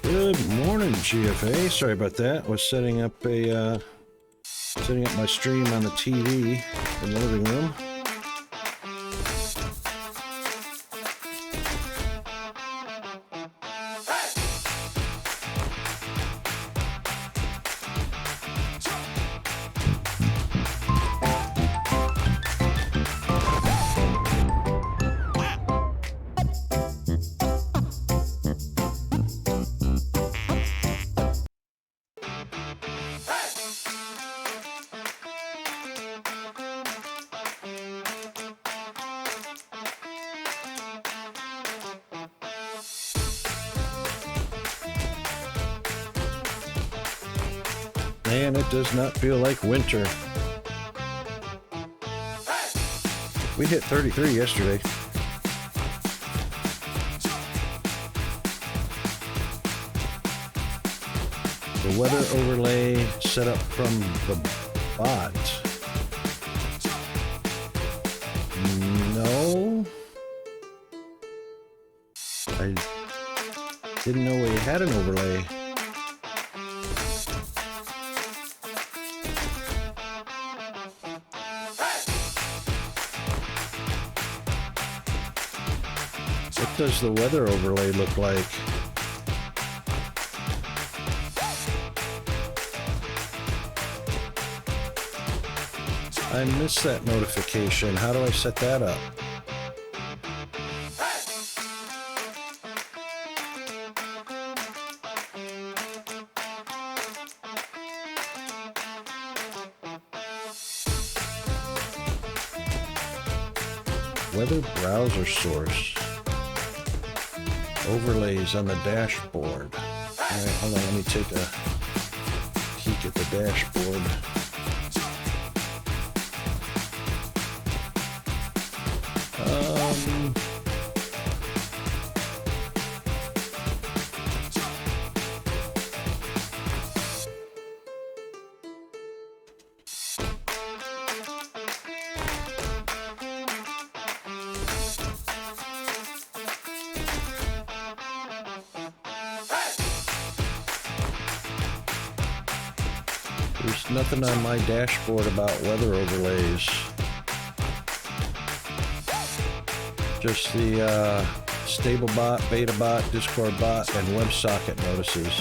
Good morning, GFA. Sorry about that. Was setting up my stream on the TV in the living room. And it does not feel like winter. We hit 33 yesterday. The weather overlay set up from the bot. No. I didn't know we had an overlay. What does the weather overlay look like? I missed that notification. How do I set that up? Weather browser source. Overlays on the dashboard. Alright, hold on, let me take a peek at the dashboard. There's nothing on my dashboard about weather overlays. Just the stable bot, beta bot, Discord bot, and WebSocket notices.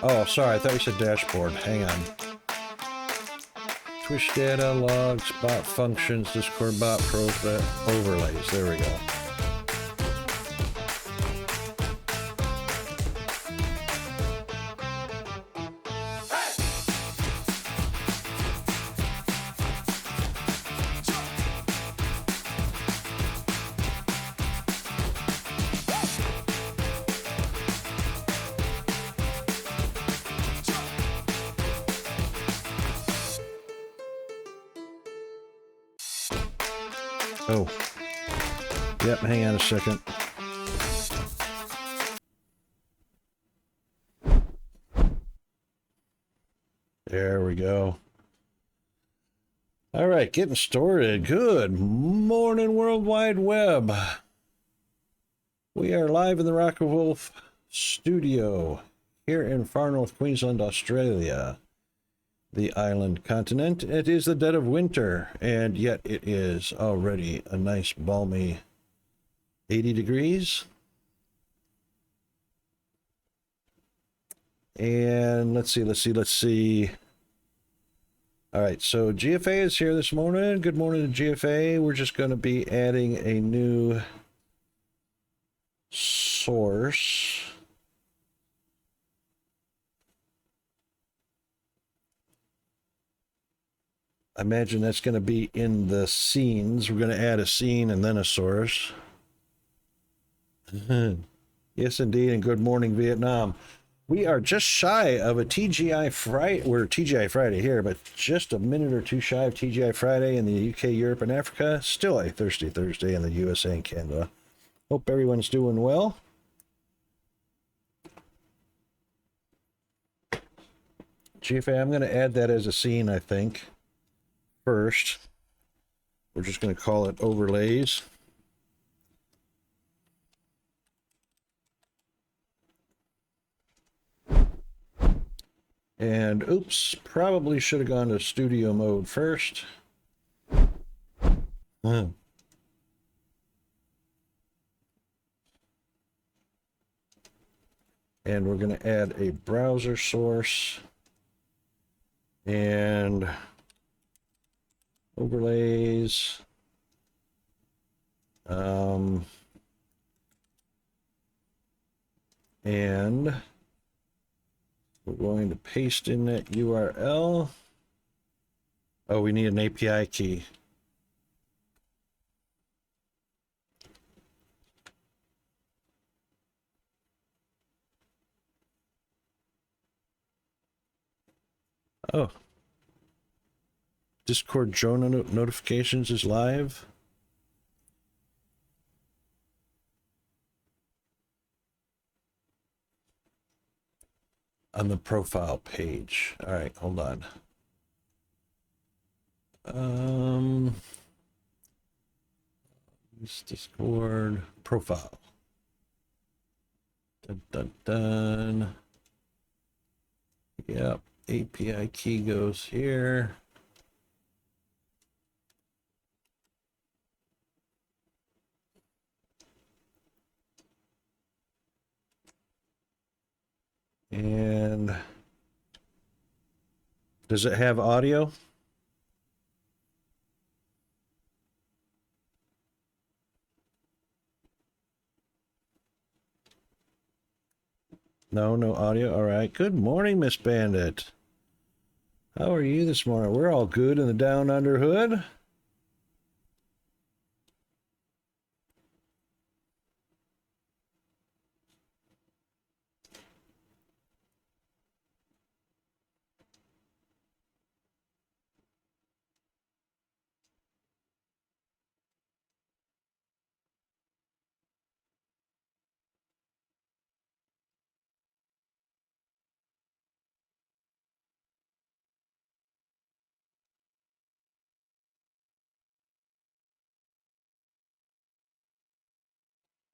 Oh, sorry, I thought you said dashboard. Hang on. Twitch data, logs, bot functions, Discord bot, profile, overlays. There we go. Oh. Yep, hang on a second. There we go. All right, getting started. Good morning, World Wide Web. We are live in the Rock of Wolf studio here in Far North Queensland, Australia. The island continent. It is the dead of winter, and yet it is already a nice balmy 80 degrees. And let's see. All right, so GFA is here this morning. Good morning to GFA. We're just going to be adding a new source. I imagine that's going to be in the scenes. We're going to add a scene and then a source. Yes, indeed, and good morning, Vietnam. We are just shy of a TGI Friday. We're TGI Friday here, but just a minute or two shy of TGI Friday in the UK, Europe, and Africa. Still a Thirsty Thursday in the USA and Canada. Hope everyone's doing well. GFA, I'm going to add that as a scene, I think. First, we're just going to call it overlays. And oops, probably should have gone to studio mode first. Hmm. And we're going to add a browser source and overlays. And we're going to paste in that URL. Oh, we need an API key. Oh, Discord drone notifications is live. On the profile page. All right, hold on. Use Discord profile. Dun, dun, dun. Yep, API key goes here. And does it have audio? No, no audio. All right. Good morning, Miss Bandit. How are you this morning? We're all good in the down under hood.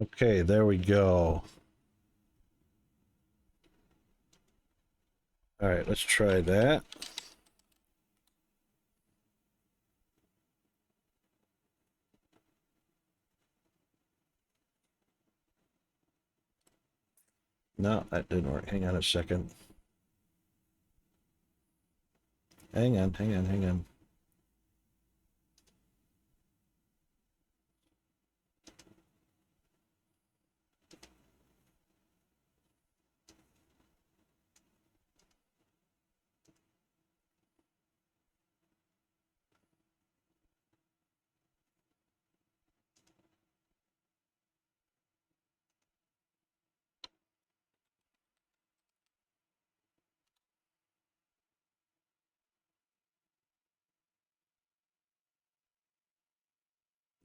Okay, there we go. All right, let's try that. No, that didn't work. Hang on a second. Hang on, hang on, hang on.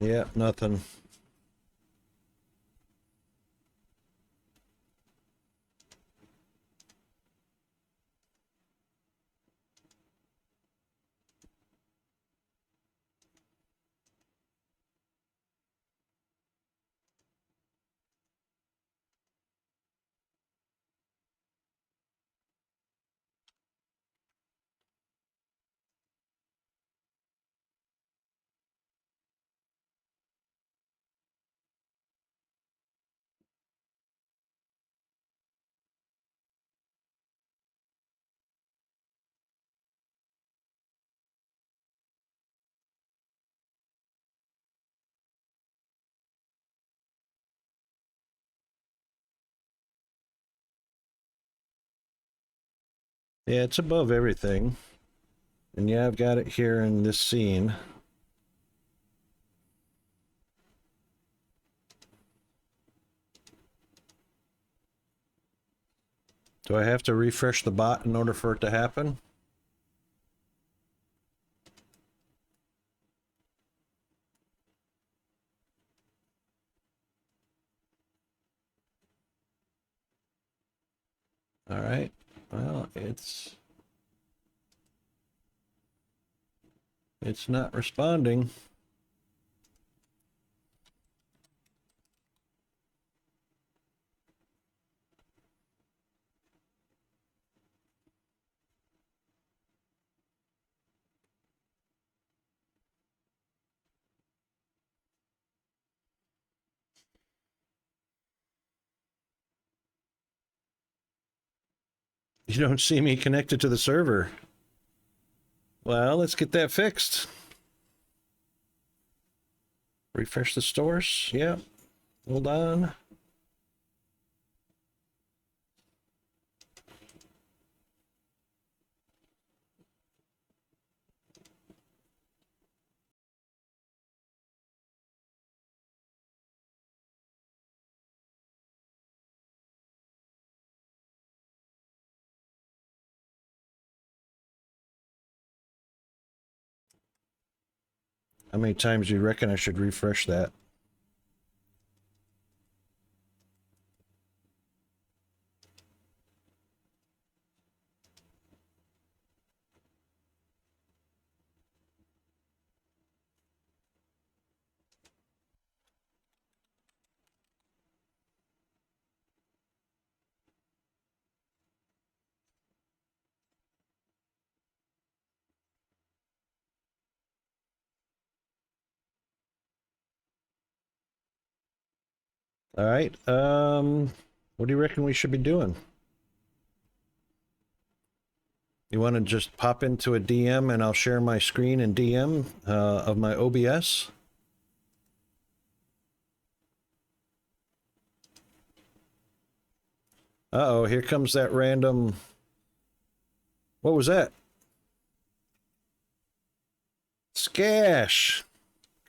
Yeah, nothing. Yeah, it's above everything. And yeah, I've got it here in this scene. Do I have to refresh the bot in order for it to happen? All right. Well, it's not responding. You don't see me connected to the server. Well, let's get that fixed. Refresh the stores. Yep. Hold on. How many times do you reckon I should refresh that? All right. What do you reckon we should be doing? You want to just pop into a DM and I'll share my screen in DM of my OBS? Uh-oh, here comes that random... What was that? Skash!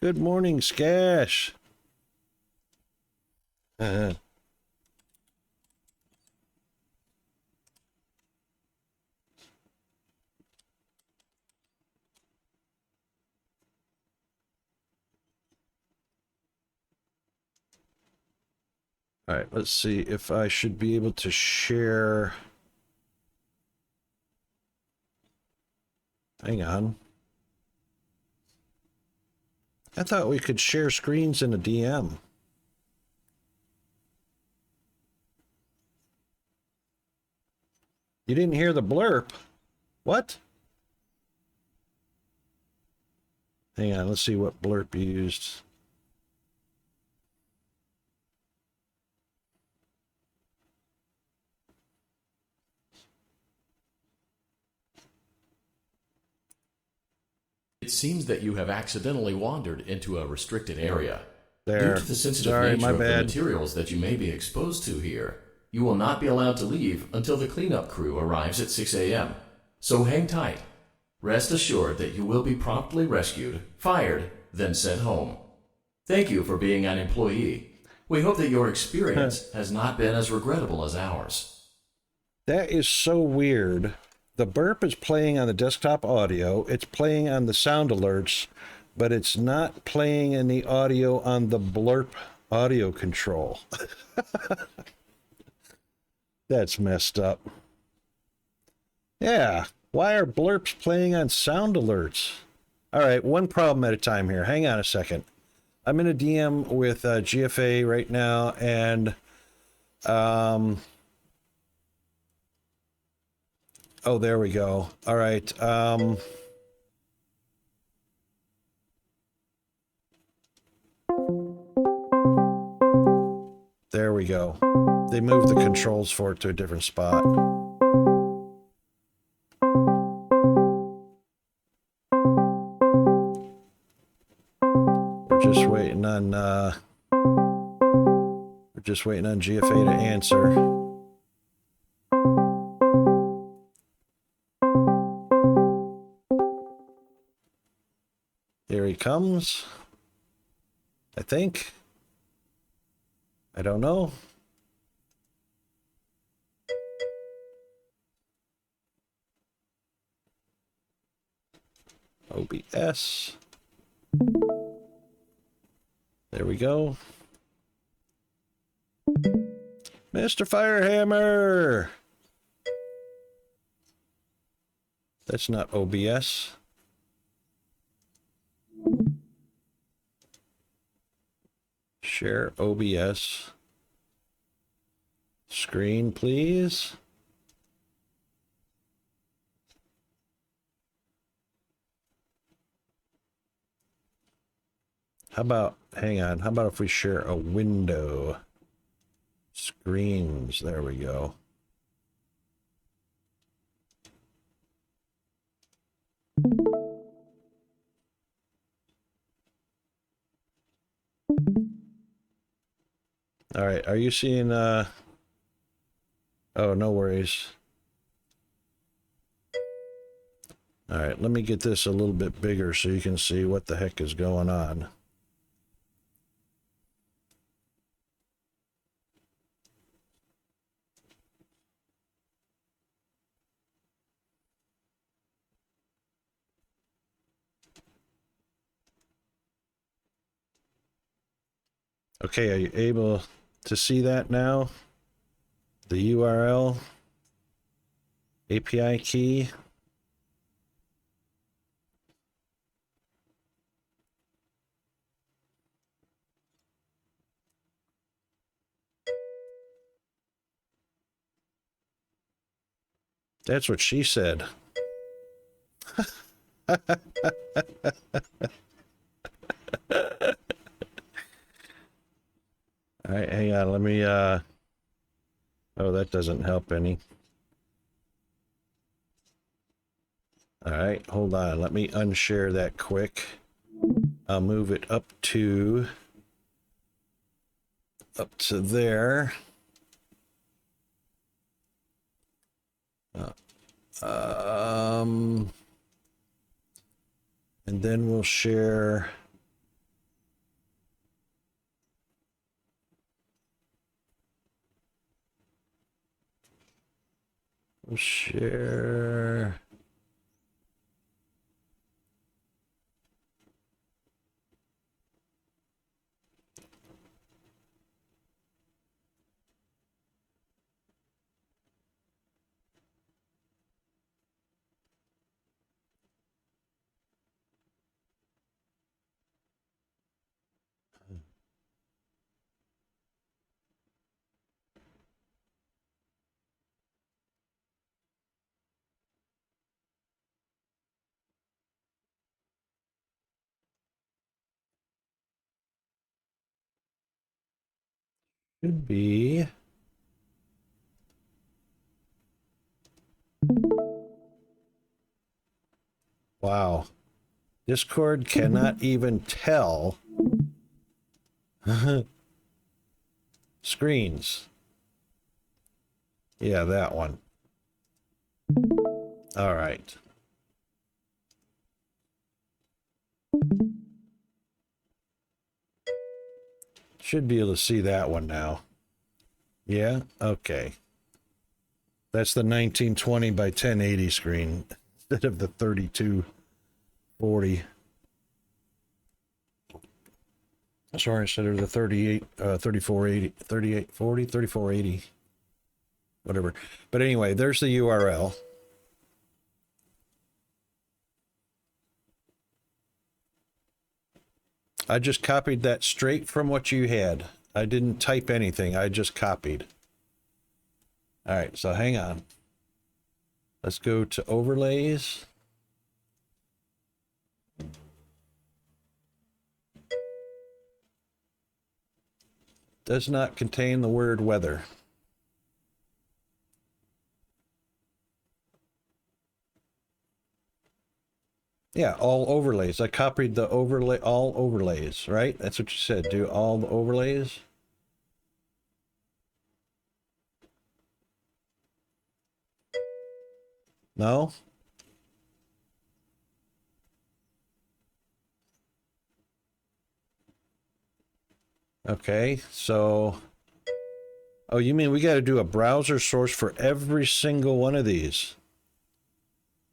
Good morning, Skash! All right, let's see if I should be able to share... Hang on. I thought we could share screens in a DM. You didn't hear the blurb? What? Hang on, let's see what blurb you used. It seems that you have accidentally wandered into a restricted area. There. Due to the sensitive Sorry, nature my of the bad. materials that you may be exposed to here, you will not be allowed to leave until the cleanup crew arrives at 6 a.m. So hang tight. Rest assured that you will be promptly rescued, fired, then sent home. Thank you for being an employee. We hope that your experience has not been as regrettable as ours. That is so weird. The burp is playing on the desktop audio. It's playing on the sound alerts, but it's not playing in the audio on the Blerp audio control. That's messed up. Yeah, why are Blerps playing on sound alerts? All right, one problem at a time here. Hang on a second. I'm in a DM with GFA right now, and oh, there we go. All right. There we go. They moved the controls for it to a different spot. We're just waiting on GFA to answer. Here he comes. I think. I don't know. OBS. There we go. Mr. Firehammer! That's not OBS. Share OBS. Screen, please. How about, hang on, how about if we share a window? Screens, there we go. All right, are you seeing, oh, no worries. All right, let me get this a little bit bigger so you can see what the heck is going on. Okay, are you able to see that now? The URL, API key. That's what she said. All right, hang on, let me, oh, that doesn't help any. All right, hold on, let me unshare that quick. I'll move it up to there. And then we'll share. We'll share. Should be. Wow. Discord cannot even tell screens. Yeah, that one. All right. Should be able to see that one now. Yeah, okay. That's the 1920 by 1080 screen instead of the 3240. Sorry, instead of the 3480, 3840, 3480, whatever. But anyway, there's the URL. I just copied that straight from what you had. I didn't type anything. I just copied. All right, so hang on. Let's go to overlays. Does not contain the word weather. Yeah, all overlays. I copied the overlay, all overlays, right? That's what you said. Do all the overlays. No? Okay, so... Oh, you mean we got to do a browser source for every single one of these?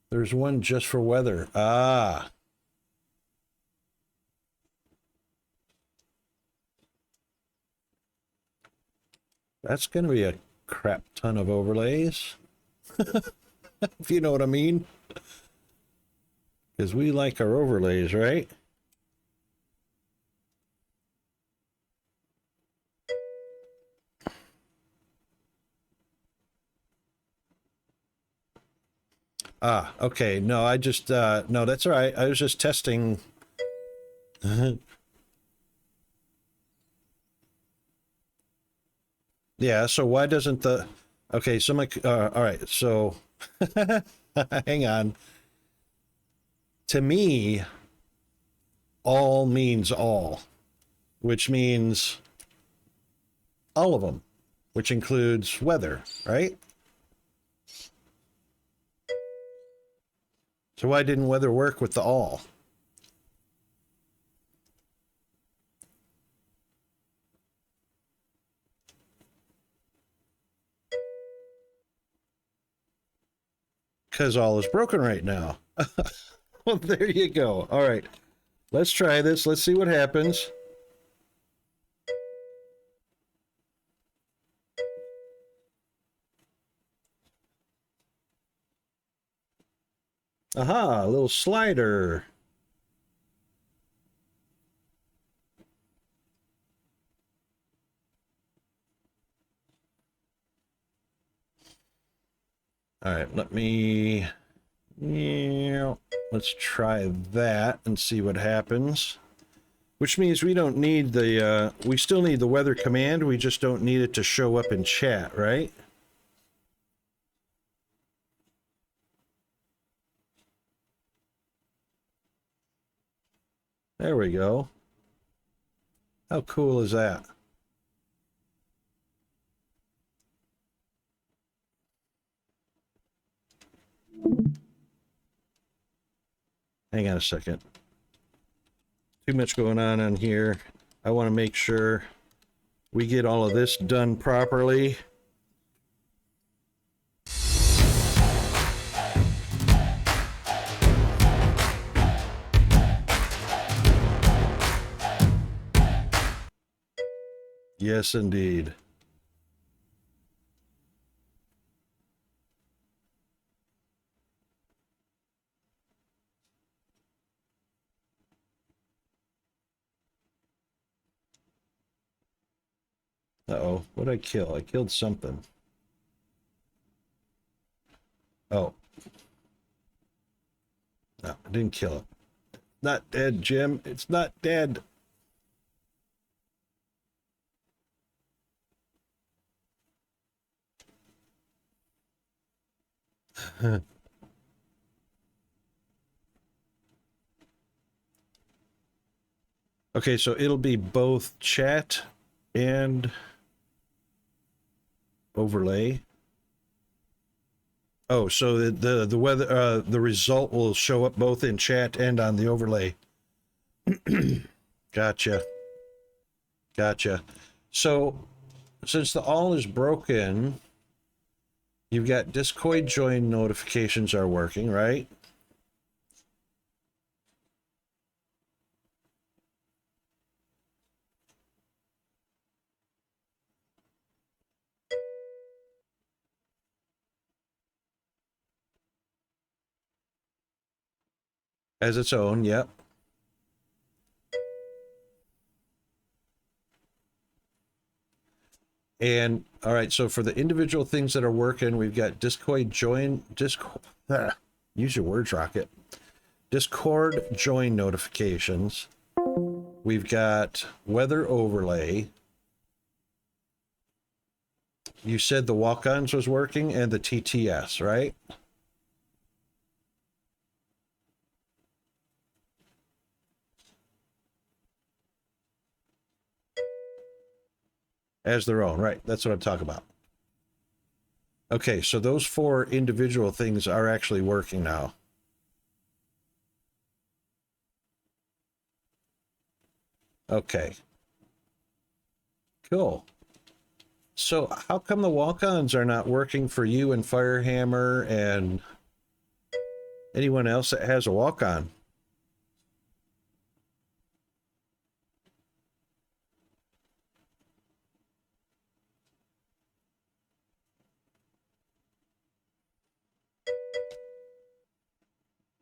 There's one just for weather. Ah. That's going to be a crap ton of overlays. If you know what I mean. Because we like our overlays, right? Ah, okay. No, I just, no, that's all right. I was just testing. Yeah, so why doesn't the, okay, so my, all right, so, hang on. To me, all means all, which means all of them, which includes weather, right? So why didn't weather work with the all? Because all is broken right now. Well, there you go. All right. Let's try this. Let's see what happens. Aha, a little slider. All right, let's try that and see what happens. Which means we don't need the, we still need the weather command, we just don't need it to show up in chat, right? There we go. How cool is that? Hang on a second. Too much going on here. I want to make sure we get all of this done properly. Yes, indeed. Uh-oh, what did I kill? I killed something. Oh. No, I didn't kill it. Not dead, Jim. It's not dead. Okay, so it'll be both chat and overlay. Oh, so the weather the result will show up both in chat and on the overlay. Gotcha. Gotcha. So since the all is broken, you've got Discord join notifications are working, right? As its own, yep. And all right, so for the individual things that are working, we've got Discord join, use your words, Rocket. Discord join notifications. We've got weather overlay. You said the walk-ons was working and the TTS, right? As their own, right? That's what I'm talking about. Okay, so those 4 individual things are actually working now. Okay. Cool. So how come the walk-ons are not working for you and Firehammer and anyone else that has a walk-on?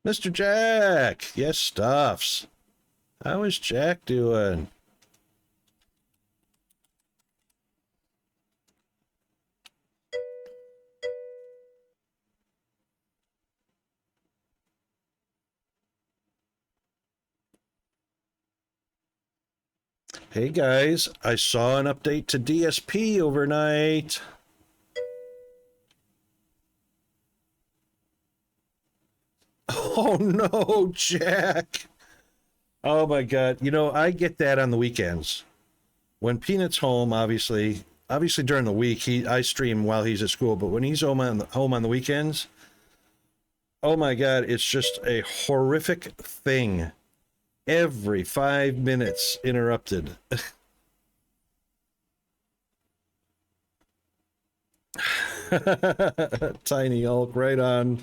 Mr. Jack! Yes, stuffs. How is Jack doing? Hey guys, I saw an update to DSP overnight. Oh no, Jack. Oh my God. You know, I get that on the weekends. When Peanut's home, obviously, obviously during the week, I stream while he's at school, but when he's home on the weekends, oh my God, it's just a horrific thing. Every 5 minutes interrupted. Tiny Hulk, right on.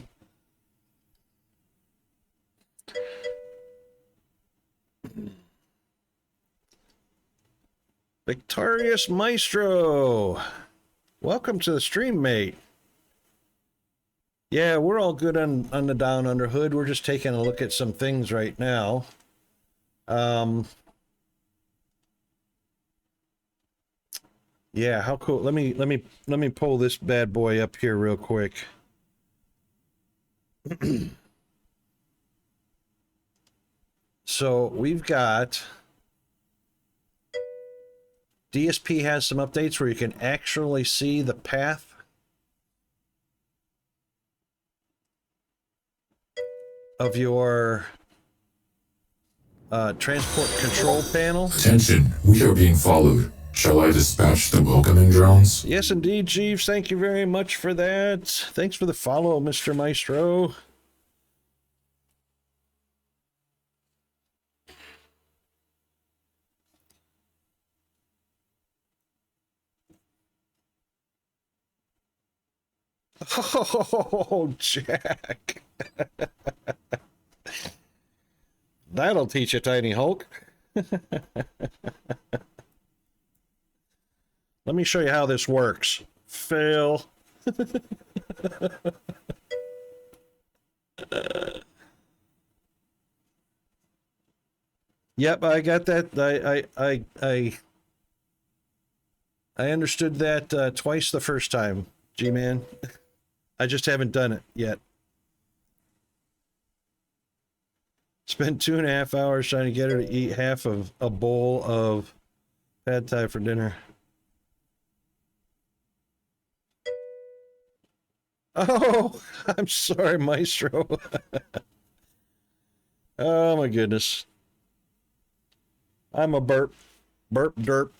Victorious Maestro, welcome to the stream, mate. Yeah, we're all good on the Down Under Hood. We're just taking a look at some things right now. Yeah, how cool. Let me pull this bad boy up here real quick. So we've got DSP has some updates where you can actually see the path of your transport control panel. Attention, we are being followed. Shall I dispatch the welcoming drones? Yes, indeed, Jeeves. Thank you very much for that. Thanks for the follow, Mr. Maestro. Oh, Jack. That'll teach you, Tiny Hulk. Let me show you how this works. Fail. Yep, I got that. I understood that twice the first time, G-Man. I just haven't done it yet. Spent 2.5 hours trying to get her to eat half of a bowl of pad thai for dinner. Oh, I'm sorry, Maestro. Oh my goodness. I'm a burp derp.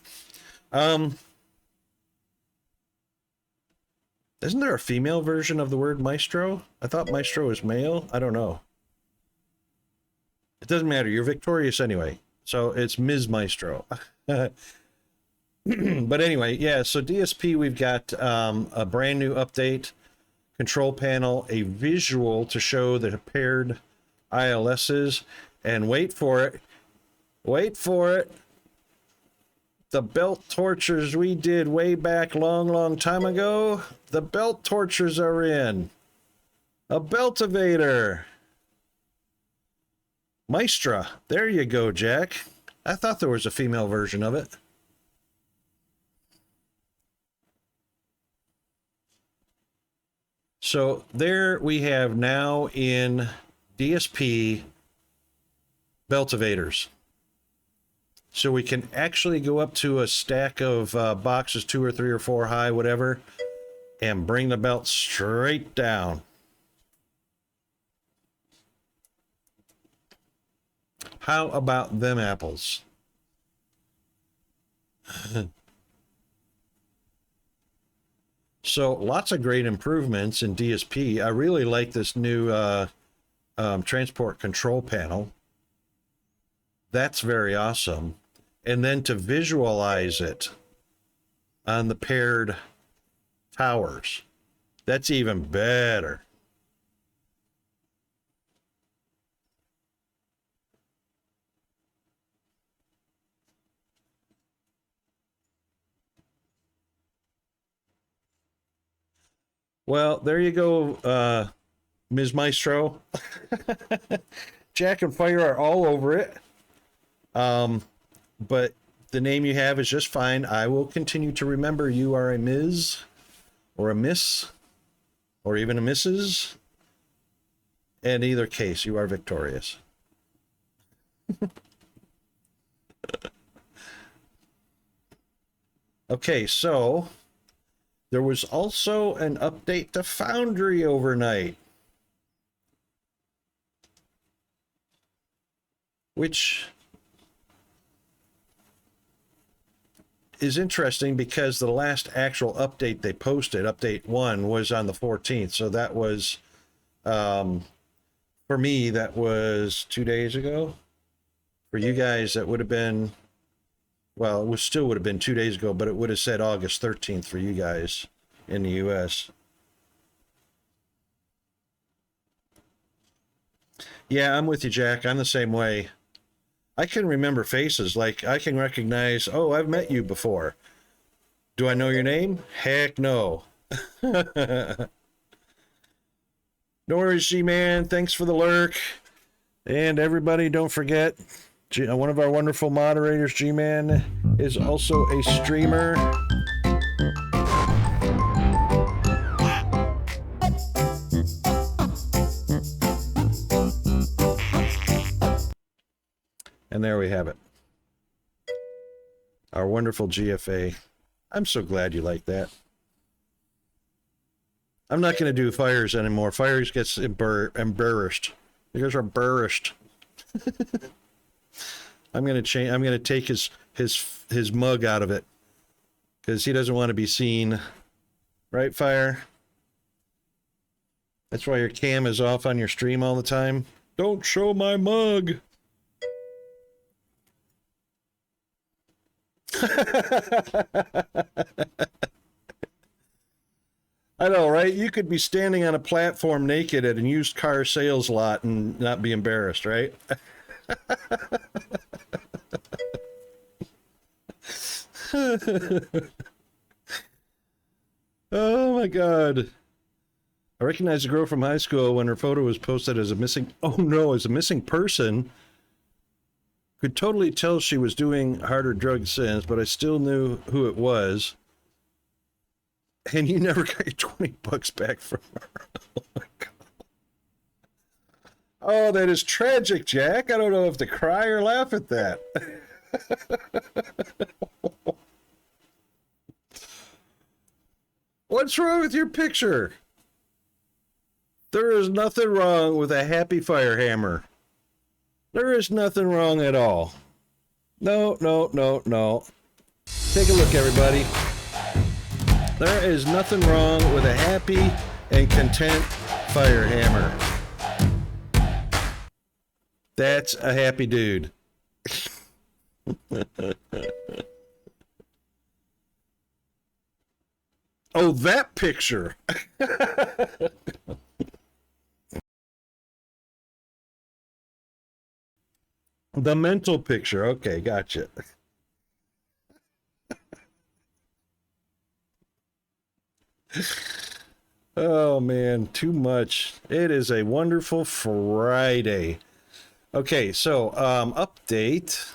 Isn't there a female version of the word maestro? I thought maestro was male. I don't know. It doesn't matter. You're victorious anyway. So it's Ms. Maestro. But anyway, yeah, so DSP, we've got a brand new update, control panel, a visual to show the paired ILSs, and wait for it. Wait for it. The belt tortures we did way back long time ago, the belt tortures are in. A beltivator. Maestra. There you go, Jack. I thought there was a female version of it. So there we have now in DSP beltivators. So we can actually go up to a stack of boxes, 2 or 3 or 4 high, whatever, and bring the belt straight down. How about them apples? So lots of great improvements in DSP. I really like this new transport control panel. That's very awesome. And then to visualize it on the paired towers, that's even better. Well, there you go, Ms. Maestro. Jack and Fire are all over it. But the name you have is just fine. I will continue to remember you are a Ms. or a Miss or even a Mrs. In either case, you are victorious. Okay, so there was also an update to Foundry overnight, which is interesting because the last actual update they posted, update 1, was on the 14th. So that was, for me, that was 2 days ago. For you guys, that would have been, well, it was still would have been 2 days ago, but it would have said August 13th for you guys in the US. Yeah, I'm with you, Jack. I'm the same way. I can remember faces. Like, I can recognize, oh, I've met you before. Do I know your name? Heck no. No worries, G-Man. Thanks for the lurk. And everybody, don't forget, one of our wonderful moderators, G-Man, is also a streamer. And there we have it. Our wonderful GFA. I'm so glad you like that. I'm not going to do fires anymore. Fires gets embarrassed. You guys are embarrassed. I'm going to change. I'm going to take his mug out of it because he doesn't want to be seen. Right, Fire? That's why your cam is off on your stream all the time. Don't show my mug. I know, right? You could be standing on a platform naked at a used car sales lot and not be embarrassed, right? Oh my God. I recognized a girl from high school when her photo was posted as a missing, oh no, as a missing person. Could totally tell she was doing harder drugs since, but I still knew who it was. And you never got your $20 back from her. Oh my God. Oh, that is tragic, Jack. I don't know if to cry or laugh at that. What's wrong with your picture? There is nothing wrong with a happy fire hammer. There is nothing wrong at all. No, no, no, no. Take a look, everybody. There is nothing wrong with a happy and content fire hammer. That's a happy dude. Oh, that picture. The mental picture. Okay, gotcha. Oh man, too much. It is a wonderful Friday. Okay, so update.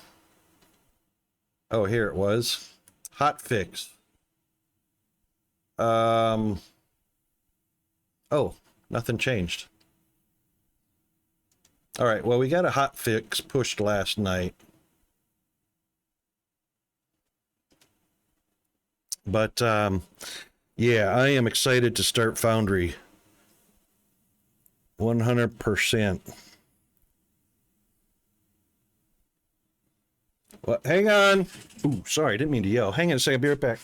Oh, here it was. Hot fix. Oh, nothing changed. All right, well, we got a hot fix pushed last night. But yeah, I am excited to start Foundry. 100%. Well, hang on. Ooh, sorry, didn't mean to yell. Hang on a second, I'll be right back.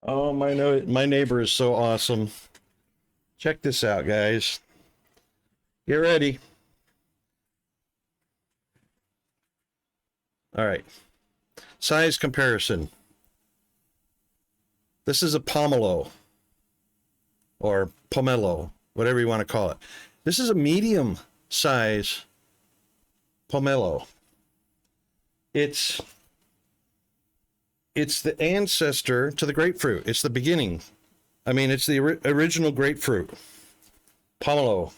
Oh, my neighbor is so awesome. Check this out, guys. Get ready. All right. Size comparison. This is a pomelo or pomelo, whatever you want to call it. This is a medium size pomelo. It's the ancestor to the grapefruit. It's the beginning. I mean, it's the original grapefruit. Pomelo.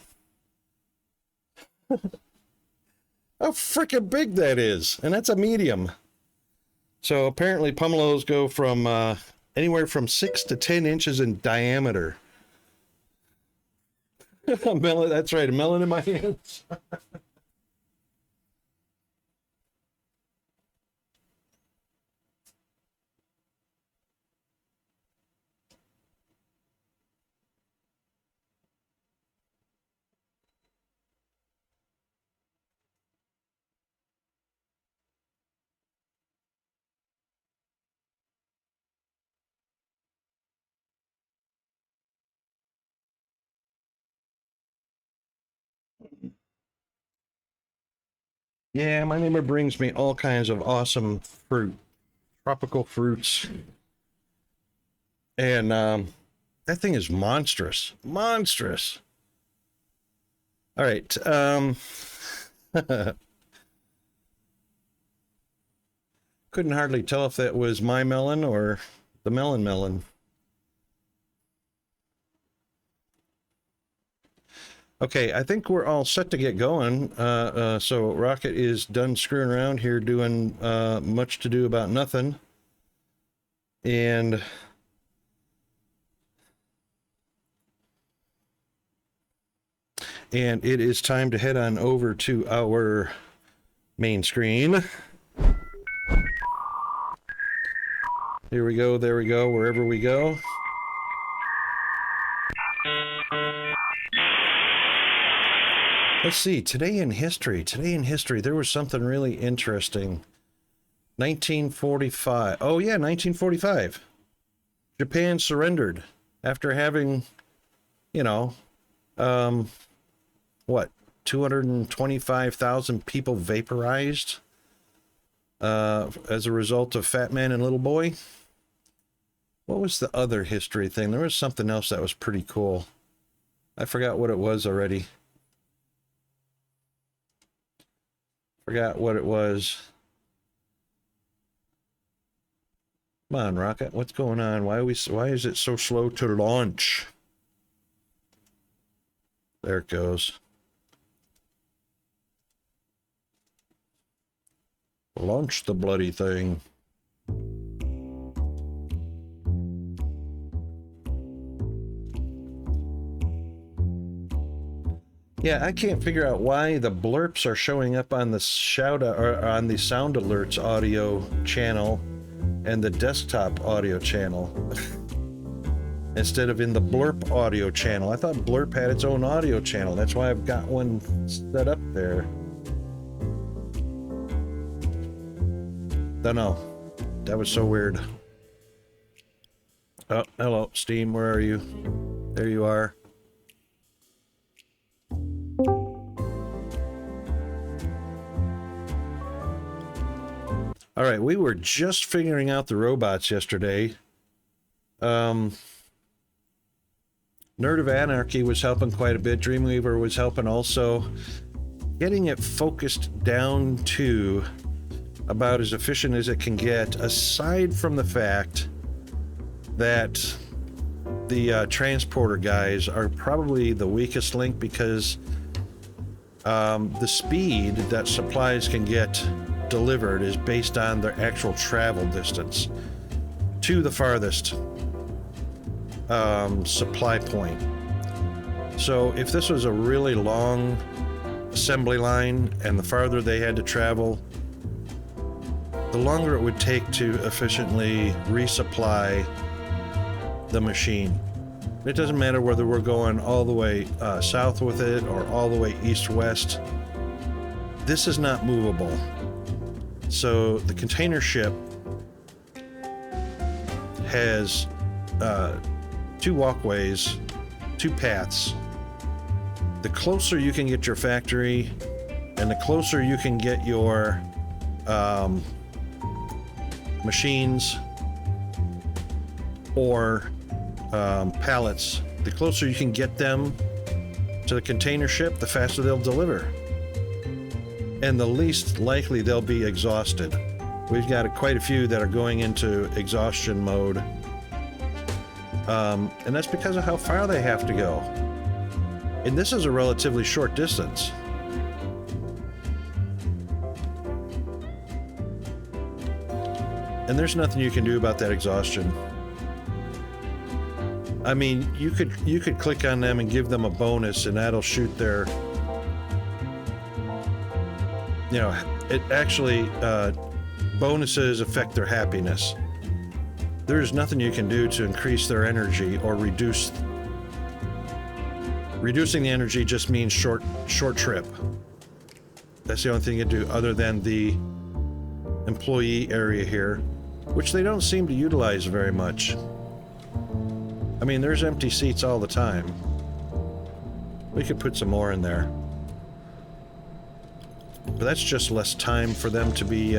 How freaking big that is. And that's a medium. So apparently pomelos go from anywhere from 6 to 10 inches in diameter. Melon, that's right, a melon in my hands. Yeah, my neighbor brings me all kinds of awesome fruit, tropical fruits. And that thing is monstrous. Monstrous. All right. Couldn't hardly tell if that was my melon or the melon. Okay, I think we're all set to get going. So Rocket is done screwing around here doing much to do about nothing. And it is time to head on over to our main screen. Here we go, there we go, wherever we go. Let's see, today in history, there was something really interesting. 1945. Oh yeah, 1945. Japan surrendered after having, you know, what, 225,000 people vaporized as a result of Fat Man and Little Boy. What was the other history thing? There was something else that was pretty cool. I forgot what it was already. Forgot what it was. Come on, Rocket. What's going on? Why is it so slow to launch? There it goes. Launch the bloody thing. Yeah, I can't figure out why the Blerps are showing up on the sound alerts audio channel and the desktop audio channel instead of in the Blerp audio channel. I thought Blerp had its own audio channel. That's why I've got one set up there. Don't know. That was so weird. Oh, hello, Steam. Where are you? There you are. All right, we were just figuring out the robots yesterday. Nerd of Anarchy was helping quite a bit. Dreamweaver was helping also. Getting it focused down to about as efficient as it can get, aside from the fact that the transporter guys are probably the weakest link because the speed that supplies can get delivered is based on their actual travel distance to the farthest supply point. So if this was a really long assembly line and the farther they had to travel, the longer it would take to efficiently resupply the machine. It doesn't matter whether we're going all the way south with it or all the way east-west. This is not movable. So the container ship has two walkways, two paths. The closer you can get your factory, and the closer you can get your machines or pallets, the closer you can get them to the container ship, the faster they'll deliver. And the least likely they'll be exhausted. We've got quite a few that are going into exhaustion mode. And that's because of how far they have to go. And this is a relatively short distance. And there's nothing you can do about that exhaustion. I mean, you could click on them and give them a bonus, and that'll shoot their... You know, it actually, bonuses affect their happiness. There's nothing you can do to increase their energy or reduce... Reducing the energy just means short trip. That's the only thing you can do other than the employee area here, which they don't seem to utilize very much. I mean, there's empty seats all the time. We could put some more in there. But that's just less time for them to be,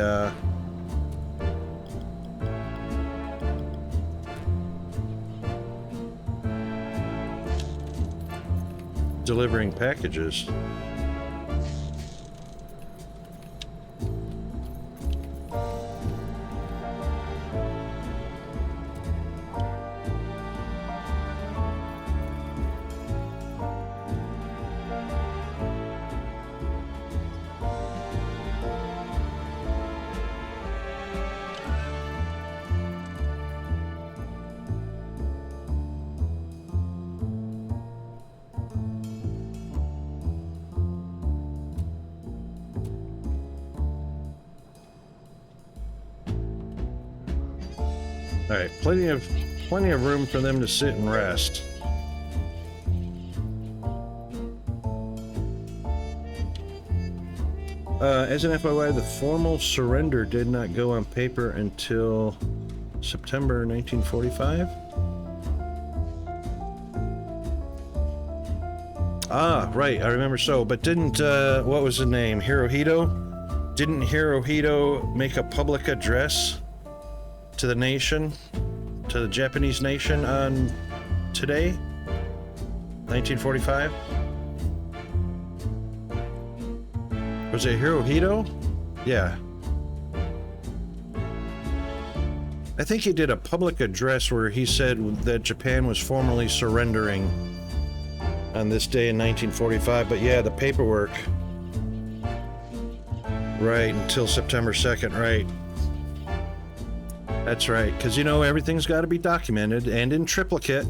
delivering packages. All right, plenty of room for them to sit and rest. As an FYI, the formal surrender did not go on paper until September 1945. Ah, right, I remember so. But didn't, what was the name? Hirohito? Didn't Hirohito make a public address to the nation, to the Japanese nation on today, 1945? Was it Hirohito? Yeah. I think he did a public address where he said that Japan was formally surrendering on this day in 1945, but yeah, the paperwork. Right, until September 2nd, right. That's right, because you know everything's got to be documented and in triplicate.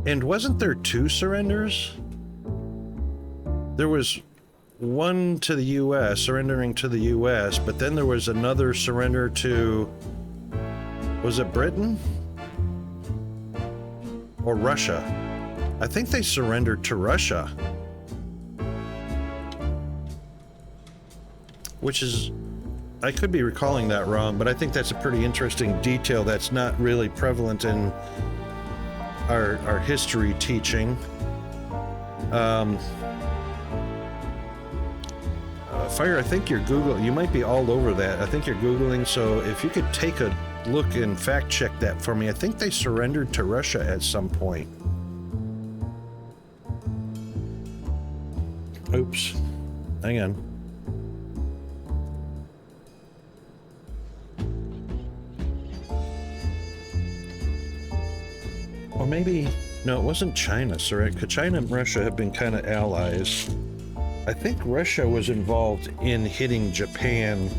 And wasn't there two surrenders? There was one to the U.S., surrendering to the U.S., but then there was another surrender to, was it Britain? Or Russia? I think they surrendered to Russia. Which is, I could be recalling that wrong, but I think that's a pretty interesting detail that's not really prevalent in our history teaching. Fire, I think you're Googling, you might be all over that. I think you're Googling, so if you could take a look and fact check that for me. I think they surrendered to Russia at some point. Oops. Hang on. Or maybe, no, it wasn't China, sir. China and Russia have been kind of allies. I think Russia was involved in hitting Japan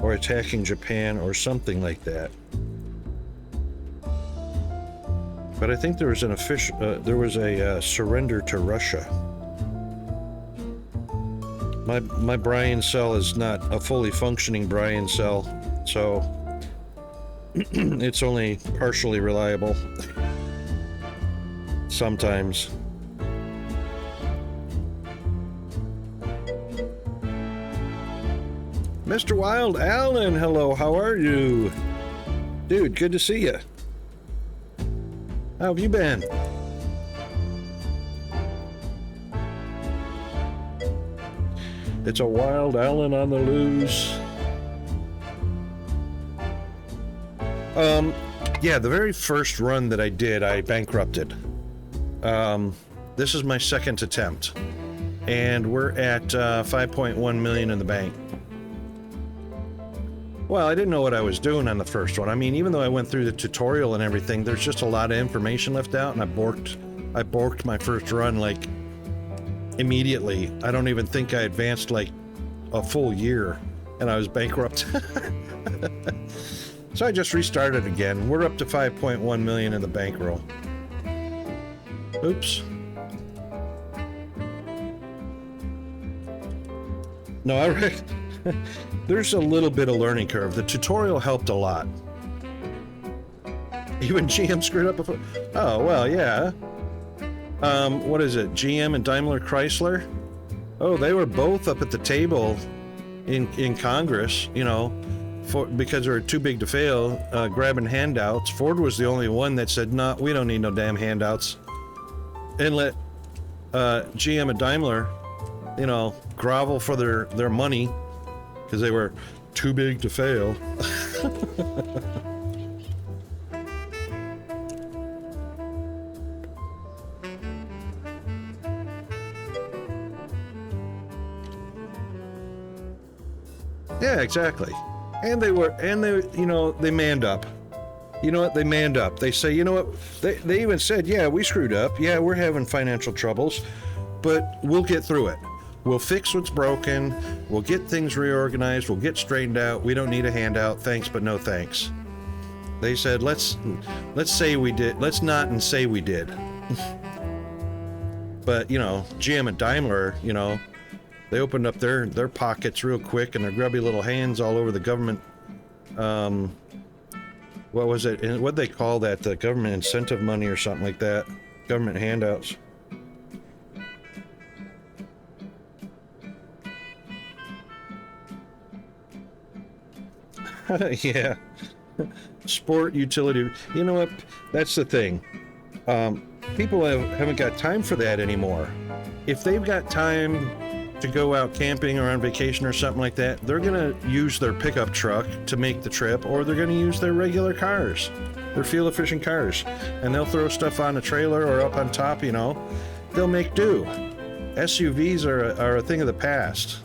or attacking Japan or something like that. But I think there was an official, there was a surrender to Russia. My Brian cell is not a fully functioning Brian cell, so it's only partially reliable. Sometimes. Mr. Wild Allen, hello, how are you? Dude, good to see you. How have you been? It's a Wild Allen on the loose. Yeah, the very first run that I did, I bankrupted. This is my second attempt, and we're at 5.1 million in the bank. Well, I didn't know what I was doing on the first one. I mean, even though I went through the tutorial and everything, there's just a lot of information left out, and I borked my first run like immediately. I don't even think I advanced like a full year, and I was bankrupt. So I just restarted again. We're up to 5.1 million in the bankroll. Oops. No, there's a little bit of learning curve. The tutorial helped a lot. Even GM screwed up before. Oh, well, yeah. What is it? GM and Daimler Chrysler? Oh, they were both up at the table in Congress, you know, because they were too big to fail, grabbing handouts. Ford was the only one that said, no, we don't need no damn handouts. And let GM and Daimler, you know, grovel for their money because they were too big to fail. Yeah, exactly. And they, you know, they manned up. You know what? They manned up. They say, you know what? They even said, yeah, we screwed up. Yeah, we're having financial troubles, but we'll get through it. We'll fix what's broken. We'll get things reorganized. We'll get straightened out. We don't need a handout. Thanks, but no thanks. They said, let's say we did. Let's not and say we did. But, you know, GM and Daimler, you know, they opened up their pockets real quick and their grubby little hands all over the government. What was it? What'd they call that? The government incentive money or something like that. Government handouts. Yeah. Sport utility. You know what? That's the thing. People haven't got time for that anymore. If they've got time to go out camping or on vacation or something like that, they're gonna use their pickup truck to make the trip, or they're gonna use their regular cars, their fuel efficient cars, and they'll throw stuff on a trailer or up on top, you know. They'll make do. SUVs are a thing of the past.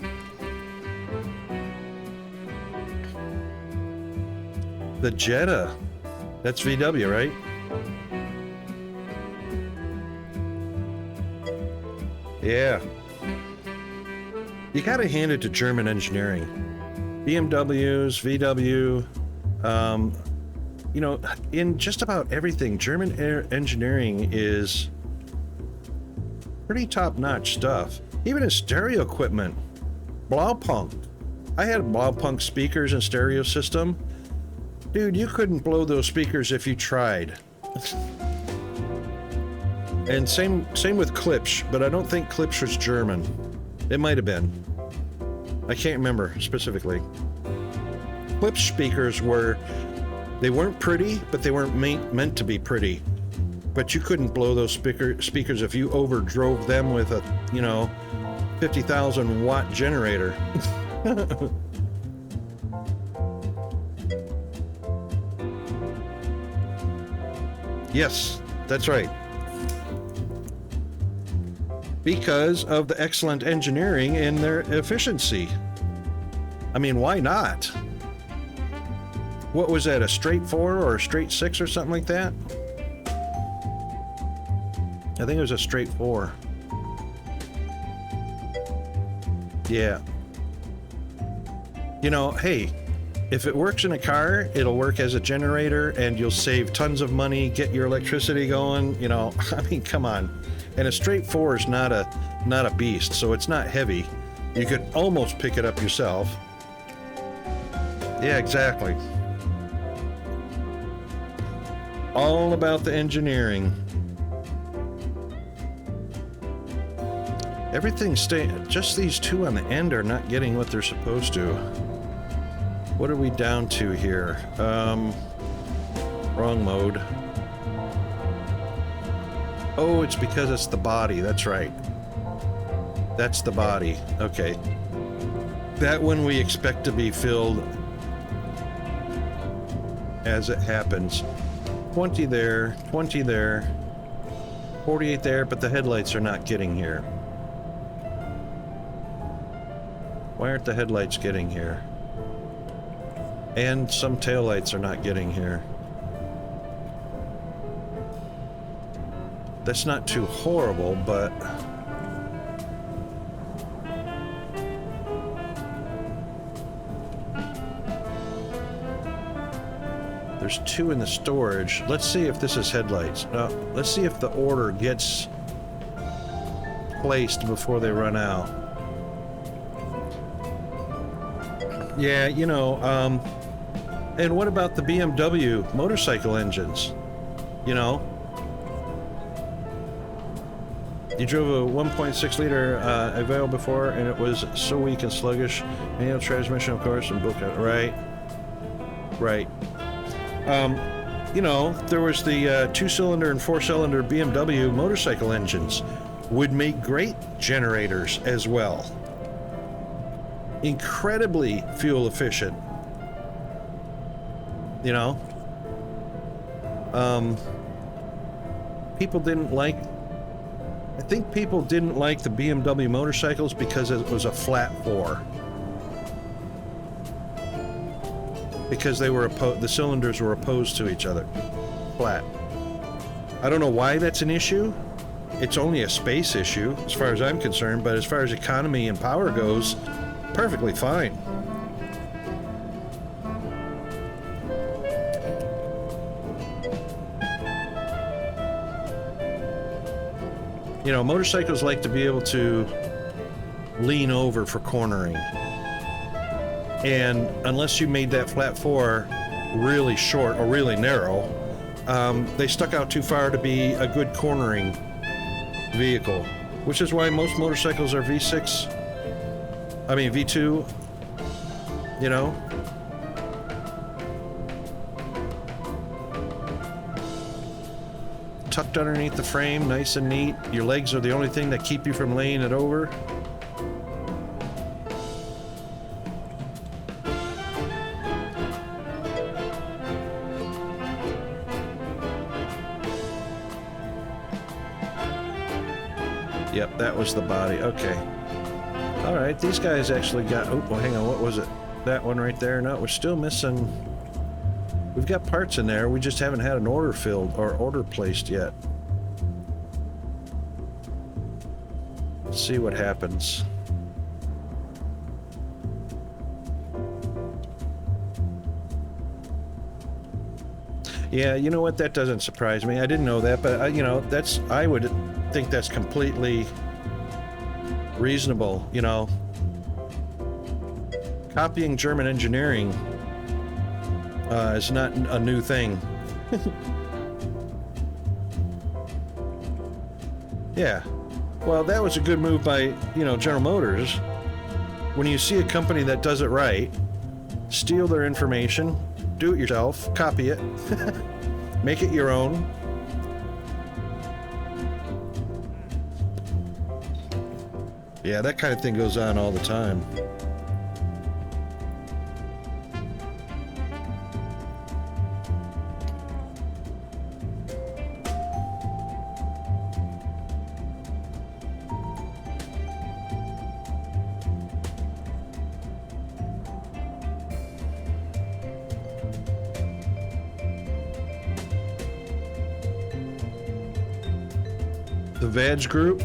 The Jetta, that's VW, right? Yeah. You gotta hand it to German engineering. BMWs, VW, you know, in just about everything, German engineering is pretty top-notch stuff. Even in stereo equipment, Blaupunkt. I had Blaupunkt speakers and stereo system. Dude, you couldn't blow those speakers if you tried. And same with Klipsch, but I don't think Klipsch was German. It might have been. I can't remember specifically. Klipsch speakers they weren't pretty, but they weren't meant to be pretty. But you couldn't blow those speakers if you overdrove them with a, you know, 50,000 watt generator. Yes, that's right. Because of the excellent engineering and their efficiency. I mean, why not? What was that, a straight 4 or a straight 6 or something like that? I think it was a straight 4. Yeah. You know, hey, if it works in a car, it'll work as a generator and you'll save tons of money, get your electricity going, you know, I mean, come on. And a straight 4 is not a beast, so it's not heavy. You could almost pick it up yourself. Yeah, exactly. All about the engineering. Everything's just these two on the end are not getting what they're supposed to. What are we down to here? Wrong mode. Oh, it's because it's the body. That's right. That's the body. Okay. That one we expect to be filled as it happens. 20 there, 20 there, 48 there, but the headlights are not getting here. Why aren't the headlights getting here? And some taillights are not getting here. That's not too horrible, but... There's 2 in the storage. Let's see if this is headlights. Let's see if the order gets placed before they run out. Yeah, you know, and what about the BMW motorcycle engines? You know? You drove a 1.6 liter Evo before, and it was so weak and sluggish. Manual transmission, of course, and book it. Right. Right. You know, there was the 2-cylinder and 4-cylinder BMW motorcycle engines. Would make great generators as well. Incredibly fuel efficient. You know? People didn't like... I think people didn't like the BMW motorcycles because it was a flat 4. Because they were the cylinders were opposed to each other. Flat. I don't know why that's an issue. It's only a space issue, as far as I'm concerned, but as far as economy and power goes, perfectly fine. You know, motorcycles like to be able to lean over for cornering. And unless you made that flat 4 really short or really narrow, they stuck out too far to be a good cornering vehicle, which is why most motorcycles are V6. I mean V2, you know? Tucked underneath the frame, nice and neat. Your legs are the only thing that keep you from laying it over. Yep, that was the body. Okay. All right, these guys actually got... Oh, well, hang on. What was it? That one right there? No, we're still missing... We've got parts in there. We just haven't had an order filled or order placed yet. Let's see what happens. Yeah, you know what? That doesn't surprise me. I didn't know that, but you know, I would think that's completely reasonable, you know. Copying German engineering is not a new thing. Yeah. Well, that was a good move by, you know, General Motors. When you see a company that does it right, steal their information, do it yourself, copy it, make it your own. Yeah, that kind of thing goes on all the time. The Vag Group?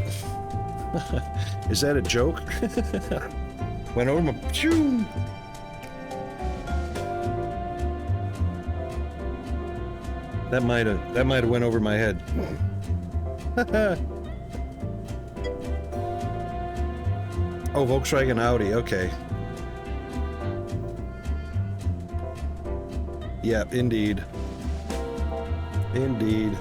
Is that a joke? Went over my... Phew! That might have went over my head. Oh, Volkswagen Audi, okay. Yep, indeed. Indeed.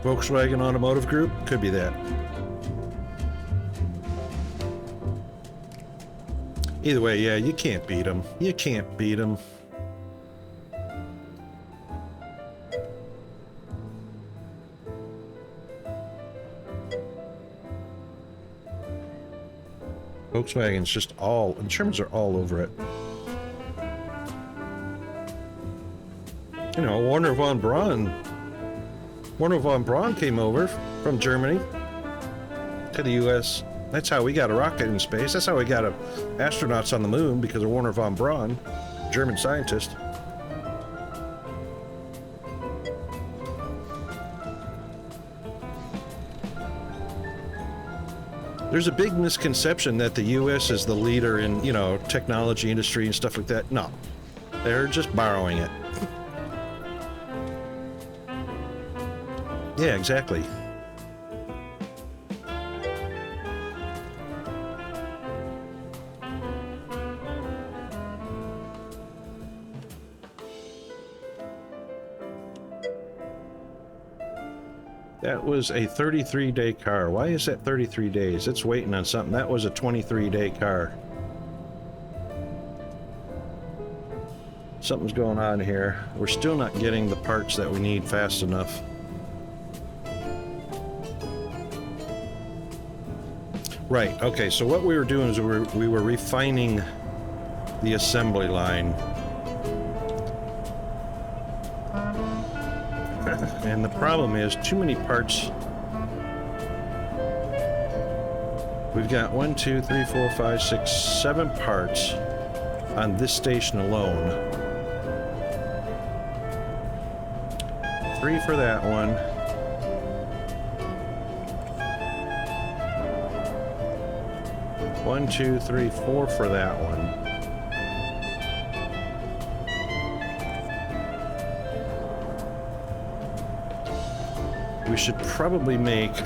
Volkswagen Automotive Group? Could be that. Either way, yeah, you can't beat them. You can't beat them. Volkswagen's just all, and Germans are all over it. You know, Warner von Braun came over from Germany to the U.S. That's how we got a rocket in space. That's how we got astronauts on the moon, because of Warner von Braun, German scientist. There's a big misconception that the U.S. is the leader in, you know, technology industry and stuff like that. No, they're just borrowing it. Yeah, exactly. That was a 33-day car. Why is that 33 days? It's waiting on something. That was a 23-day car. Something's going on here. We're still not getting the parts that we need fast enough. Right, okay, so what we were doing is we were refining the assembly line. And the problem is too many parts. We've got 1, 2, 3, 4, 5, 6, 7 parts on this station alone. 3 for that one. 1, 2, 3, 4 for that one. We should probably make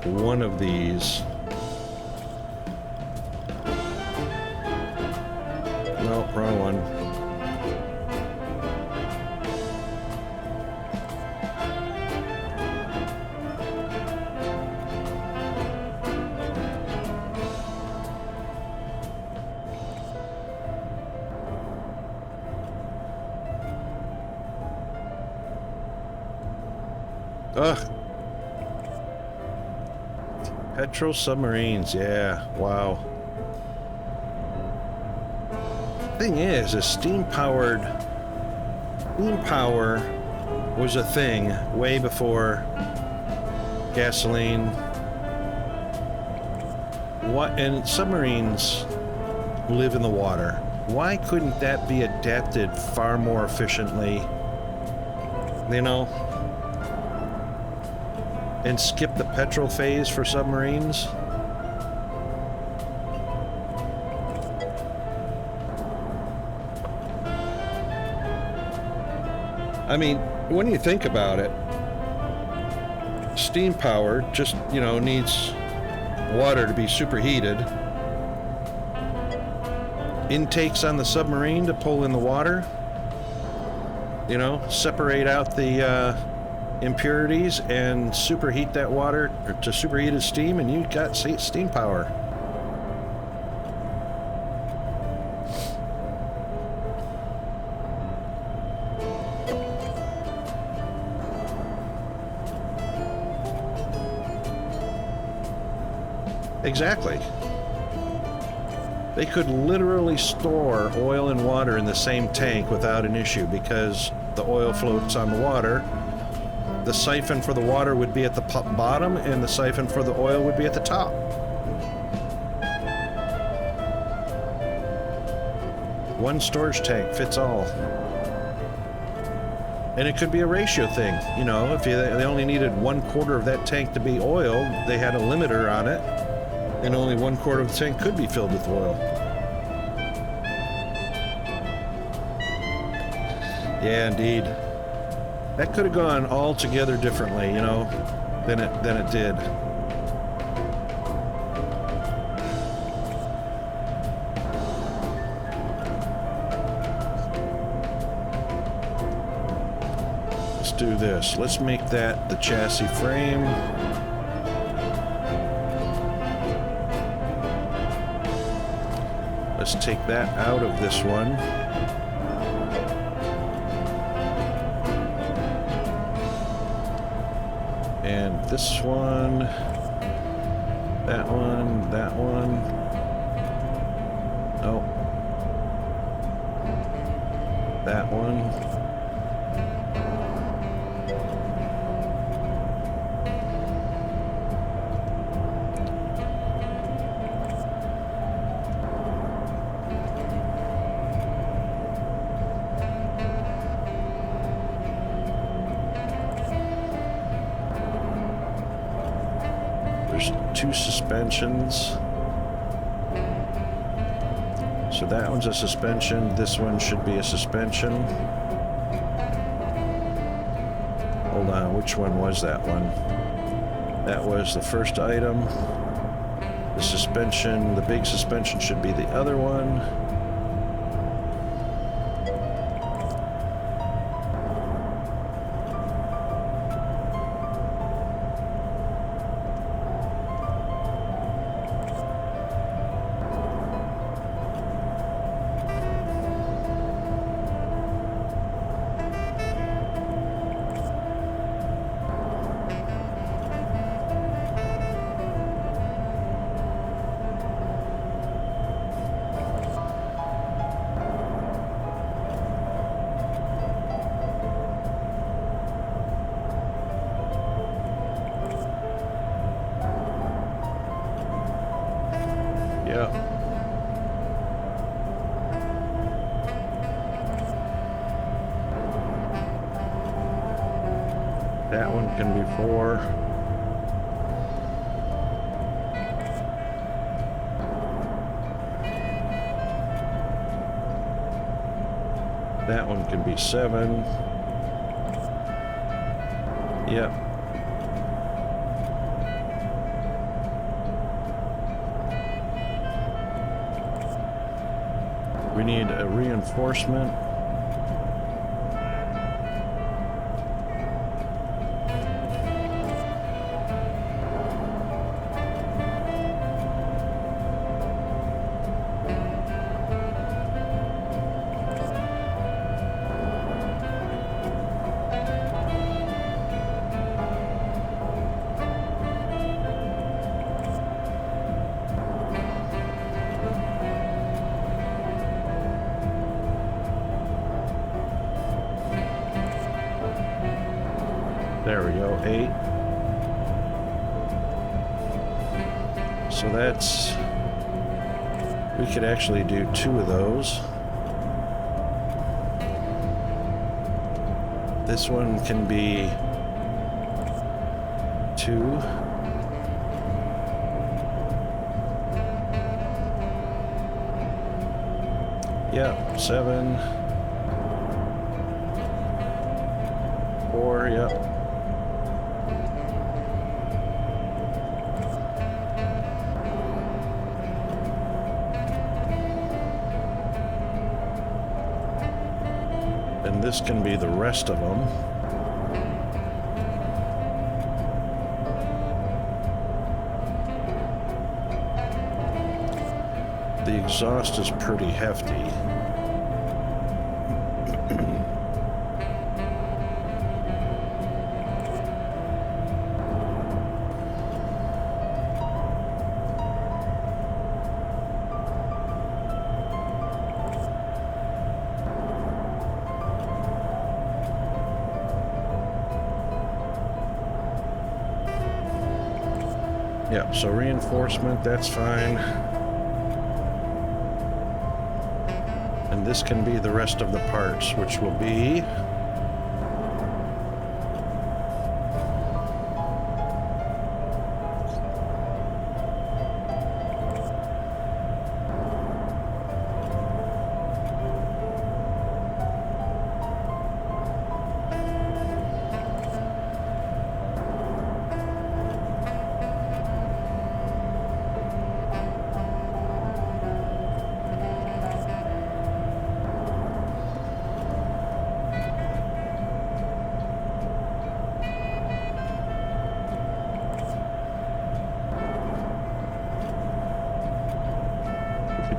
one of these. No, wrong one. Ugh. Petrol submarines, yeah, wow. Thing is steam power was a thing way before gasoline. And submarines live in the water. Why couldn't that be adapted far more efficiently? You know? And skip the petrol phase for submarines? I mean, when you think about it, steam power just, you know, needs water to be superheated. Intakes on the submarine to pull in the water. You know, separate out the impurities and superheat that water to superheated steam, and you got steam power. Exactly. They could literally store oil and water in the same tank without an issue, because the oil floats on the water. The siphon for the water would be at the bottom, and the siphon for the oil would be at the top. One storage tank fits all. And it could be a ratio thing. You know, if they only needed 1/4 of that tank to be oil, they had a limiter on it, and only 1/4 of the tank could be filled with oil. Yeah, indeed. That could have gone altogether differently, you know, than it did. Let's do this. Let's make that the chassis frame. Let's take that out of this one. And this one, that one, that one. Oh. That one. There's two suspensions. So that one's a suspension. This one should be a suspension. Hold on, which one was that one? That was the first item. The suspension, the big suspension should be the other one. Yeah. That one can be 4. That one can be 7. Yep. We need a reinforcement. There we go, 8. So that's, we could actually do 2 of those. This one can be 2. Yep, 7. 4, yep. And this can be the rest of them. The exhaust is pretty hefty. Yep, so reinforcement, that's fine. And this can be the rest of the parts, which will be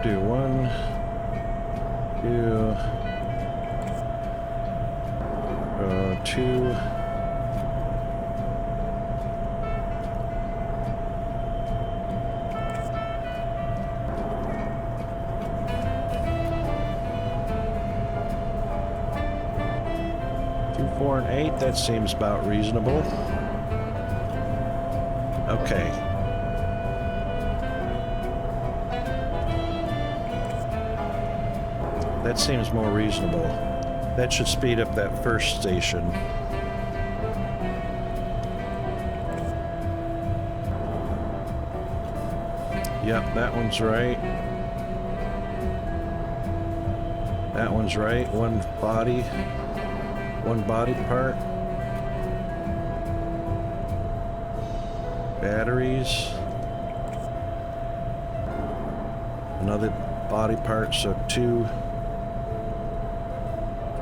do 1, 2, 2. Two, 4, and 8. That seems about reasonable. Okay. That seems more reasonable. That should speed up that first station. Yep, that one's right. That one's right. One body part. Batteries. Another body part, so two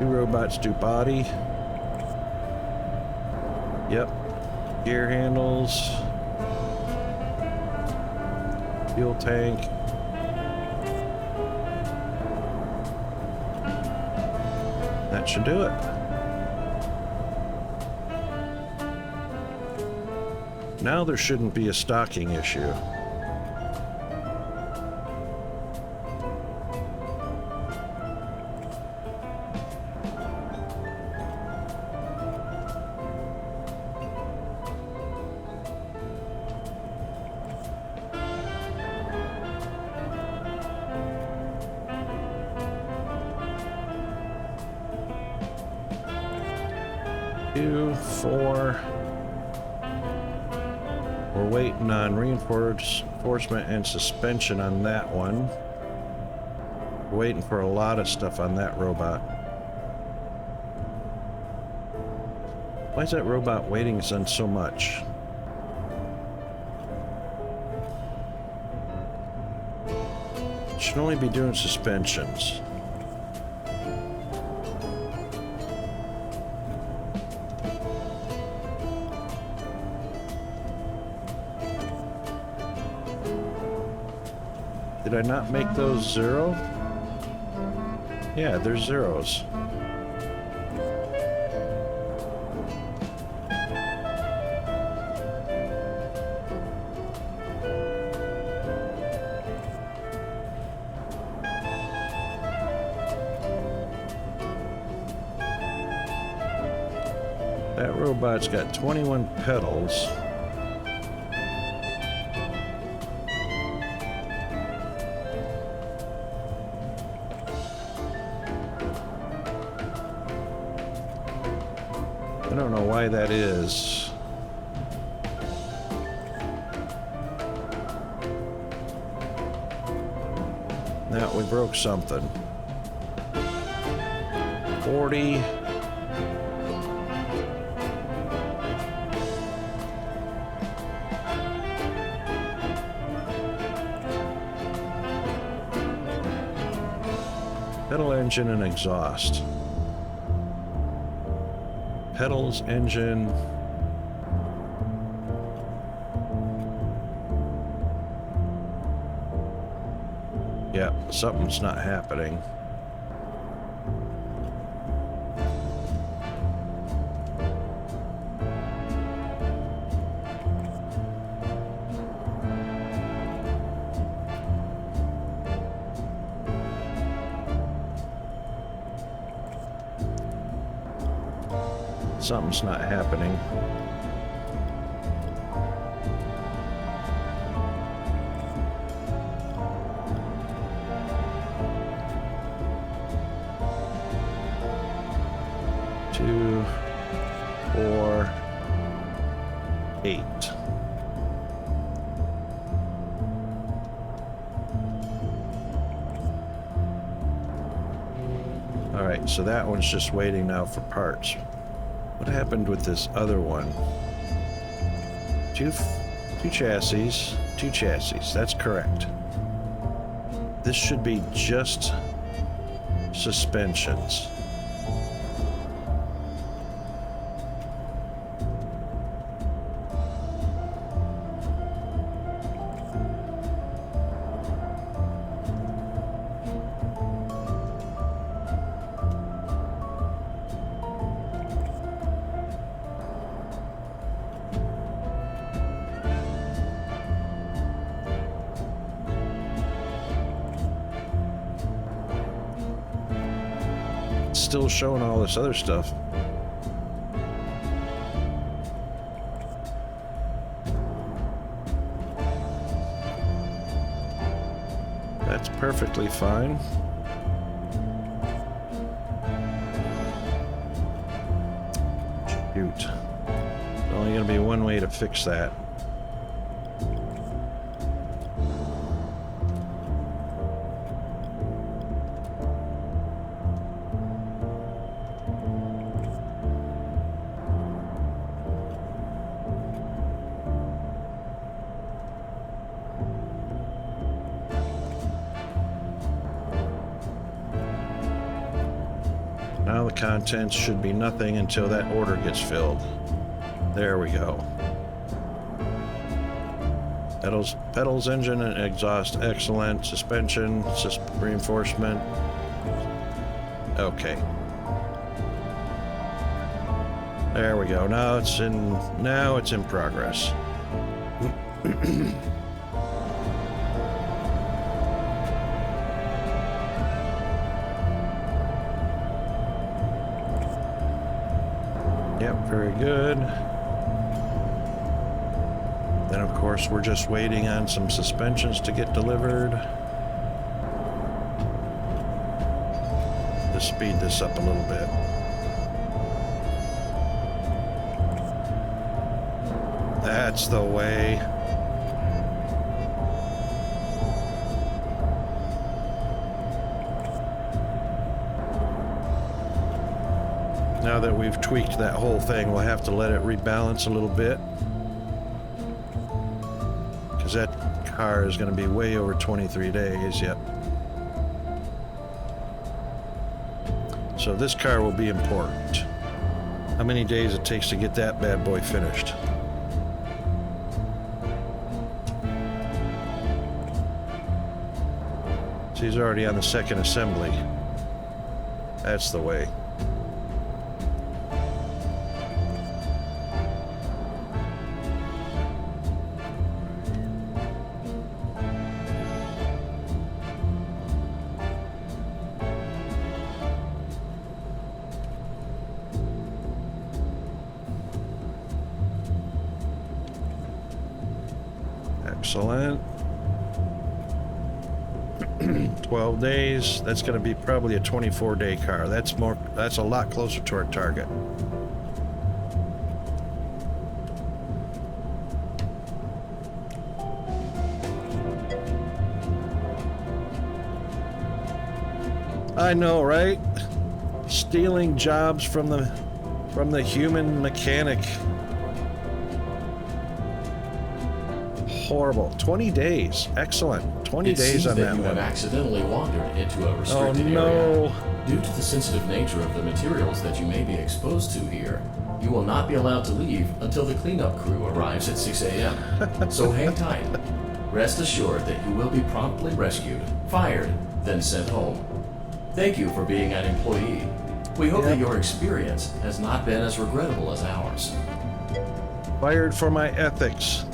robots do body. Yep. Gear handles. Fuel tank. That should do it. Now there shouldn't be a stocking issue. Two, 4. We're waiting on reinforcement and suspension on that one. We're waiting for a lot of stuff on that robot. Why is that robot waiting on so much? Should only be doing suspensions. Did I not make those 0? Yeah, they're zeros. That robot's got 21 pedals. I don't know why that is. Now we broke something. 40. Pedal, engine, and exhaust. Pedals, engine. Yep, something's not happening. Something's not happening. Two, 4, 8. All right, so that one's just waiting now for parts. What happened with this other one? Two chassis, 2 chassis. That's correct. This should be just suspensions. still showing all this other stuff. That's perfectly fine. Shoot. There's only going to be one way to fix that. Now the contents should be nothing until that order gets filled. There we go. Pedals, engine, and exhaust, excellent. Suspension, reinforcement. Okay. There we go. Now it's in progress. Yep, very good. Then, of course, we're just waiting on some suspensions to get delivered. Let's speed this up a little bit. That's the way. Now that we've tweaked that whole thing, we'll have to let it rebalance a little bit, because that car is going to be way over 23 days. Yep. So this car will be important. How many days it takes to get that bad boy finished? So he's already on the second assembly. That's the way. Excellent. 12 days. That's going to be probably a 24-day car. That's a lot closer to our target. I know, right? Stealing jobs from the human mechanic. Horrible. 20 days. Excellent. 20 days on that you one. have accidentally wandered into a restricted Oh, no. area. Due to the sensitive nature of the materials that you may be exposed to here, you will not be allowed to leave until the cleanup crew arrives at 6 a.m. So hang tight. Rest assured that you will be promptly rescued, fired, then sent home. Thank you for being an employee. We hope that your experience has not been as regrettable as ours. Fired for my ethics.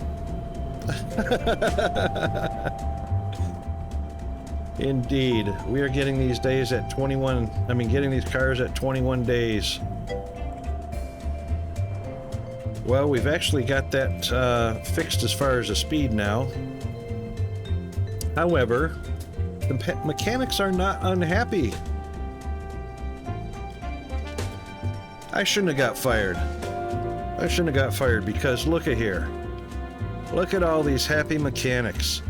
Indeed. We are getting these days at 21. Getting these cars at 21 days. Well, we've actually got that fixed as far as the speed now. However, the mechanics are not unhappy. I shouldn't have got fired. I shouldn't have got fired because look at here. Look at all these happy mechanics.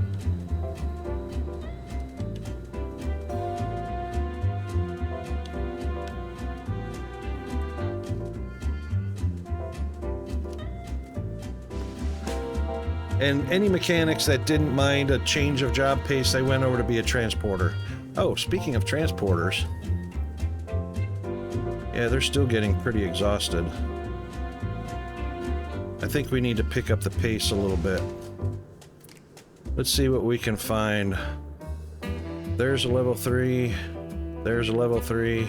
And any mechanics that didn't mind a change of job pace, they went over to be a transporter. Oh, speaking of transporters. Yeah, they're still getting pretty exhausted. I think we need to pick up the pace a little bit. Let's see what we can find. There's a level 3. There's a level 3.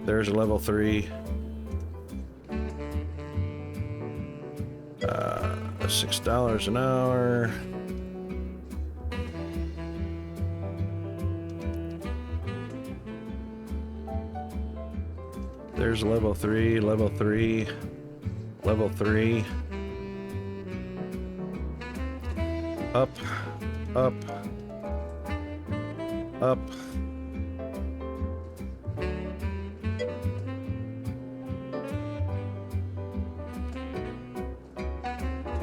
There's a level 3. $6 an hour. there's level 3, level 3, level 3. Up, up, up.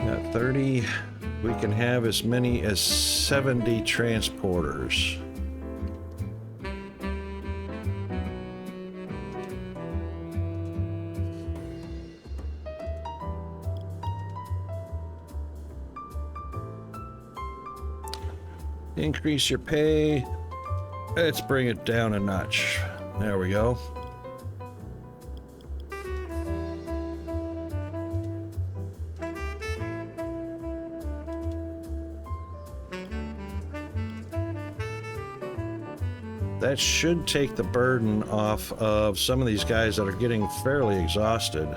Got 30. We can have as many as 70 transporters. Increase your pay. Let's bring it down a notch. There we go. That should take the burden off of some of these guys that are getting fairly exhausted.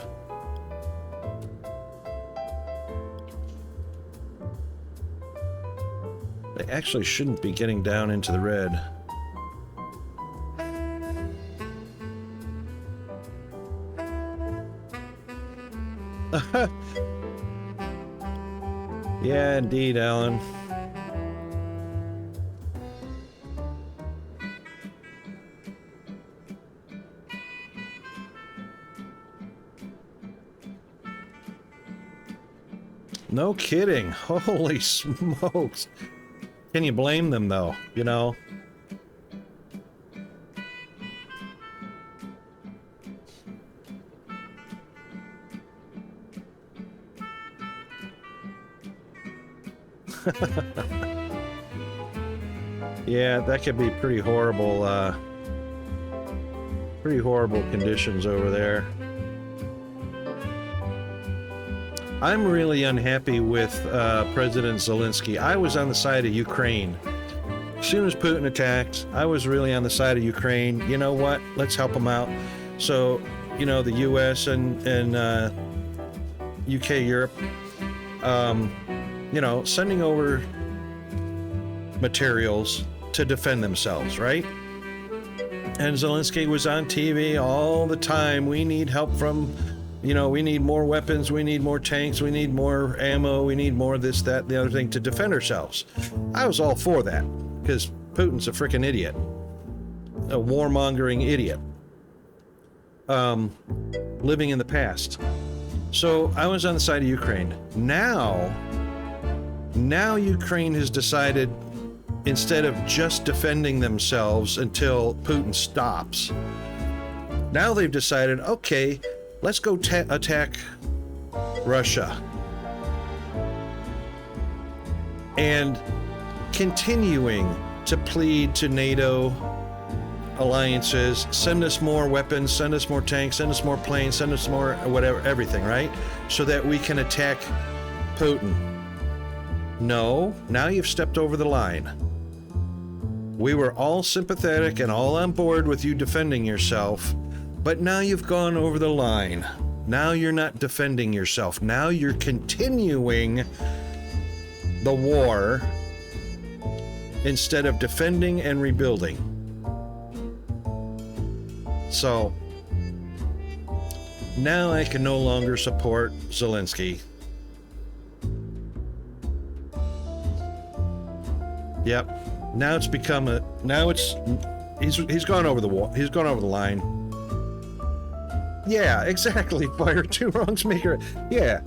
They actually shouldn't be getting down into the red. Yeah, indeed, Alan. No kidding. Holy smokes. Can you blame them, though? You know? Yeah, that could be pretty horrible conditions over there. I'm really unhappy with President Zelensky. I was on the side of Ukraine. As soon as Putin attacked, I was really on the side of Ukraine. You know what? Let's help them out. So, you know, the U.S. and UK, Europe, you know, sending over materials to defend themselves, right? And Zelensky was on TV all the time. We need help from... You know, we need more weapons, we need more tanks, we need more ammo, we need more this, that, the other thing to defend ourselves. I was all for that, because Putin's a freaking idiot. A warmongering idiot. Living in the past. So I was on the side of Ukraine. Now Ukraine has decided, instead of just defending themselves until Putin stops, now they've decided, okay, let's go attack Russia. And continuing to plead to NATO alliances, send us more weapons, send us more tanks, send us more planes, send us more whatever, everything, right? So that we can attack Putin. No, now you've stepped over the line. We were all sympathetic and all on board with you defending yourself. But now you've gone over the line. Now you're not defending yourself. Now you're continuing the war instead of defending and rebuilding. So now I can no longer support Zelensky. Yep. Now it's become a... Now it's... He's gone over the wall. He's gone over the line. Yeah, exactly. Fire two wrongs make a... Yeah.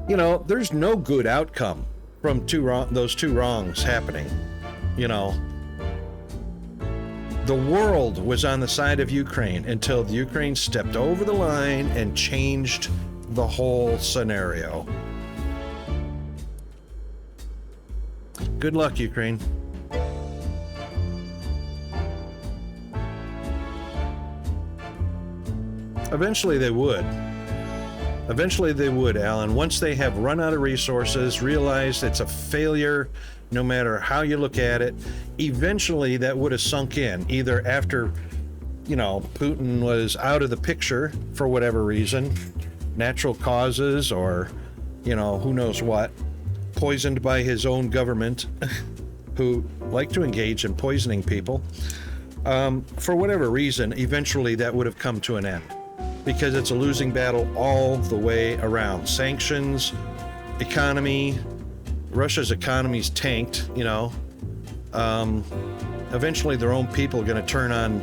You know, there's no good outcome from those two wrongs happening. You know. The world was on the side of Ukraine until the Ukraine stepped over the line and changed the whole scenario. Good luck, Ukraine. Eventually they would. Eventually they would, Alan. Once they have run out of resources, realized it's a failure, no matter how you look at it, eventually that would have sunk in, either after, you know, Putin was out of the picture for whatever reason, natural causes or, you know, who knows what, poisoned by his own government, who like to engage in poisoning people. For whatever reason, eventually that would have come to an end. because it's a losing battle all the way around. Sanctions, economy, Russia's economy's tanked, you know. Eventually their own people are going to turn on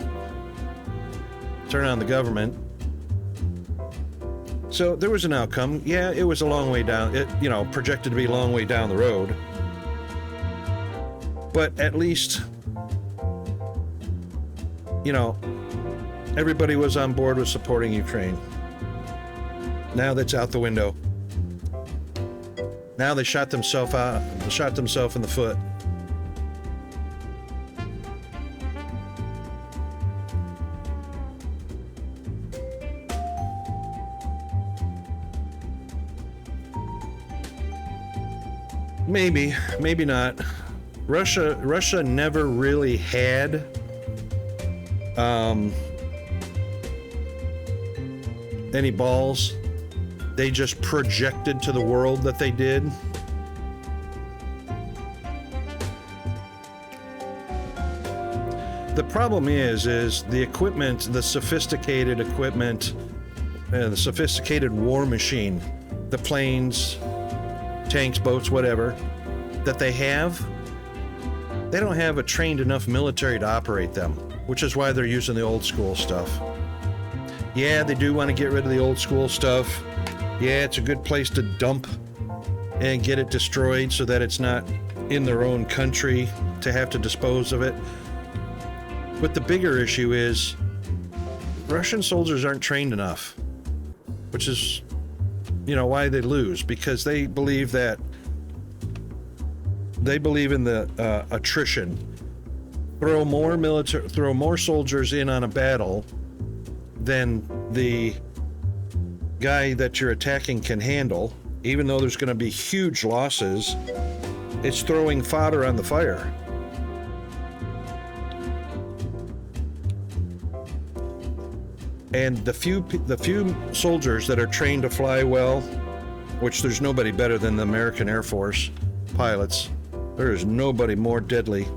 the government. So there was an outcome. Yeah, it was a long way down, projected to be a long way down the road. But at least, everybody was on board with supporting Ukraine. Now that's out the window. Now they shot themselves in the foot. Maybe not. Russia never really had any balls. They just projected to the world that they did. The problem is the equipment, the sophisticated equipment, the sophisticated war machine, the planes, tanks, boats, whatever, that they don't have a trained enough military to operate them, which is why they're using the old school stuff. Yeah, they do want to get rid of the old school stuff. Yeah, it's a good place to dump and get it destroyed so that it's not in their own country to have to dispose of it. But the bigger issue is Russian soldiers aren't trained enough, which is, why they lose, because they believe in the attrition. Throw more soldiers in on a battle than the guy that you're attacking can handle, even though there's going to be huge losses. It's throwing fodder on the fire. And the few soldiers that are trained to fly well, which there's nobody better than the American Air Force pilots. There is nobody more deadly.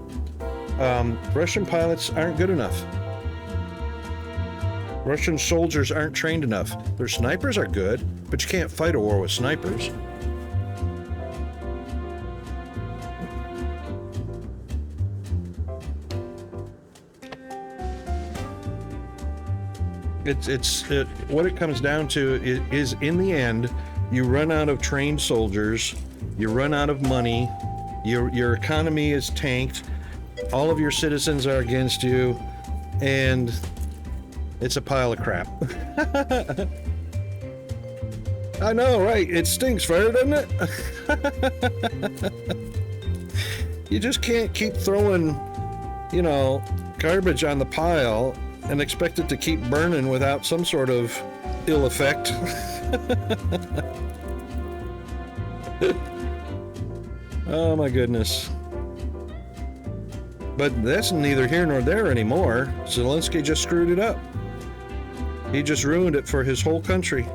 Russian pilots aren't good enough. Russian soldiers aren't trained enough. Their snipers are good, but you can't fight a war with snipers. What it comes down to is in the end, you run out of trained soldiers, you run out of money, your economy is tanked, all of your citizens are against you, and it's a pile of crap. I know, right? It stinks fire, doesn't it? You just can't keep throwing, garbage on the pile and expect it to keep burning without some sort of ill effect. Oh my goodness. But that's neither here nor there anymore. Zelensky just screwed it up. He just ruined it for his whole country.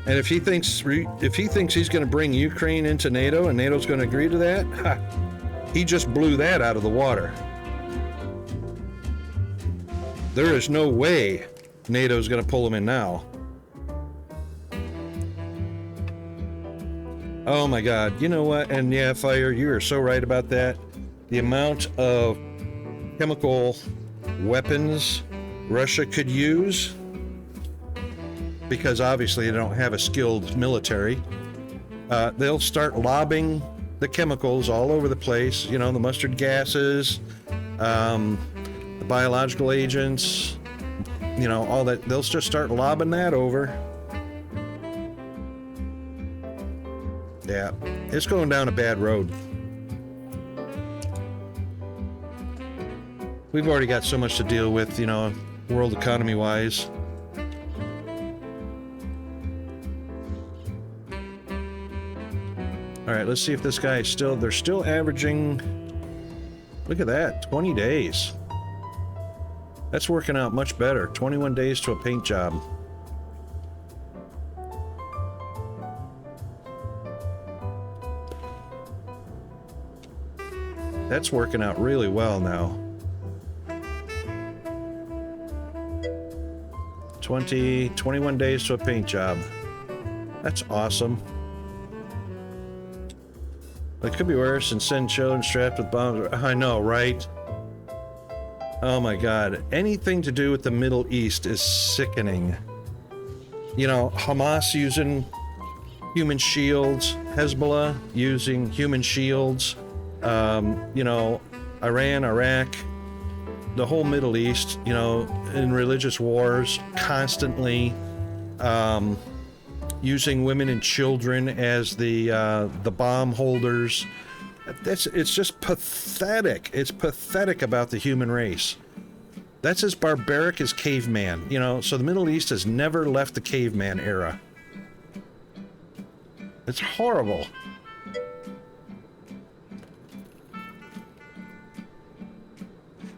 And if he thinks he's going to bring Ukraine into NATO and NATO's going to agree to that, he just blew that out of the water. There is no way NATO's going to pull him in now. Oh my God, you know what? And yeah, Fire, you are so right about that. The amount of chemical weapons Russia could use, because obviously they don't have a skilled military, they'll start lobbing the chemicals all over the place, the mustard gases, the biological agents, all that. They'll just start lobbing that over. Yeah, it's going down a bad road. We've already got so much to deal with, world economy wise. All right, let's see if this guy is they're still averaging, look at that, 20 days. That's working out much better. 21 days to a paint job. That's working out really well now. 21 days to a paint job. That's awesome. It could be worse than send children strapped with bombs. I know, right? Oh my God. Anything to do with the Middle East is sickening. You know, Hamas using human shields, Hezbollah using human shields, you know, Iran, Iraq, the whole Middle East, you know, in religious wars, constantly using women and children as the bomb holders. It's just pathetic. It's pathetic about the human race. That's as barbaric as caveman, you know, so the Middle East has never left the caveman era. It's horrible.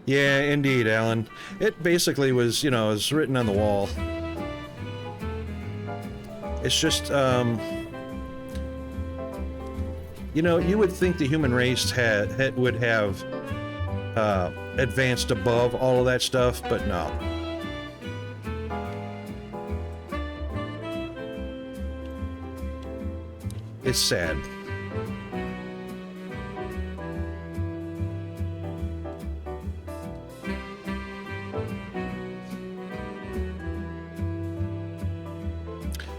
Yeah, indeed, Alan. It basically was, you know, it was written on the wall. It's just, you know, you would think the human race would have advanced above all of that stuff, but no. It's sad.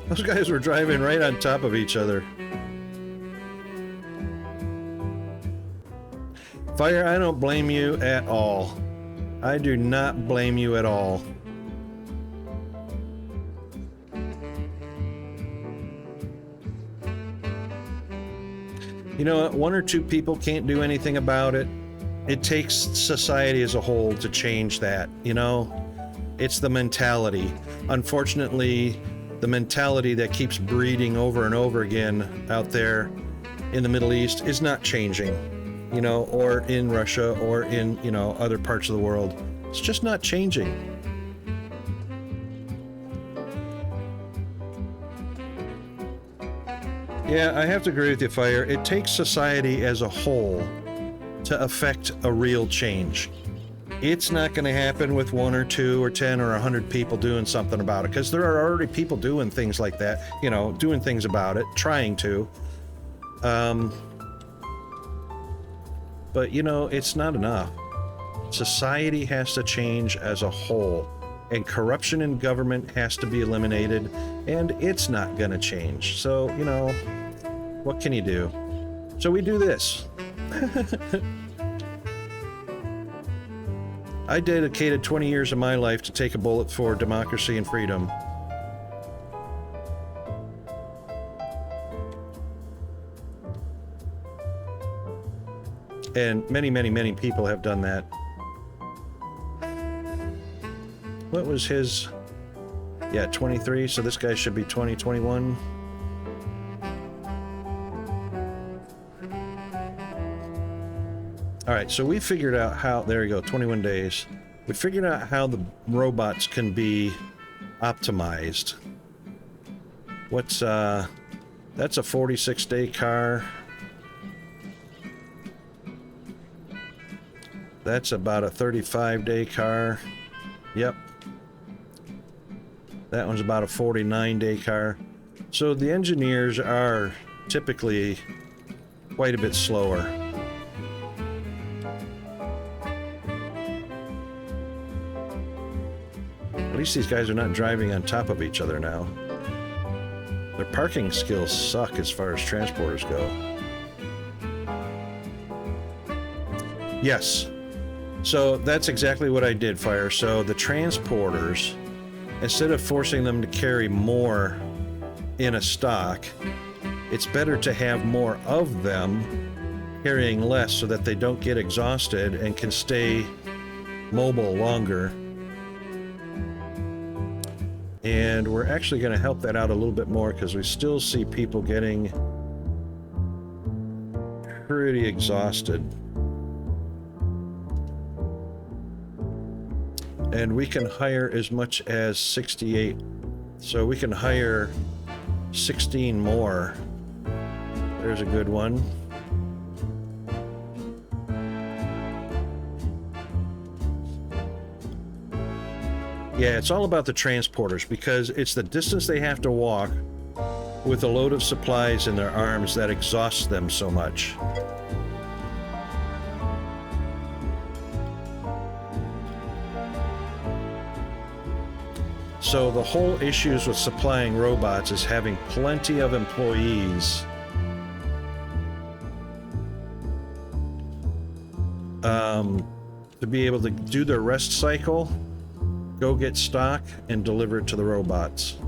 Those guys were driving right on top of each other. Fire, I don't blame you at all. I do not blame you at all. You know what? One or two people can't do anything about it. It takes society as a whole to change that, you know? It's the mentality. Unfortunately, the mentality that keeps breeding over and over again out there in the Middle East is not changing, you know, or in Russia or in, you know, other parts of the world. It's just not changing. Yeah, I have to agree with you, Fire. It takes society as a whole to affect a real change. It's not going to happen with 1 or 2 or 10 or 100 people doing something about it, because there are already people doing things like that, you know, doing things about it, trying to. But, you know, it's not enough. Society has to change as a whole, and corruption in government has to be eliminated, and it's not going to change. So, you know, what can you do? So we do this. I dedicated 20 years of my life to take a bullet for democracy and freedom. And many, many, many people have done that. What was his? Yeah, 23, so this guy should be 20, 21. All right, so we figured out how, there you go, 21 days. We figured out how the robots can be optimized. What's, that's a 46-day car. That's about a 35-day car. Yep. That one's about a 49-day car. So the engineers are typically quite a bit slower. At least these guys are not driving on top of each other now. Their parking skills suck as far as transporters go. Yes. So that's exactly what I did, Fire. So the transporters, instead of forcing them to carry more in a stock, it's better to have more of them carrying less so that they don't get exhausted and can stay mobile longer. And we're actually going to help that out a little bit more because we still see people getting pretty exhausted. And we can hire as much as 68. So we can hire 16 more. There's a good one. Yeah, it's all about the transporters because it's the distance they have to walk with a load of supplies in their arms that exhausts them so much. So the whole issues with supplying robots is having plenty of employees to be able to do their rest cycle, go get stock, and deliver it to the robots.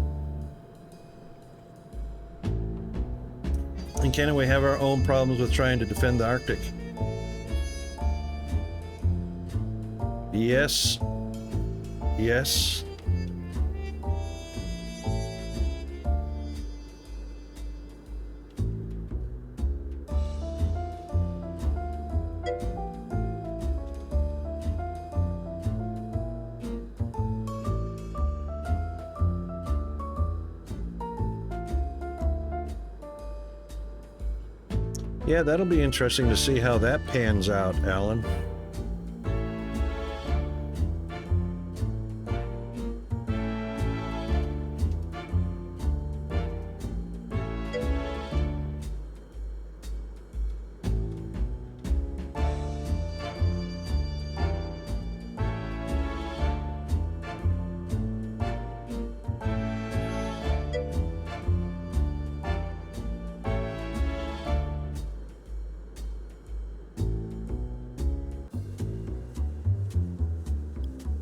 And can we have our own problems with trying to defend the Arctic? Yes. Yes. Yeah, that'll be interesting to see how that pans out, Alan.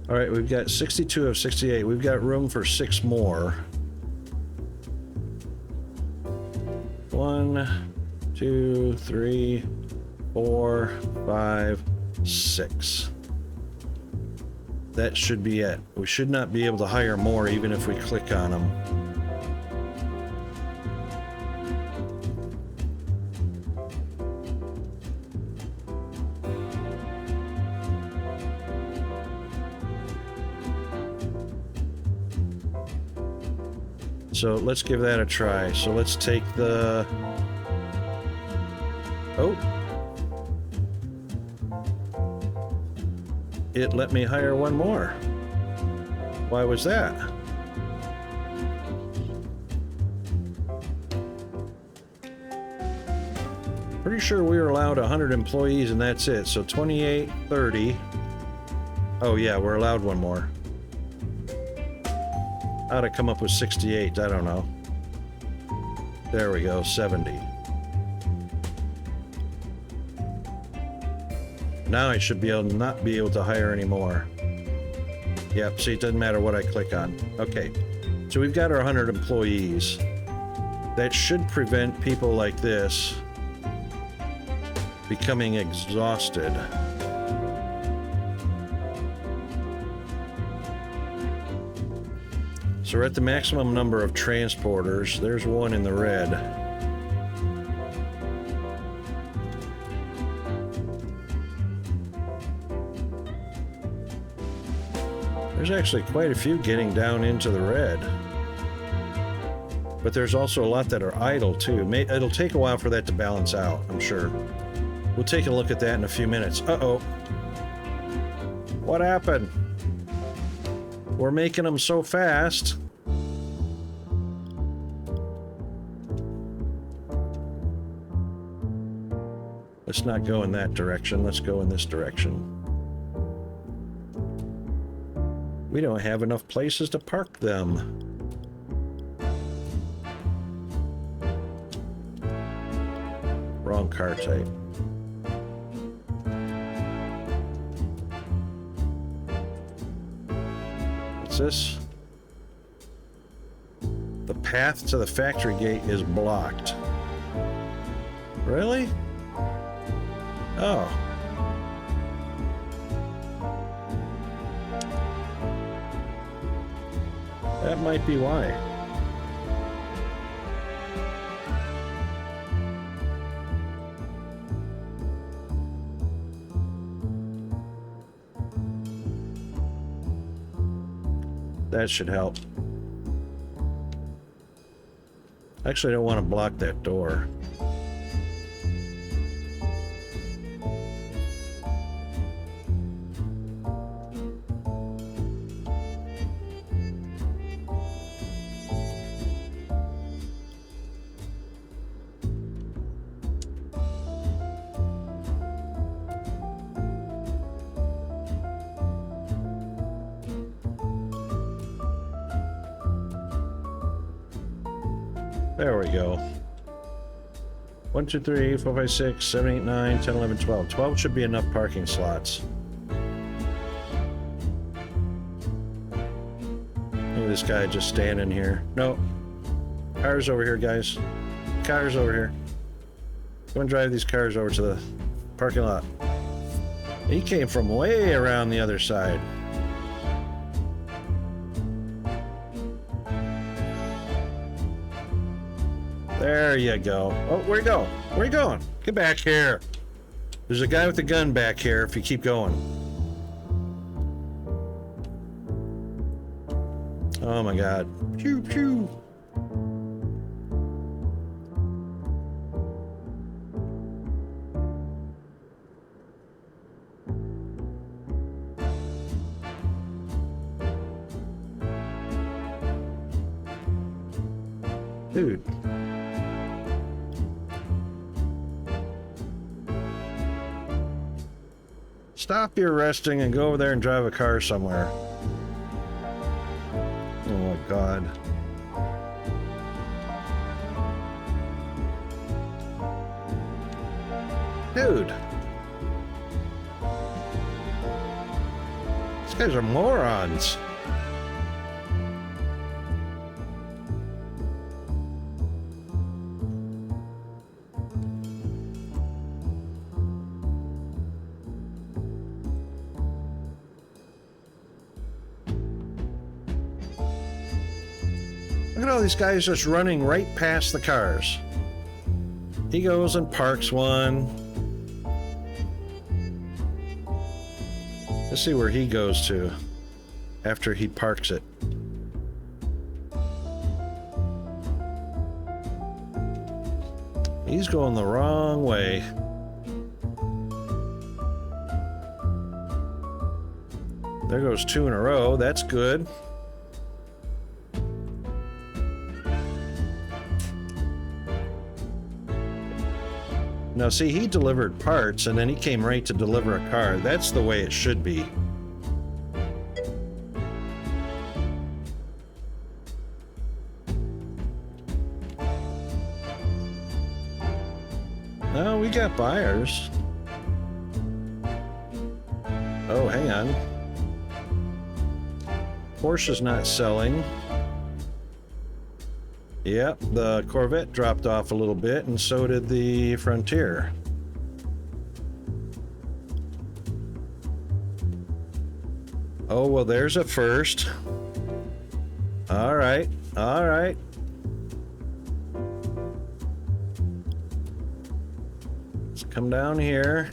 All right, we've got 62 of 68. We've got room for 6 more. 1, 2, 3, 4, 5, 6. That should be it. We should not be able to hire more even if we click on them. So let's give that a try. So let's take the... Oh. It let me hire one more. Why was that? Pretty sure we were allowed 100 employees and that's it. So 28, 30. Oh yeah, we're allowed one more. How'd I come up with 68? I don't know. There we go, 70. Now I should be able not be able to hire any more. Yep, see, it doesn't matter what I click on. Okay, so we've got our 100 employees. That should prevent people like this becoming exhausted. So we're at the maximum number of transporters. There's one in the red. There's actually quite a few getting down into the red. But there's also a lot that are idle too. It'll take a while for that to balance out, I'm sure. We'll take a look at that in a few minutes. Uh-oh. What happened? We're making them so fast. Let's not go in that direction. Let's go in this direction. We don't have enough places to park them. Wrong car type. What's this? The path to the factory gate is blocked. Really? Oh. That might be why. That should help. Actually, I don't want to block that door. There we go. 1, 2, 3, 4, 5, 6, 7, 8, 9, 10, 11, 12. 12 should be enough parking slots. Look at this guy just standing here. No. Cars over here, guys. Cars over here. Go and drive these cars over to the parking lot. He came from way around the other side. There you go. Oh, where'd he go? Where you going? Get back here. There's a guy with a gun back here if you keep going. Oh my God. Pew, pew. Dude. Stop your resting and go over there and drive a car somewhere. Oh my God. Dude. These guys are morons. Look at all these guys just running right past the cars. He goes and parks one. Let's see where he goes to after he parks it. He's going the wrong way. There goes 2 in a row. That's good. Now see, he delivered parts and then he came right to deliver a car. That's the way it should be. No, we got buyers. Oh, hang on. Porsche's not selling. Yep, the Corvette dropped off a little bit, and so did the Frontier. Oh, well, there's a first. All right, all right. Let's come down here.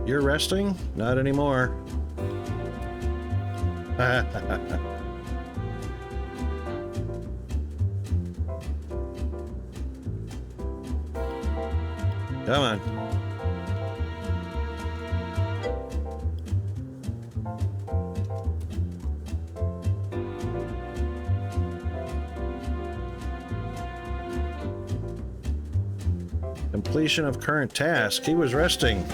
You're resting? Not anymore. Come on. Completion of current task. He was resting.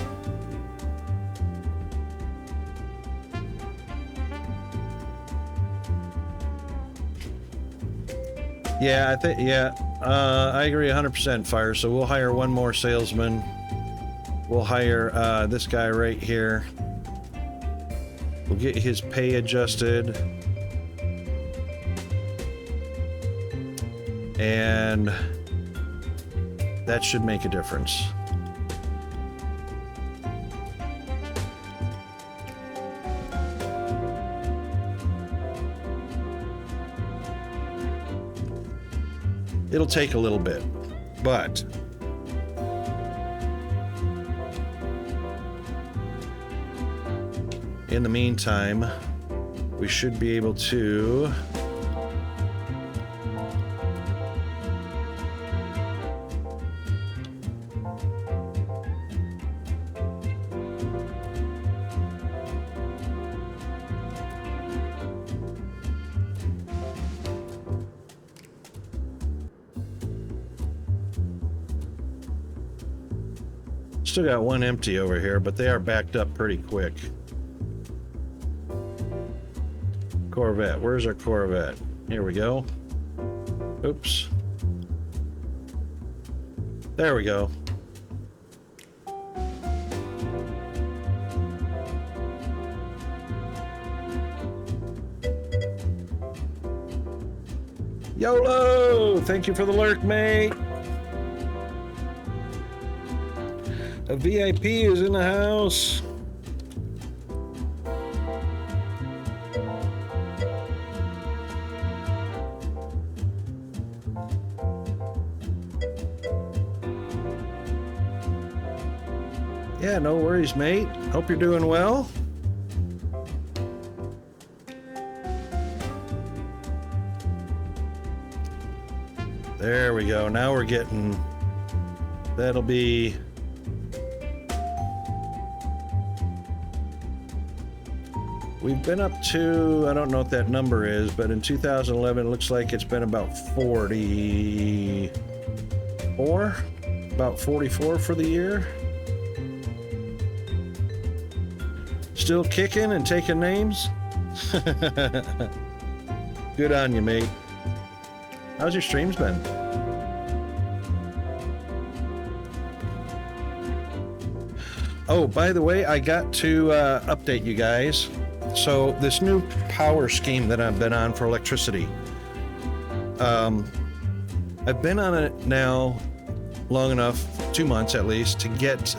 Yeah, I agree 100%, Fire. So we'll hire one more salesman. We'll hire this guy right here. We'll get his pay adjusted. And that should make a difference. It'll take a little bit, but in the meantime, we should be able to still got one empty over here, but they are backed up pretty quick. Corvette. Where's our Corvette? Here we go. Oops. There we go. YOLO! Thank you for the lurk, mate. A VIP is in the house. Yeah, no worries, mate. Hope you're doing well. There we go. Now we're getting... That'll be... We've been up to, I don't know what that number is, but in 2011 it looks like it's been about 44? About 44 for the year. Still kicking and taking names? Good on you, mate. How's your streams been? Oh, by the way, I got to update you guys. So this new power scheme that I've been on for electricity, I've been on it now long enough, 2 months at least, to get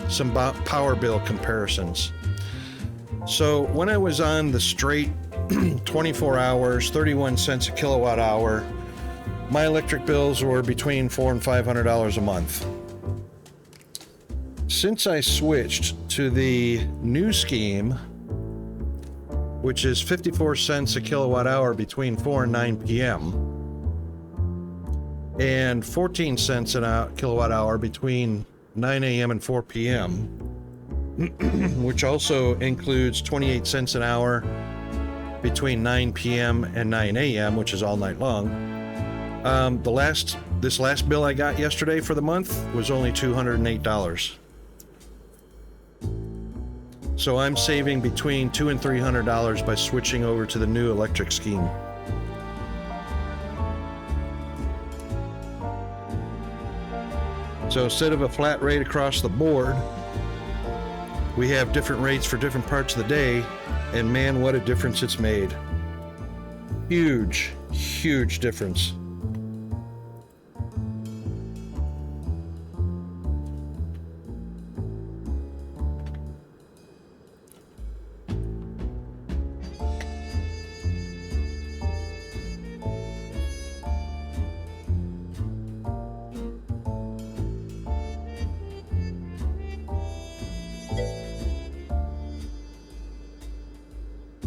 some power bill comparisons. So when I was on the straight 24 hours, 31 cents a kilowatt hour, my electric bills were between $400 and $500 a month. Since I switched to the new scheme, which is 54 cents a kilowatt hour between 4 and 9 p.m., and 14 cents a kilowatt hour between 9 a.m. and 4 p.m., which also includes 28 cents an hour between 9 p.m. and 9 a.m., which is all night long. This last bill I got yesterday for the month was only $208. So I'm saving between $200 and $300 by switching over to the new electric scheme. So instead of a flat rate across the board, we have different rates for different parts of the day, and man, what a difference it's made. Huge, huge difference.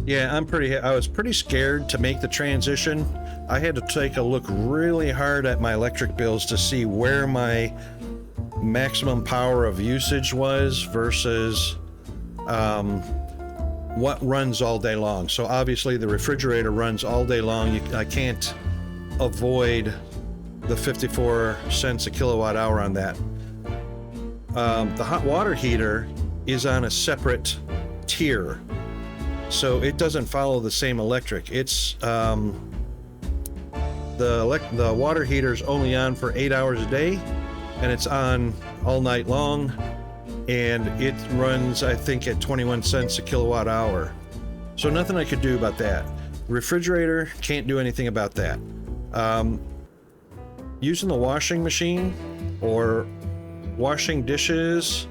Yeah, I was pretty scared to make the transition. I had to take a look really hard at my electric bills to see where my maximum power of usage was versus what runs all day long. So obviously the refrigerator runs all day long. I can't avoid the 54 cents a kilowatt hour on that. The hot water heater is on a separate tier, so it doesn't follow the same electric. It's the water heater's only on for 8 hours a day, and it's on all night long, and it runs, I think, at 21 cents a kilowatt hour. So nothing I could do about that. Refrigerator, can't do anything about that. Using the washing machine or washing dishes,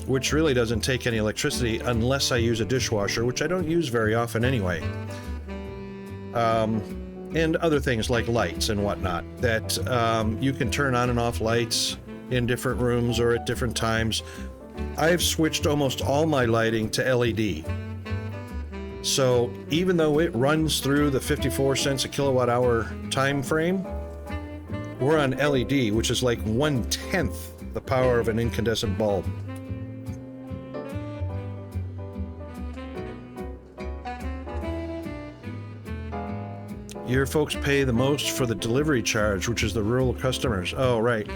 which really doesn't take any electricity unless I use a dishwasher, which I don't use very often anyway. And other things like lights and whatnot that you can turn on and off lights in different rooms or at different times. I've switched almost all my lighting to LED. So even though it runs through the 54 cents a kilowatt hour time frame, we're on LED, which is like 1/10 the power of an incandescent bulb. Your folks pay the most for the delivery charge, which is the rural customers. Oh, right.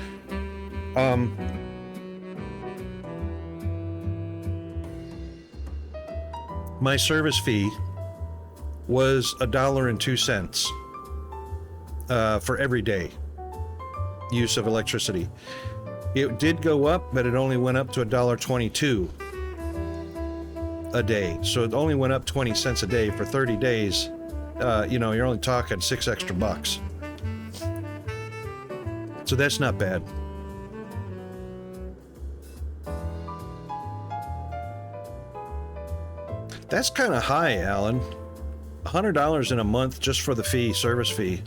my service fee was $1.02 for every day use of electricity. It did go up, but it only went up to $1.22 a day. So it only went up 20 cents a day for 30 days. You know, you're only talking $6 extra. So that's not bad. That's kind of high, Alan. $100 in a month just for the fee, service fee.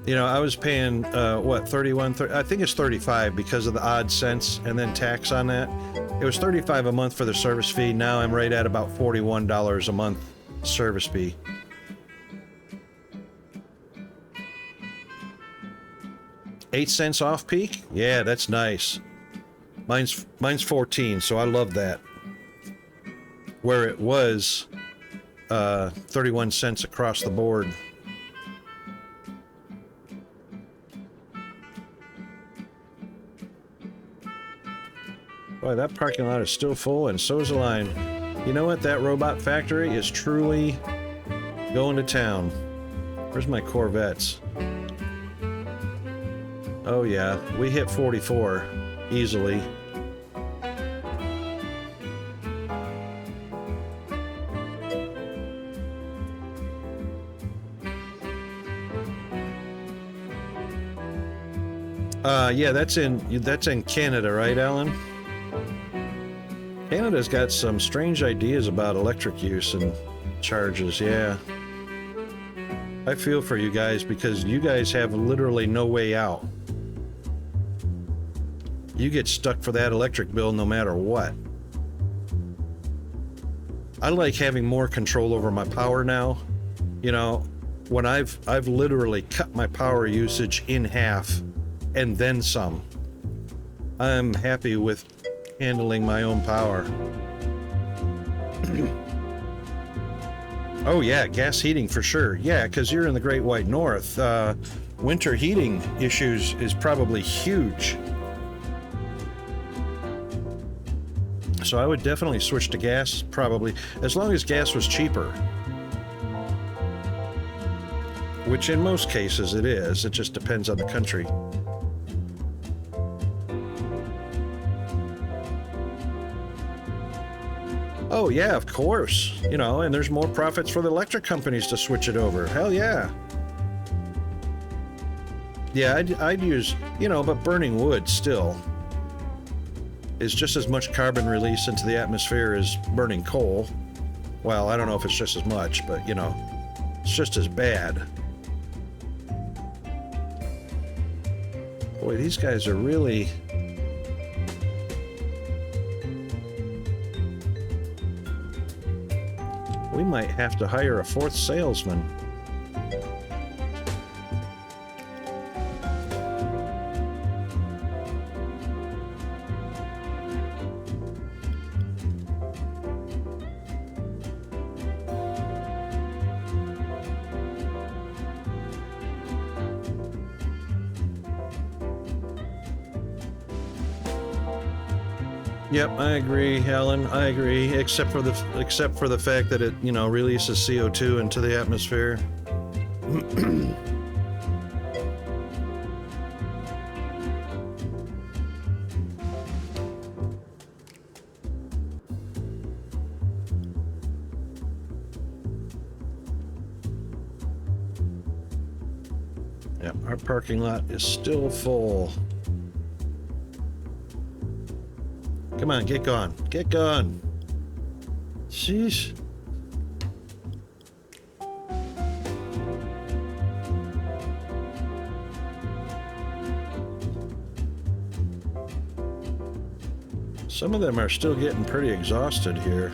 You know, I was paying, what, 31, I think it's 35 because of the odd cents and then tax on that. It was 35 a month for the service fee. Now I'm right at about $41 a month service fee. $0.08 off peak? Yeah, that's nice. Mine's 14, so I love that. Where it was 31 cents across the board. Boy, that parking lot is still full, and so is the line. You know what? That robot factory is truly going to town. Where's my Corvettes? Oh yeah, we hit 44 easily. Yeah, that's in Canada, right, Alan? Canada's got some strange ideas about electric use and charges, yeah. I feel for you guys because you guys have literally no way out. You get stuck for that electric bill no matter what. I like having more control over my power now. You know, when I've literally cut my power usage in half and then some. I'm happy with handling my own power. Oh yeah, gas heating for sure. Yeah, because you're in the Great White North. Winter heating issues is probably huge. So I would definitely switch to gas, probably, as long as gas was cheaper. Which in most cases it is. It just depends on the country. Oh yeah, of course. You know, and there's more profits for the electric companies to switch it over. Hell yeah. Yeah, I'd use, you know, but burning wood still is just as much carbon release into the atmosphere as burning coal. Well, I don't know if it's just as much, but you know, it's just as bad. Boy, these guys are really... We might have to hire a fourth salesman. Yep, I agree, Alan. I agree, except for the fact that it, you know, releases CO2 into the atmosphere. Yep, our parking lot is still full. Come on, get gone. Get gone. Sheesh. Some of them are still getting pretty exhausted here.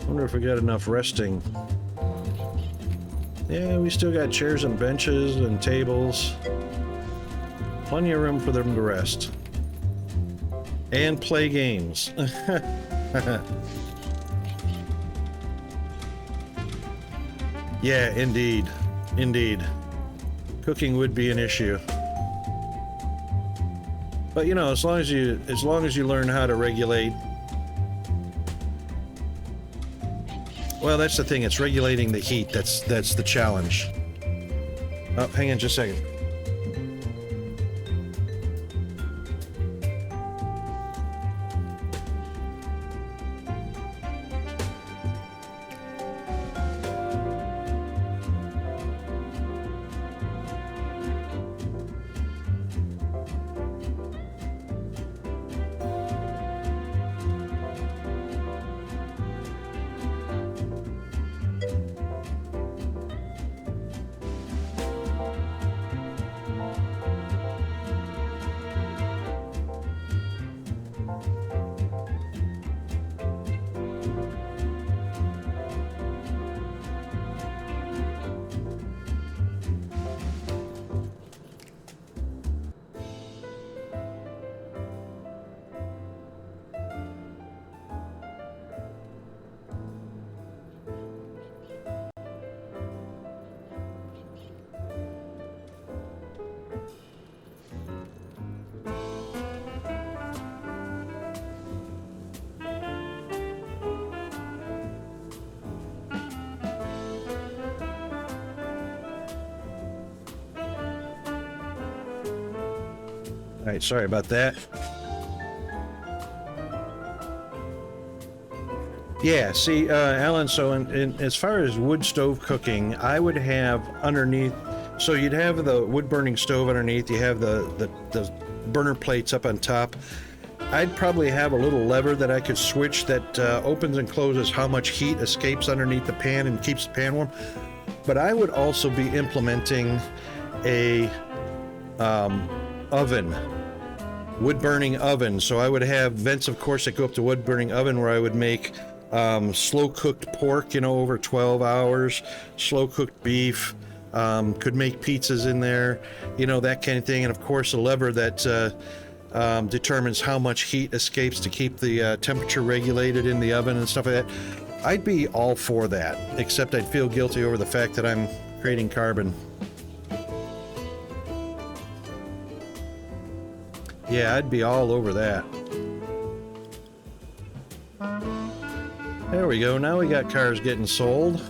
Wonder if we got enough resting. Yeah, we still got chairs and benches and tables. Plenty of room for them to rest. And play games. Yeah, indeed. Indeed. Cooking would be an issue. But you know, as long as you learn how to regulate. Well, that's the thing, it's regulating the heat. That's the challenge. Oh, hang on just a second. All right, sorry about that. Yeah, see, Alan, so as far as wood stove cooking, I would have underneath, so you'd have the wood-burning stove underneath, you have the burner plates up on top. I'd probably have a little lever that I could switch that opens and closes how much heat escapes underneath the pan and keeps the pan warm. But I would also be implementing a oven, wood-burning oven. So I would have vents, of course, that go up to wood-burning oven where I would make slow-cooked pork, you know, over 12 hours, slow-cooked beef, could make pizzas in there, you know, that kind of thing. And, of course, a lever that determines how much heat escapes to keep the temperature regulated in the oven and stuff like that. I'd be all for that, except I'd feel guilty over the fact that I'm creating carbon. Yeah, I'd be all over that. There we go. Now we got cars getting sold.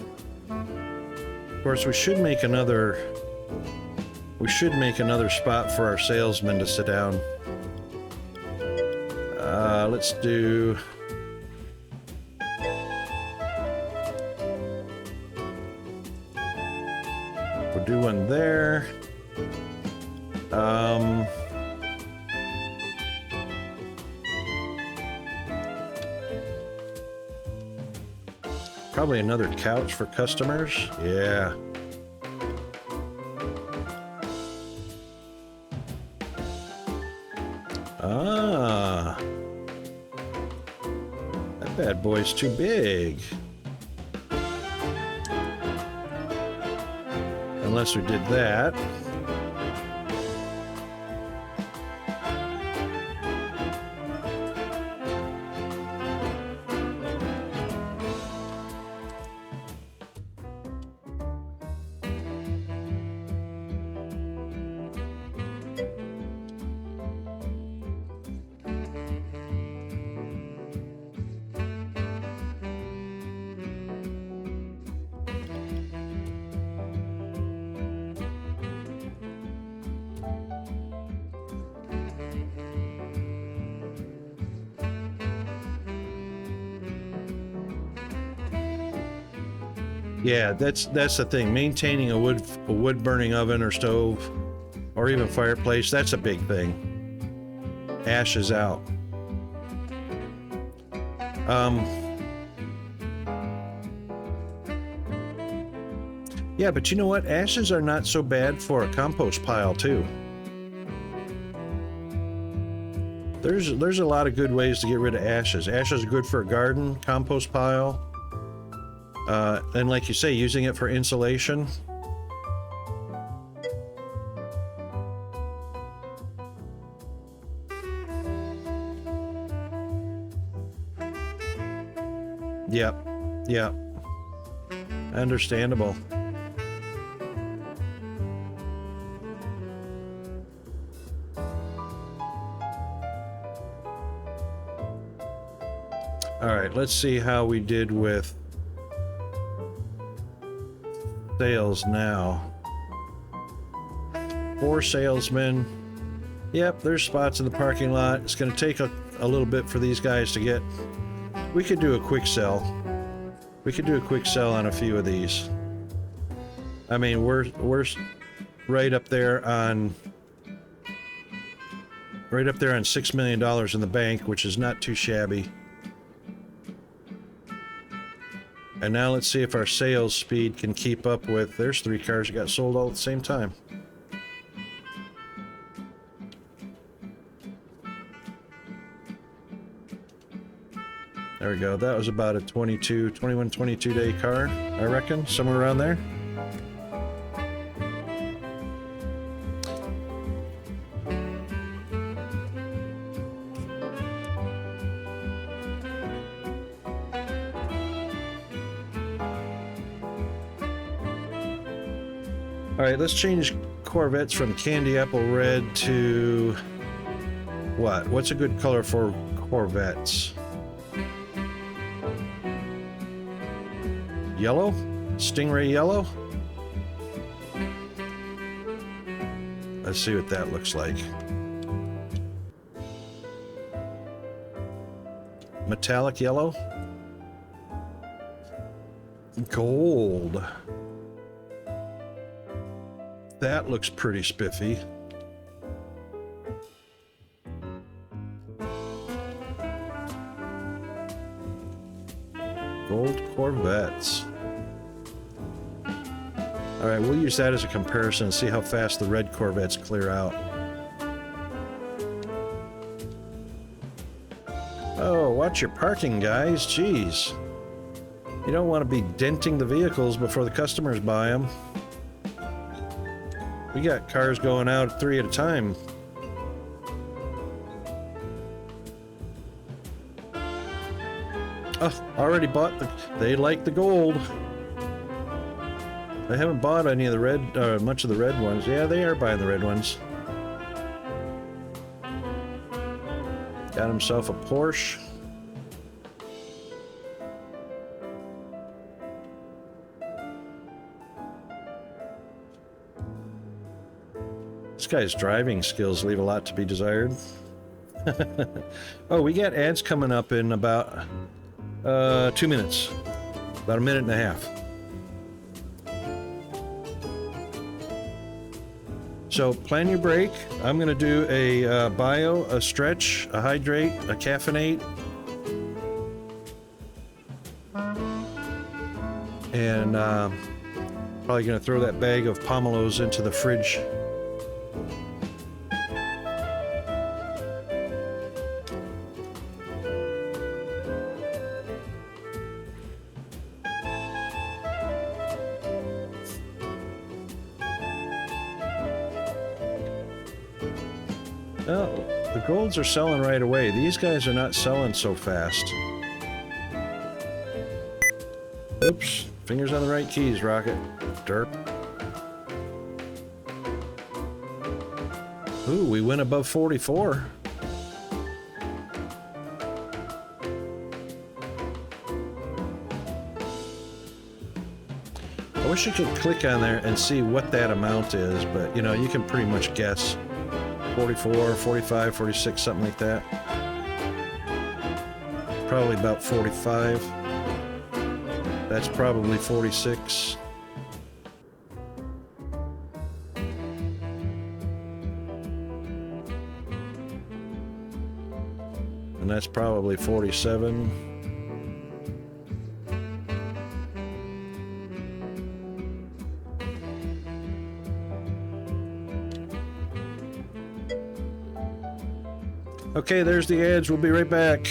Of course, we should make another spot for our salesman to sit down. Let's do... We'll do one there. Probably another couch for customers. Yeah. Ah. That bad boy's too big. Unless we did that. Yeah, that's the thing. Maintaining a wood burning oven or stove, or even fireplace, that's a big thing. Ashes out. Yeah, but you know what? Ashes are not so bad for a compost pile too. There's a lot of good ways to get rid of ashes. Ashes are good for a garden, compost pile. And like you say, using it for insulation. Yep. Yep. Understandable. All right, let's see how we did with sales now. 4 salesmen. Yep, there's spots in the parking lot. It's going to take a little bit for these guys to get. We could do a quick sell. We could do a quick sell on a few of these. I mean, we're right up there on $6 million in the bank, which is not too shabby. And now let's see if our sales speed can keep up with. There's 3 cars that got sold all at the same time. There we go. That was about a 21, 22 day car, I reckon, somewhere around there. All right, let's change Corvettes from candy apple red to what? What's a good color for Corvettes? Yellow? Stingray yellow? Let's see what that looks like. Metallic yellow? Gold. That looks pretty spiffy. Gold Corvettes. All right, we'll use that as a comparison and see how fast the red Corvettes clear out. Oh, watch your parking, guys. Jeez. You don't want to be denting the vehicles before the customers buy them. We got cars going out 3 at a time. Oh, already bought they like the gold. They haven't bought any of the red, much of the red ones. Yeah, they are buying the red ones. Got himself a Porsche. This guy's driving skills leave a lot to be desired. Oh, we got ads coming up in about 2 minutes. About a minute and a half. So plan your break. I'm going to do a bio, a stretch, a hydrate, a caffeinate. And probably going to throw that bag of pomelos into the fridge. Oh, the golds are selling right away. These guys are not selling so fast. Oops. Fingers on the right keys, Rocket. Derp. Ooh, we went above 44. I wish you could click on there and see what that amount is, but you know, you can pretty much guess. 44, 45, 46, something like that. Probably about 45. That's probably 46. And that's probably 47. Okay, there's the ads. We'll be right back.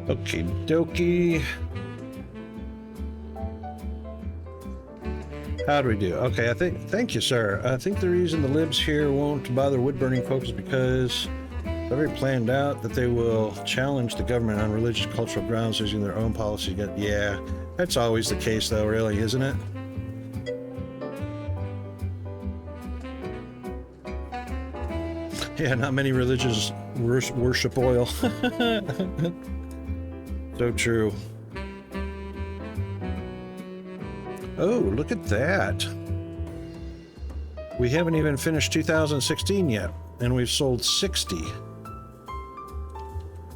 Okie dokie. How do we do? Okay, thank you, sir. I think the reason the libs here won't bother wood-burning folks is because they've already planned out that they will challenge the government on religious cultural grounds using their own policy. Yeah, that's always the case though, really, isn't it? Yeah, not many religions worship oil. So true. Oh, look at that. We haven't even finished 2016 yet, and we've sold 60.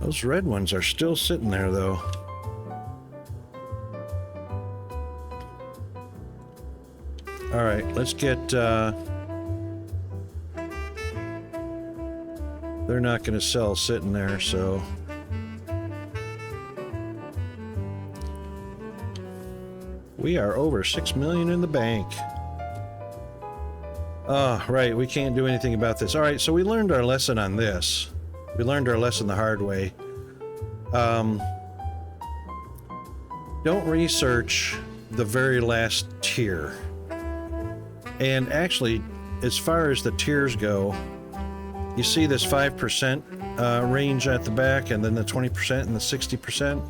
Those red ones are still sitting there, though. All right, let's get... They're not going to sell sitting there, so... We are over 6 million in the bank. Oh, right, we can't do anything about this. All right, so we learned our lesson on this. We learned our lesson the hard way. Don't research the very last tier. And actually, as far as the tiers go, you see this 5% range at the back, and then the 20% and the 60%.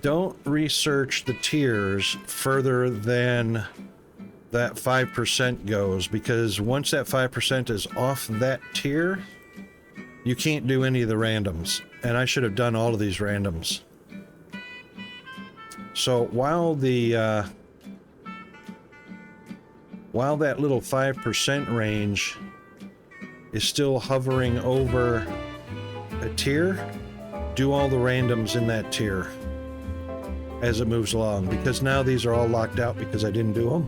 Don't research the tiers further than that 5% goes, because once that 5% is off that tier, you can't do any of the randoms. And I should have done all of these randoms. So while that little 5% range is still hovering over a tier, do all the randoms in that tier as it moves along, because now these are all locked out because I didn't do them.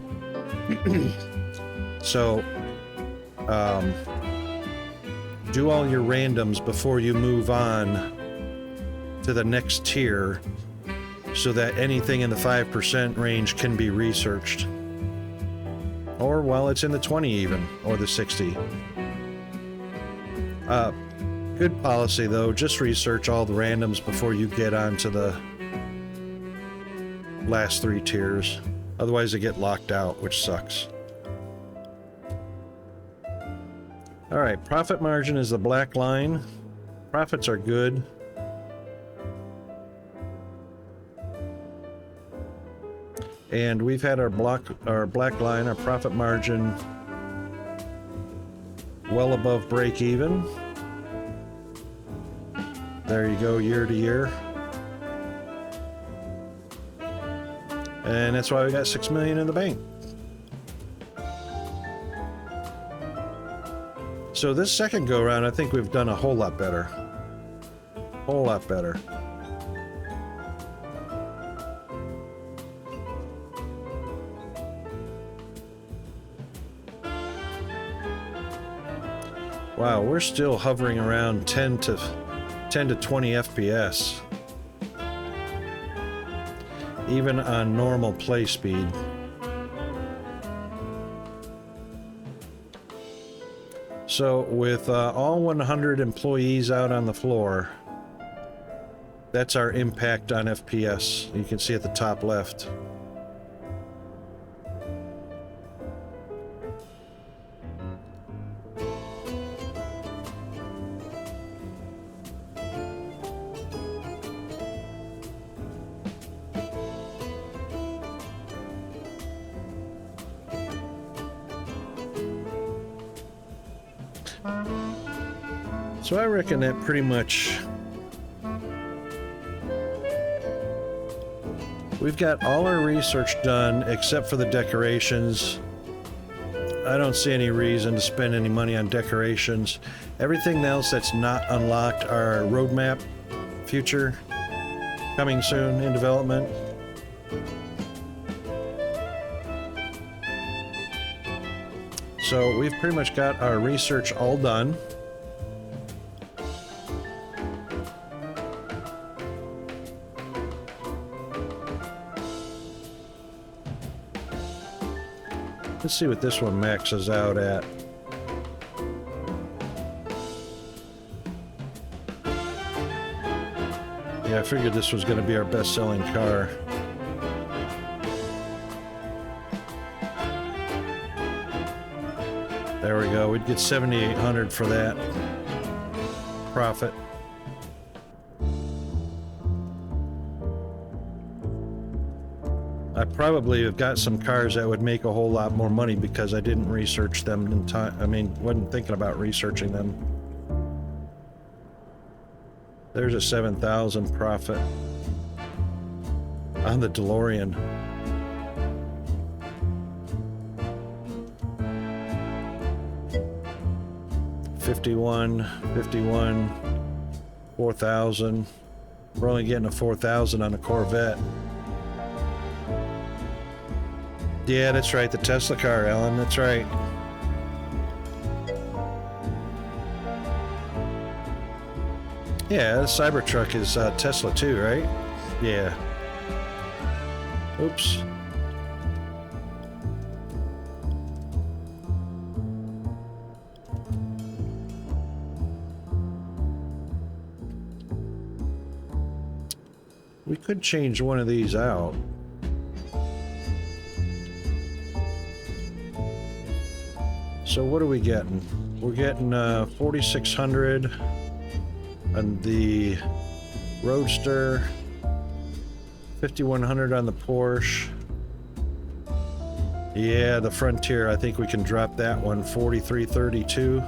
So do all your randoms before you move on to the next tier, so that anything in the 5% range can be researched, or while it's in the 20 even, or the 60. Good policy though, just research all the randoms before you get onto the last 3 tiers. Otherwise they get locked out, which sucks. All right, profit margin is the black line. Profits are good. And we've had our black line, our profit margin, well above break even. There you go, year to year. And that's why we got 6 million in the bank. So this second go around, I think we've done a whole lot better. Whole lot better. Wow, we're still hovering around 10 to 20 FPS. Even on normal play speed. So with all 100 employees out on the floor, that's our impact on FPS. You can see at the top left. So I reckon that pretty much... We've got all our research done except for the decorations. I don't see any reason to spend any money on decorations. Everything else that's not unlocked, our roadmap, future, coming soon in development. So we've pretty much got our research all done. Let's see what this one maxes out at. Yeah, I figured this was going to be our best-selling car. There we go. We'd get $7,800 for that profit. I probably have got some cars that would make a whole lot more money because I didn't research them in time. I mean, wasn't thinking about researching them. There's a 7,000 profit on the DeLorean. $51, 4,000. We're only getting a 4,000 on a Corvette. Yeah, that's right. The Tesla car, Alan. That's right. Yeah, the Cybertruck is Tesla too, right? Yeah. Oops. We could change one of these out. So what are we getting? We're getting 4,600 on the Roadster, 5,100 on the Porsche. Yeah, the Frontier, I think we can drop that one, 4,332.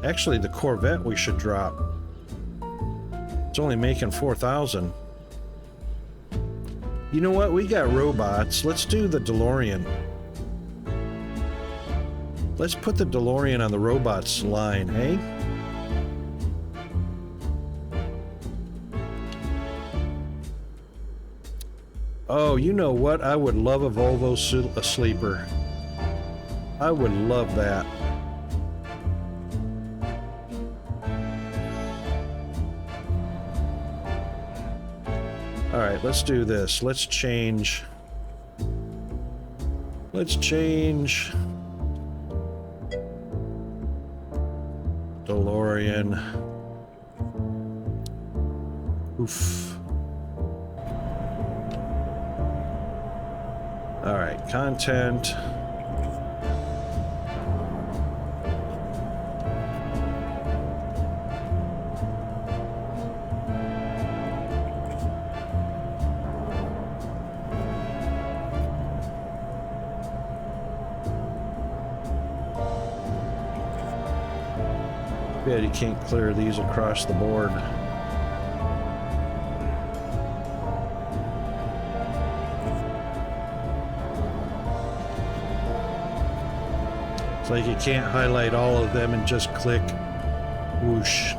Actually, the Corvette we should drop. It's only making 4,000. You know what? We got robots. Let's do the DeLorean. Let's put the DeLorean on the robots line, hey? Oh, you know what? I would love a Volvo sleeper. I would love that. All right, let's do this. Let's change DeLorean. Oof. All right, content. Yeah, you can't clear these across the board. It's like you can't highlight all of them and just click whoosh.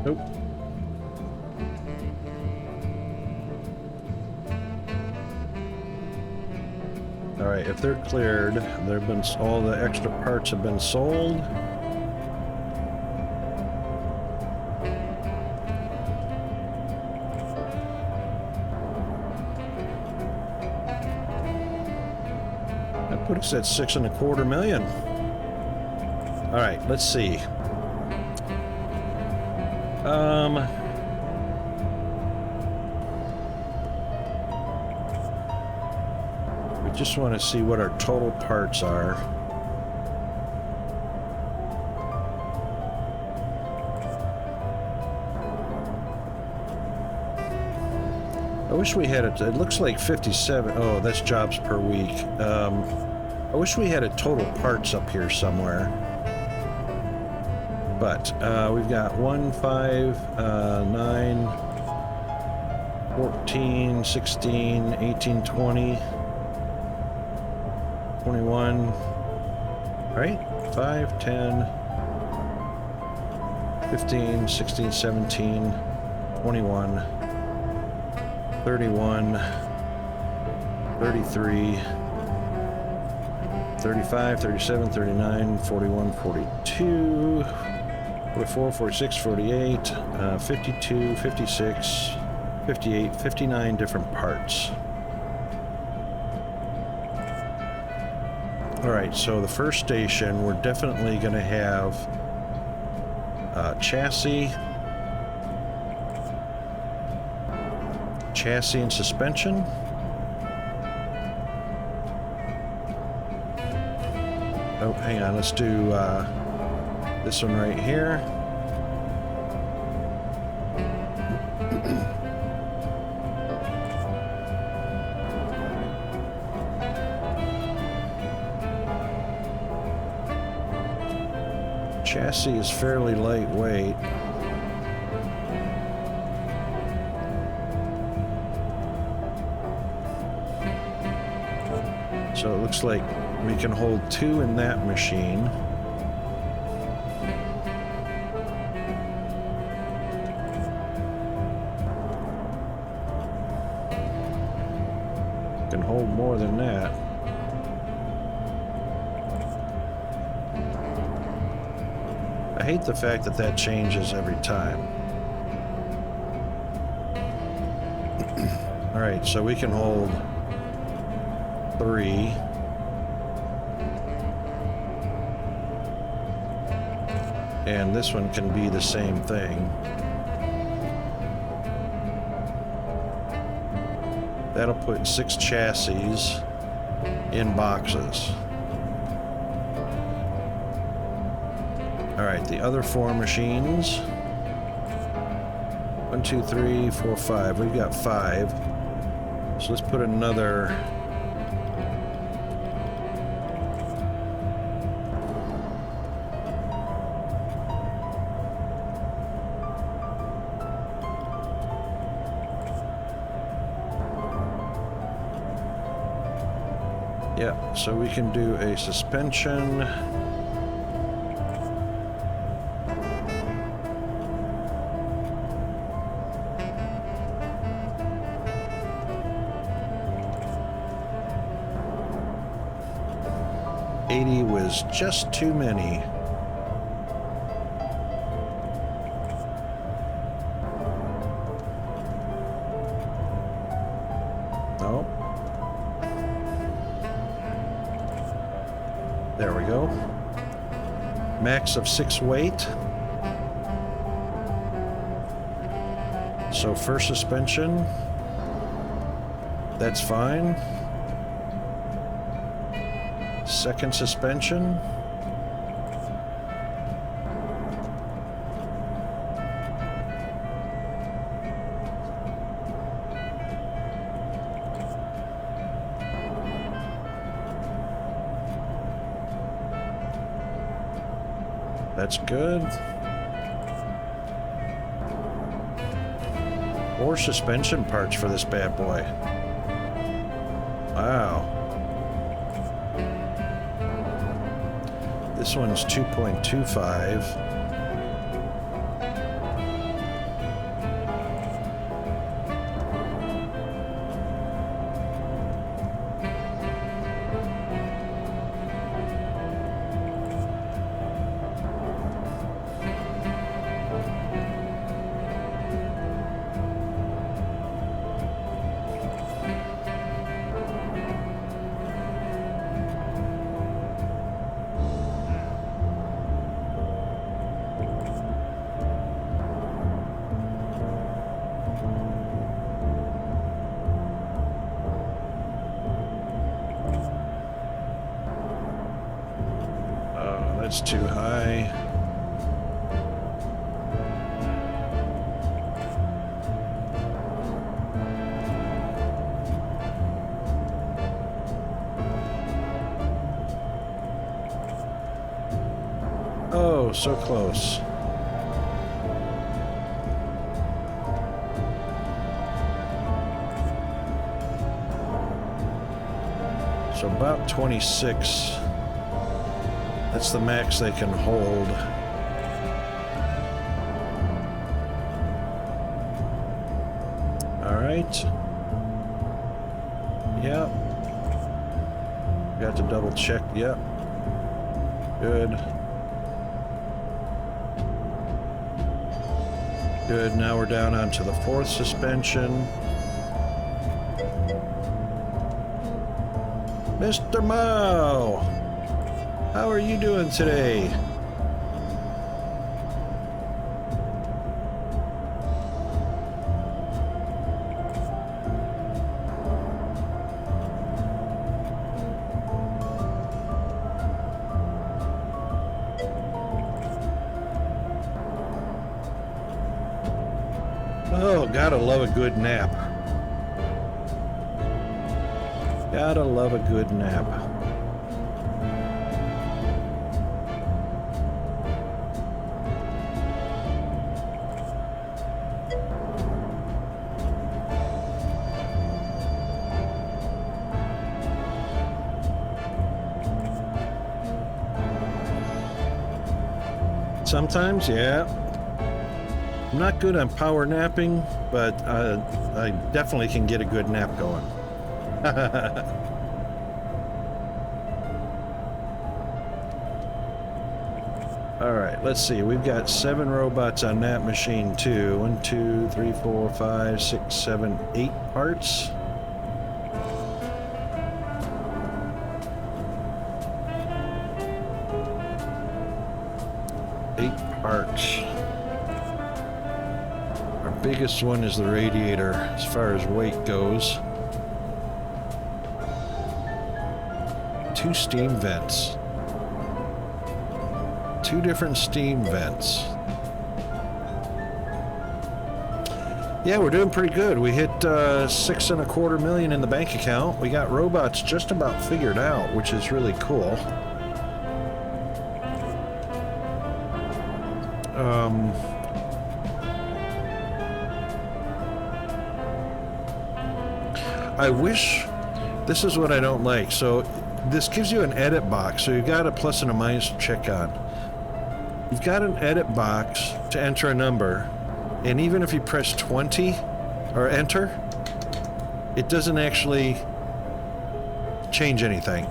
Nope. right, if they're cleared, there've been all the extra parts have been sold. That put us at 6.25 million. All right, let's see. We just want to see what our total parts are. I wish we had it. It looks like 57. Oh, that's jobs per week. I wish we had a total parts up here somewhere. But we've got 1, 5, 9, 14, 16, 18, 20, 21, right? 5, 10, 15, 16, 17, 21, 31, 33, 35, 37, 39, 41, 42, 44, 46, 48, 52, 56, 58, 59 different parts. All right, so the first station, we're definitely going to have chassis and suspension. Oh, hang on, let's do this one right here. Chassis is fairly lightweight. So it looks like we can hold 2 in that machine. Can hold more than that. I hate the fact that that changes every time. All right, so we can hold 3. And this one can be the same thing. That'll put 6 chassis in boxes. All right, the other 4 machines. 1, 2, 3, 4, 5. We've got 5. So let's put another. Yeah, so we can do a suspension. Was just too many. Oh. There we go. Max of 6 weight. So first suspension, that's fine. Second suspension. That's good. More suspension parts for this bad boy. Wow. This one's 2.25. That's too high. Oh, so close. So about 26. That's the max they can hold. All right. Yep. Got to double check. Yep. Good. Good. Now we're down onto the 4th suspension. Mr. Mao, how are you doing today? Oh, gotta love a good nap. Gotta love a good nap. Sometimes, yeah. I'm not good on power napping, but I definitely can get a good nap going. All right, let's see. We've got 7 robots on that machine too. 1, 2, 3, 4, 5, 6, 7, 8 parts. Parts. Our biggest one is the radiator as far as weight goes. 2 steam vents. 2 different steam vents. Yeah, we're doing pretty good. We hit $6.25 million in the bank account. We got robots just about figured out, which is really cool. I wish, this is what I don't like. So this gives you an edit box. So you've got a plus and a minus to check on. You've got an edit box to enter a number. And even if you press 20 or enter, it doesn't actually change anything.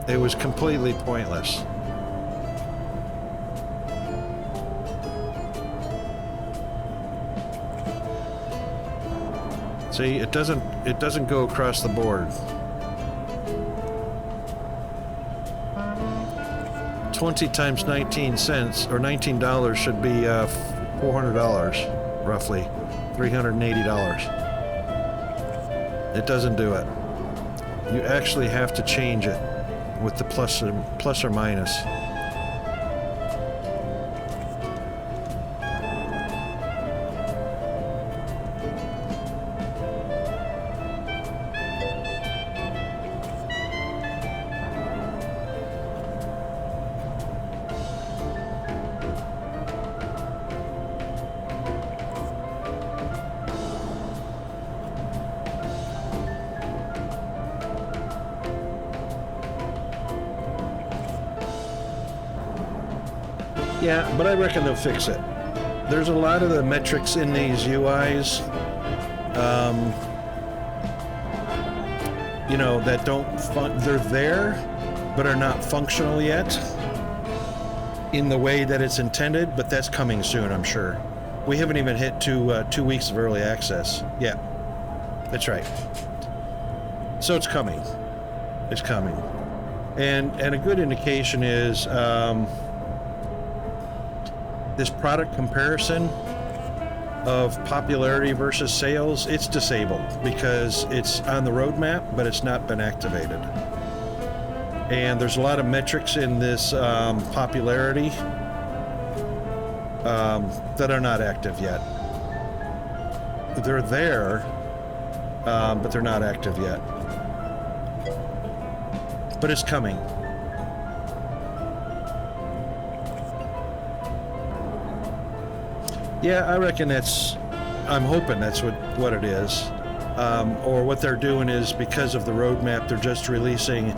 It was completely pointless. See, it doesn't go across the board. 20 times 19 cents or $19 should be $400 roughly, $380. It doesn't do it. You actually have to change it with the plus or minus. Yeah, but I reckon they'll fix it. There's a lot of the metrics in these UIs, you know, that they're there, but are not functional yet in the way that it's intended, but that's coming soon, I'm sure. We haven't even hit 2 weeks of early access. Yeah, that's right. So it's coming. It's coming. And a good indication is, this product comparison of popularity versus sales, it's disabled because it's on the roadmap, but it's not been activated. and there's a lot of metrics in this popularity that are not active yet. They're there, but they're not active yet. But it's coming. Yeah, I reckon I'm hoping that's what it is. Or what they're doing is, because of the roadmap, they're just releasing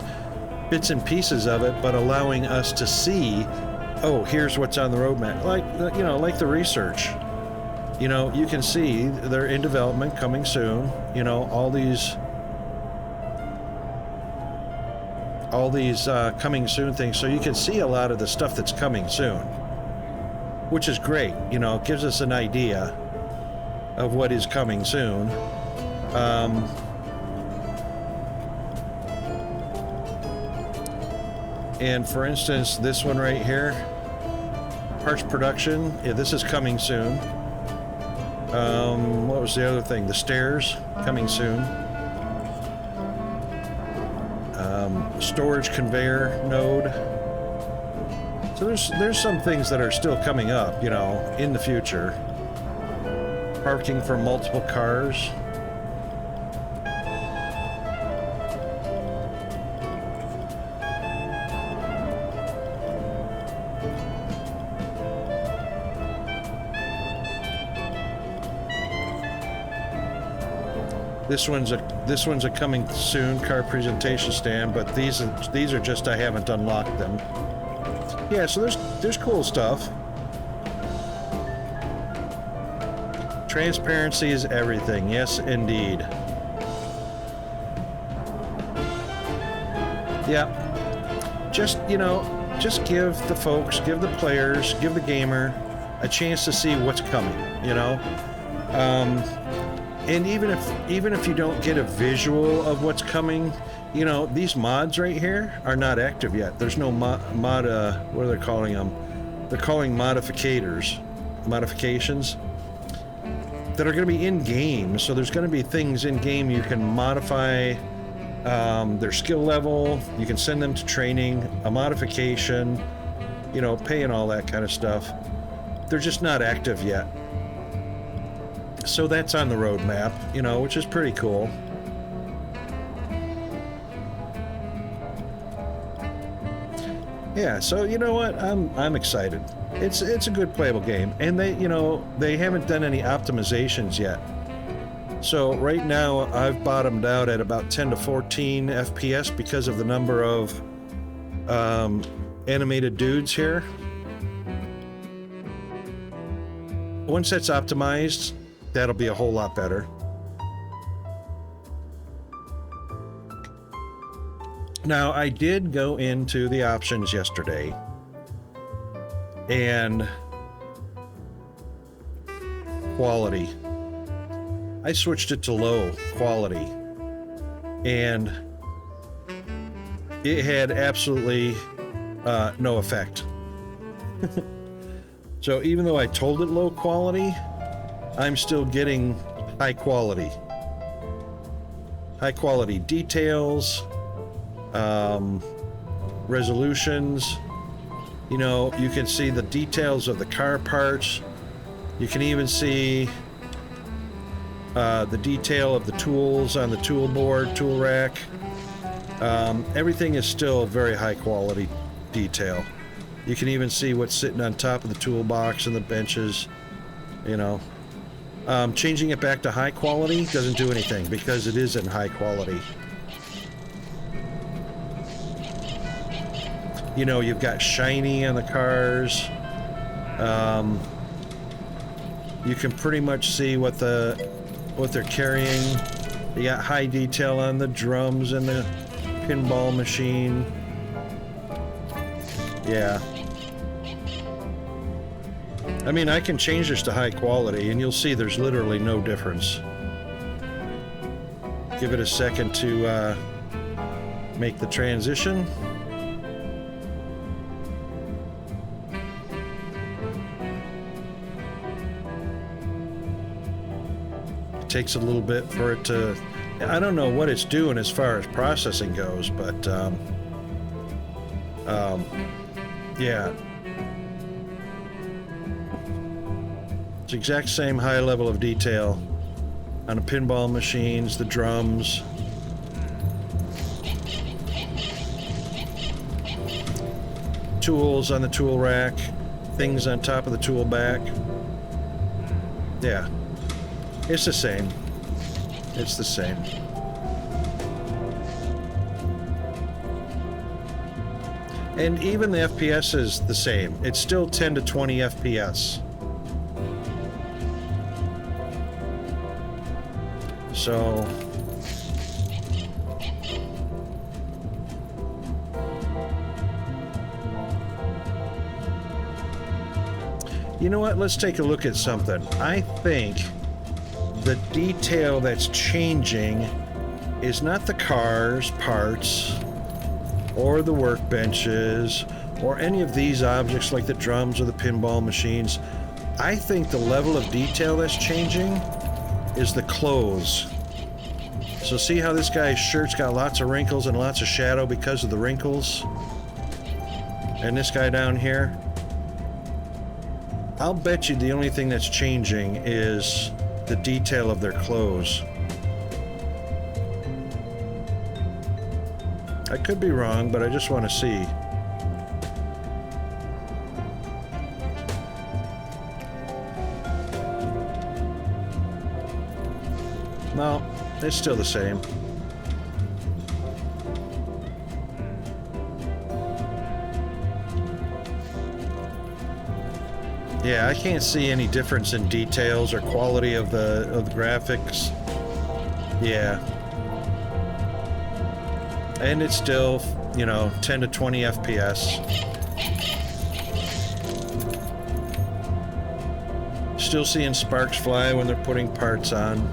bits and pieces of it, but allowing us to see, oh, here's what's on the roadmap. Like the research. You can see they're in development, coming soon. All these coming soon things. So you can see a lot of the stuff that's coming soon, which is great. It gives us an idea of what is coming soon. And for instance, this one right here, parts production, yeah, this is coming soon. What was the other thing? The stairs, coming soon. Storage conveyor node. So there's some things that are still coming up, in the future. Parking for multiple cars. This one's a coming soon car presentation stand, but these are just, I haven't unlocked them. Yeah, so there's cool stuff. Transparency is everything. Yes, indeed. Yeah. Just give the folks, give the players, give the gamer a chance to see what's coming, And even if you don't get a visual of what's coming, these mods right here are not active yet. There's no what are they calling them? They're calling modifications that are going to be in game. So there's going to be things in game you can modify their skill level. You can send them to training, a modification, pay and all that kind of stuff. They're just not active yet. So that's on the roadmap, which is pretty cool. Yeah, so you know what? I'm excited. It's a good playable game, and they haven't done any optimizations yet. So right now I've bottomed out at about 10 to 14 FPS because of the number of animated dudes here. Once that's optimized, that'll be a whole lot better. Now, I did go into the options yesterday, and quality. I switched it to low quality, and it had absolutely no effect. So even though I told it low quality, I'm still getting high quality details, resolutions. You can see the details of the car parts. You can even see the detail of the tools on the tool board, tool rack. Everything is still very high quality detail. You can even see what's sitting on top of the toolbox and the benches, Changing it back to high quality doesn't do anything because it is in high quality. You've got shiny on the cars. You can pretty much see what they're carrying. You got high detail on the drums and the pinball machine. Yeah. I can change this to high quality and you'll see there's literally no difference. Give it a second to make the transition. It takes a little bit for it to... I don't know what it's doing as far as processing goes, but Yeah. It's the exact same high level of detail on the pinball machines, the drums. Tools on the tool rack, things on top of the tool back. Yeah. It's the same. It's the same. And even the FPS is the same. It's still 10 to 20 FPS. So you know what? Let's take a look at something. I think the detail that's changing is not the cars, parts, or the workbenches, or any of these objects like the drums or the pinball machines. I think the level of detail that's changing is the clothes. So see how this guy's shirt's got lots of wrinkles and lots of shadow because of the wrinkles? And this guy down here? I'll bet you the only thing that's changing is the detail of their clothes. I could be wrong, but I just want to see. No, it's still the same. Yeah, I can't see any difference in details or quality of the graphics. Yeah. And it's still, you know, 10 to 20 FPS. Still seeing sparks fly when they're putting parts on.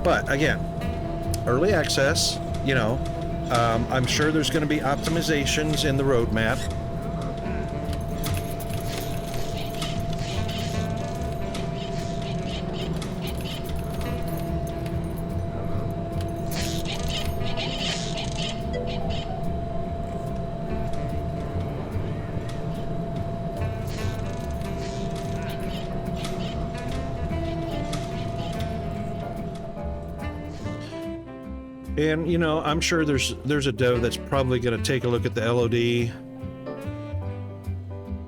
But again, early access, you know, I'm sure there's going to be optimizations in the roadmap. And, you know, I'm sure there's a dev that's probably going to take a look at the LOD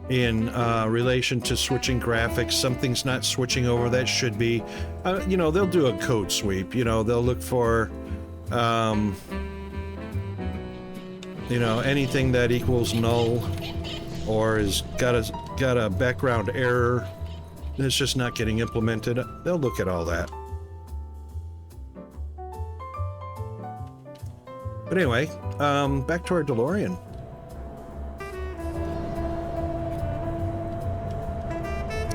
in relation to switching graphics. Something's not switching over that should be. You know, they'll do a code sweep. You know, they'll look for, you know, anything that equals null or has got a background error that's just not getting implemented. They'll look at all that. But anyway, back to our DeLorean.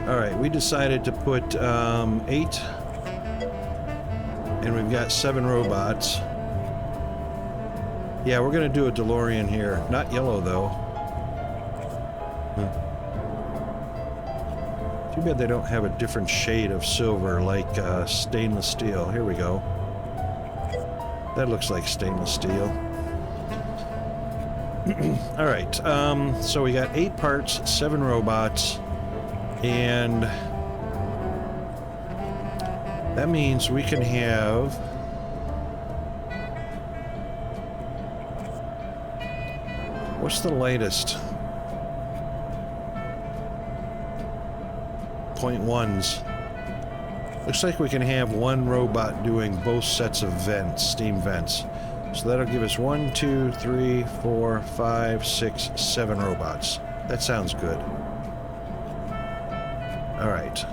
All right, we decided to put 8, and we've got 7 robots. Yeah, we're gonna do a DeLorean here. Not yellow, though. Too bad they don't have a different shade of silver like stainless steel. Here we go. That looks like stainless steel. All right, so we got 8 parts, 7 robots, and that means we can have what's the latest? 0.1s. Looks like we can have 1 robot doing both sets of vents, steam vents. So that'll give us 1, 2, 3, 4, 5, 6, 7 robots. That sounds good. All right.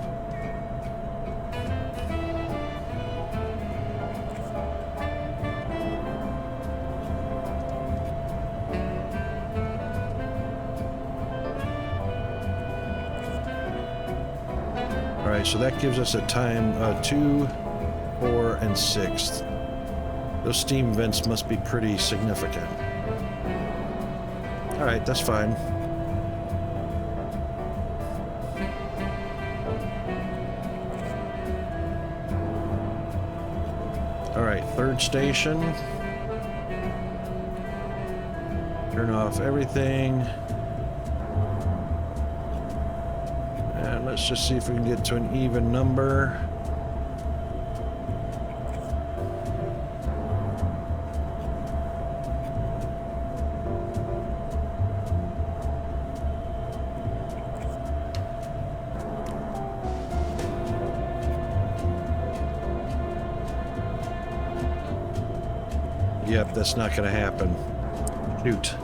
All right, so that gives us a time 2, 4, and 6. Those steam vents must be pretty significant. All right, that's fine. All right, third station. Turn off everything. And let's just see if we can get to an even number. Yep, that's not going to happen. Shoot.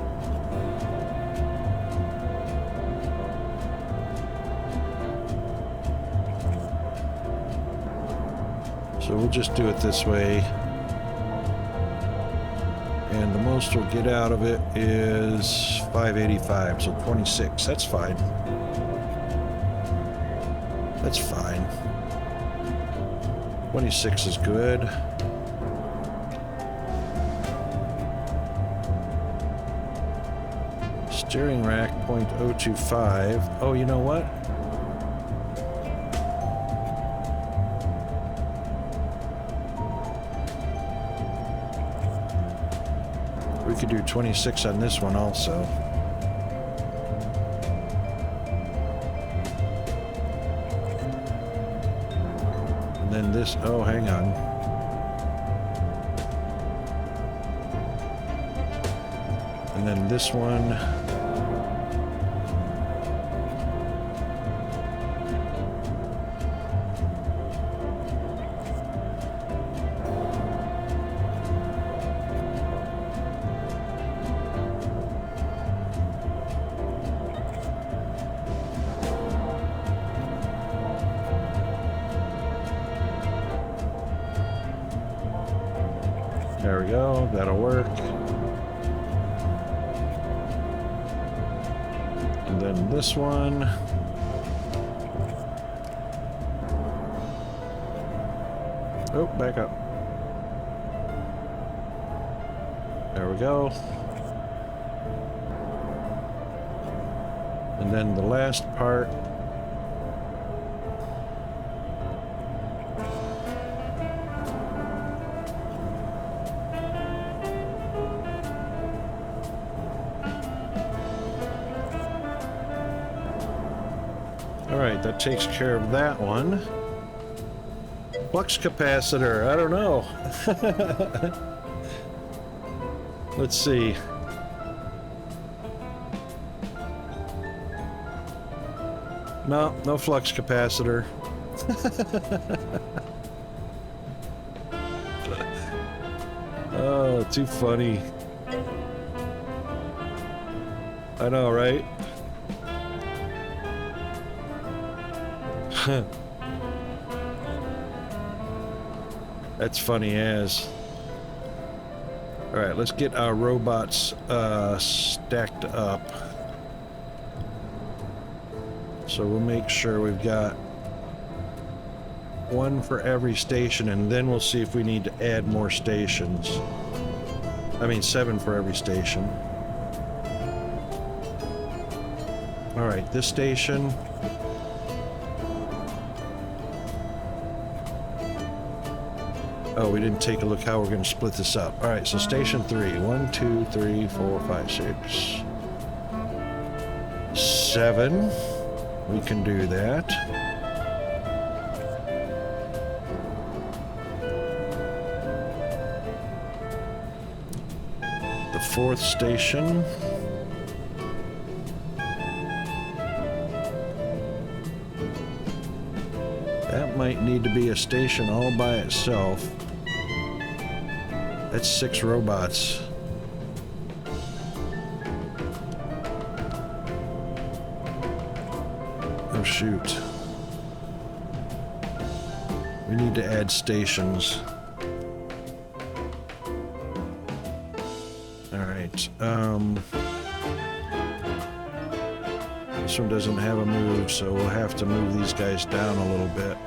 So we'll just do it this way. And the most we'll get out of it is 585, so 26. That's fine. That's fine. 26 is good. Steering rack 0.025. Oh, you know what? We could do 26 on this one also. And then this, oh, hang on. And then this one. There we go, that'll work. And then this one. Oh, back up. There we go. And then the last part. Alright, that takes care of that one. Flux capacitor, I don't know. Let's see. No flux capacitor. Oh, too funny. I know, right? That's funny as. Alright, let's get our robots stacked up. So we'll make sure we've got one for every station, and then we'll see if we need to add more stations. I mean 7 for every station. Alright, this station. Oh, we didn't take a look how we're going to split this up. All right, so station 3. 1, 2, 3, 4, 5, 6, 7. We can do that. The 4th station. That might need to be a station all by itself. That's 6 robots. Oh shoot. We need to add stations. Alright, this one doesn't have a move, so we'll have to move these guys down a little bit.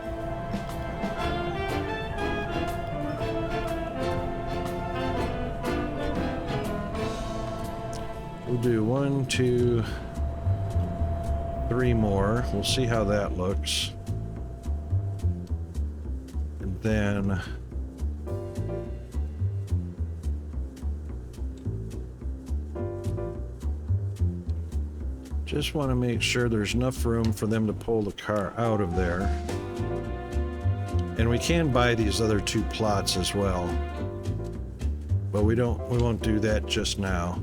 We'll do 1, 2, 3 more. We'll see how that looks. And then Just want to make sure there's enough room for them to pull the car out of there. And we can buy these other 2 plots as well. But we won't do that just now.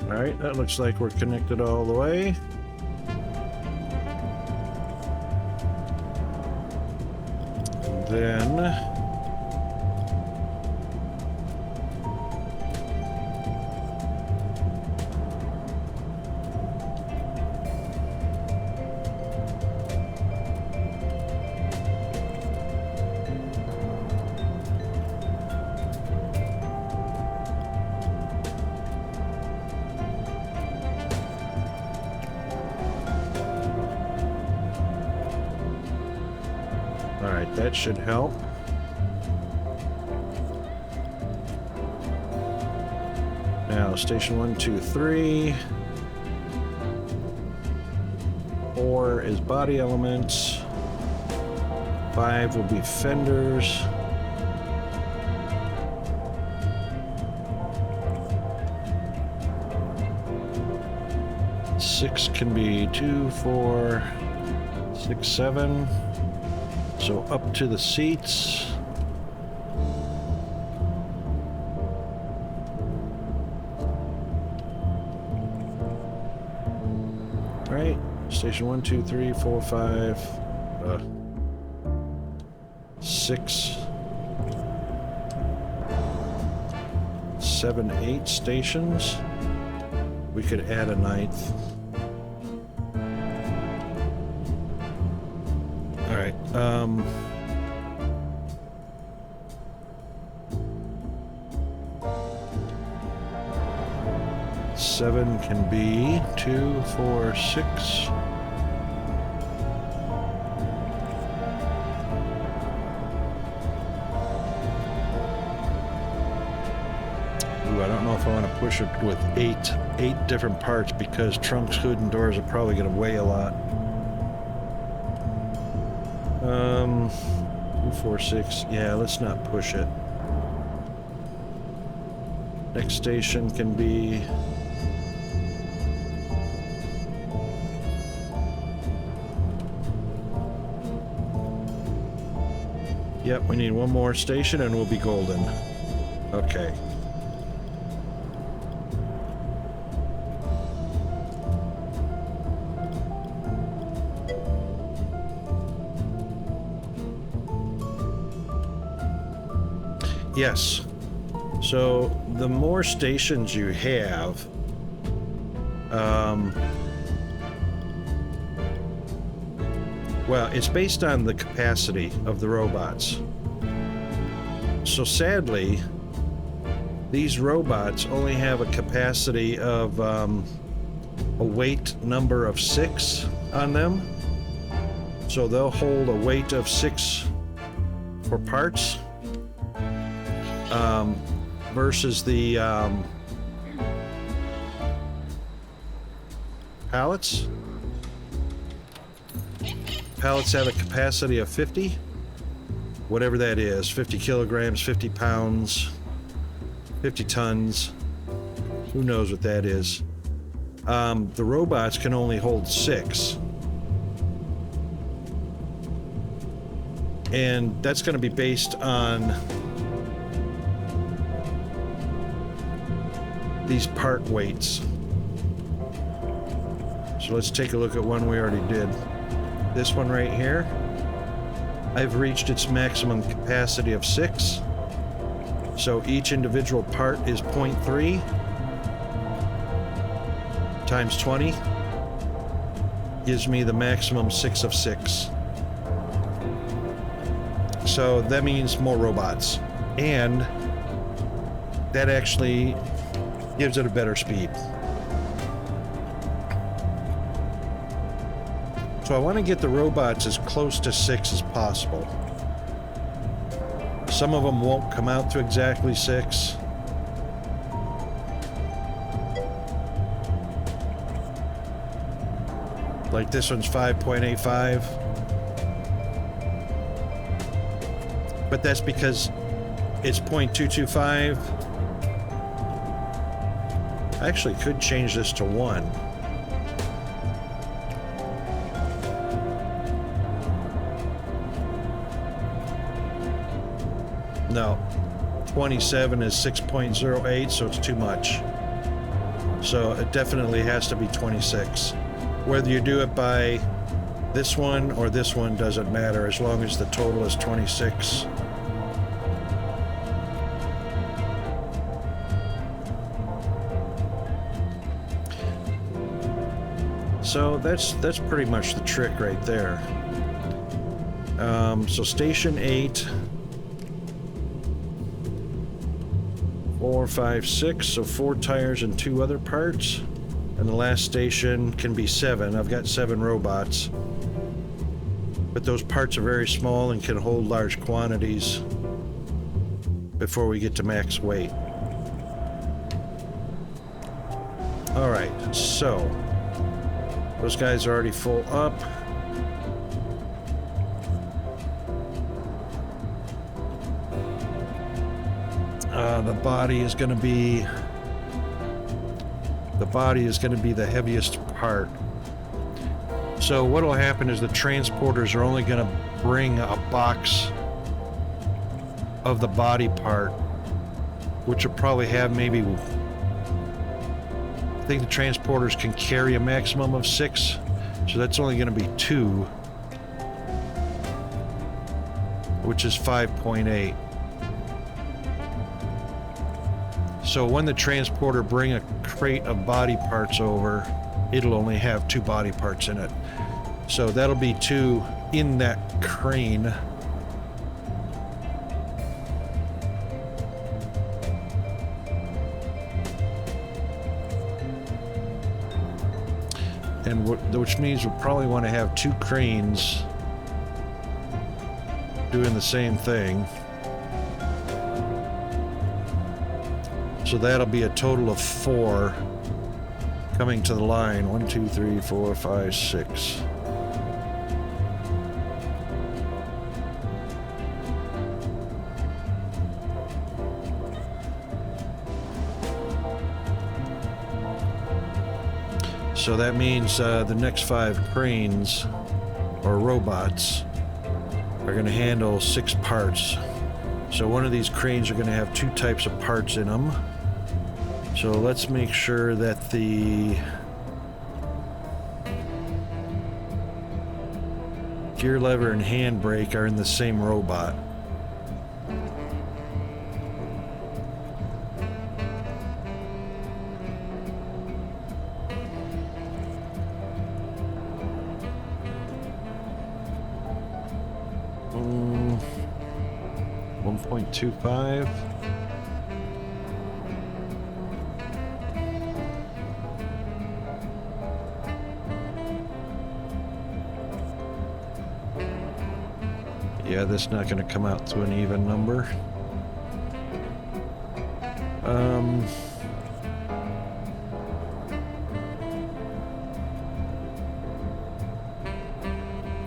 Alright, that looks like we're connected all the way. And then... Alright, that should help. Now, station 1, 2, 3. 4 is body elements. 5 will be fenders. Six can be 2, 4, 6, 7. So up to the seats. Right, station 1, 2, 3, 4, 5, 6, 7, 8 stations. We could add a 9th. All right. 7 can be 2, 4, 6. Ooh, I don't know if I want to push it with eight different parts because trunks, hood, and doors are probably going to weigh a lot. 2, 4, 6. Yeah, let's not push it. Next station can be... Yep, we need one more station and we'll be golden. Okay. Yes. So the more stations you have, well, it's based on the capacity of the robots. So sadly, these robots only have a capacity of a weight number of 6 on them. So they'll hold a weight of 6 for parts. Versus the pallets. Pallets have a capacity of 50, whatever that is, 50 kilograms, 50 pounds, 50 tons, who knows what that is. The robots can only hold 6. And that's going to be based on these part weights. So let's take a look at one we already did. This one right here, I've reached its maximum capacity of 6. So each individual part is 0.3 times 20 gives me the maximum 6 of 6. So that means more robots, and that actually gives it a better speed. So I want to get the robots as close to 6 as possible. Some of them won't come out to exactly 6. Like this one's 5.85. But that's because it's 0.225. I actually could change this to 1. No, 27 is 6.08, so it's too much. So it definitely has to be 26. Whether you do it by this one or this one doesn't matter, as long as the total is 26. So that's pretty much the trick right there. So station 8, 4, 5, 6, so 4 tires and 2 other parts. And the last station can be 7. I've got 7 robots. But those parts are very small and can hold large quantities before we get to max weight. Alright, so those guys are already full up. The body is going to be the heaviest part. So what will happen is the transporters are only going to bring a box of the body part, which will probably have maybe, I think the transporters can carry a maximum of 6, so that's only going to be 2, which is 5.8. So when the transporter bring a crate of body parts over, it'll only have 2 body parts in it. So that'll be 2 in that crane. And which means we'll probably want to have 2 cranes doing the same thing. So that'll be a total of 4 coming to the line. 1, 2, 3, 4, 5, 6. So that means the next 5 cranes or robots are going to handle 6 parts. So one of these cranes are going to have 2 types of parts in them. So let's make sure that the gear lever and handbrake are in the same robot. Mm, 1.25. Yeah, that's not going to come out to an even number.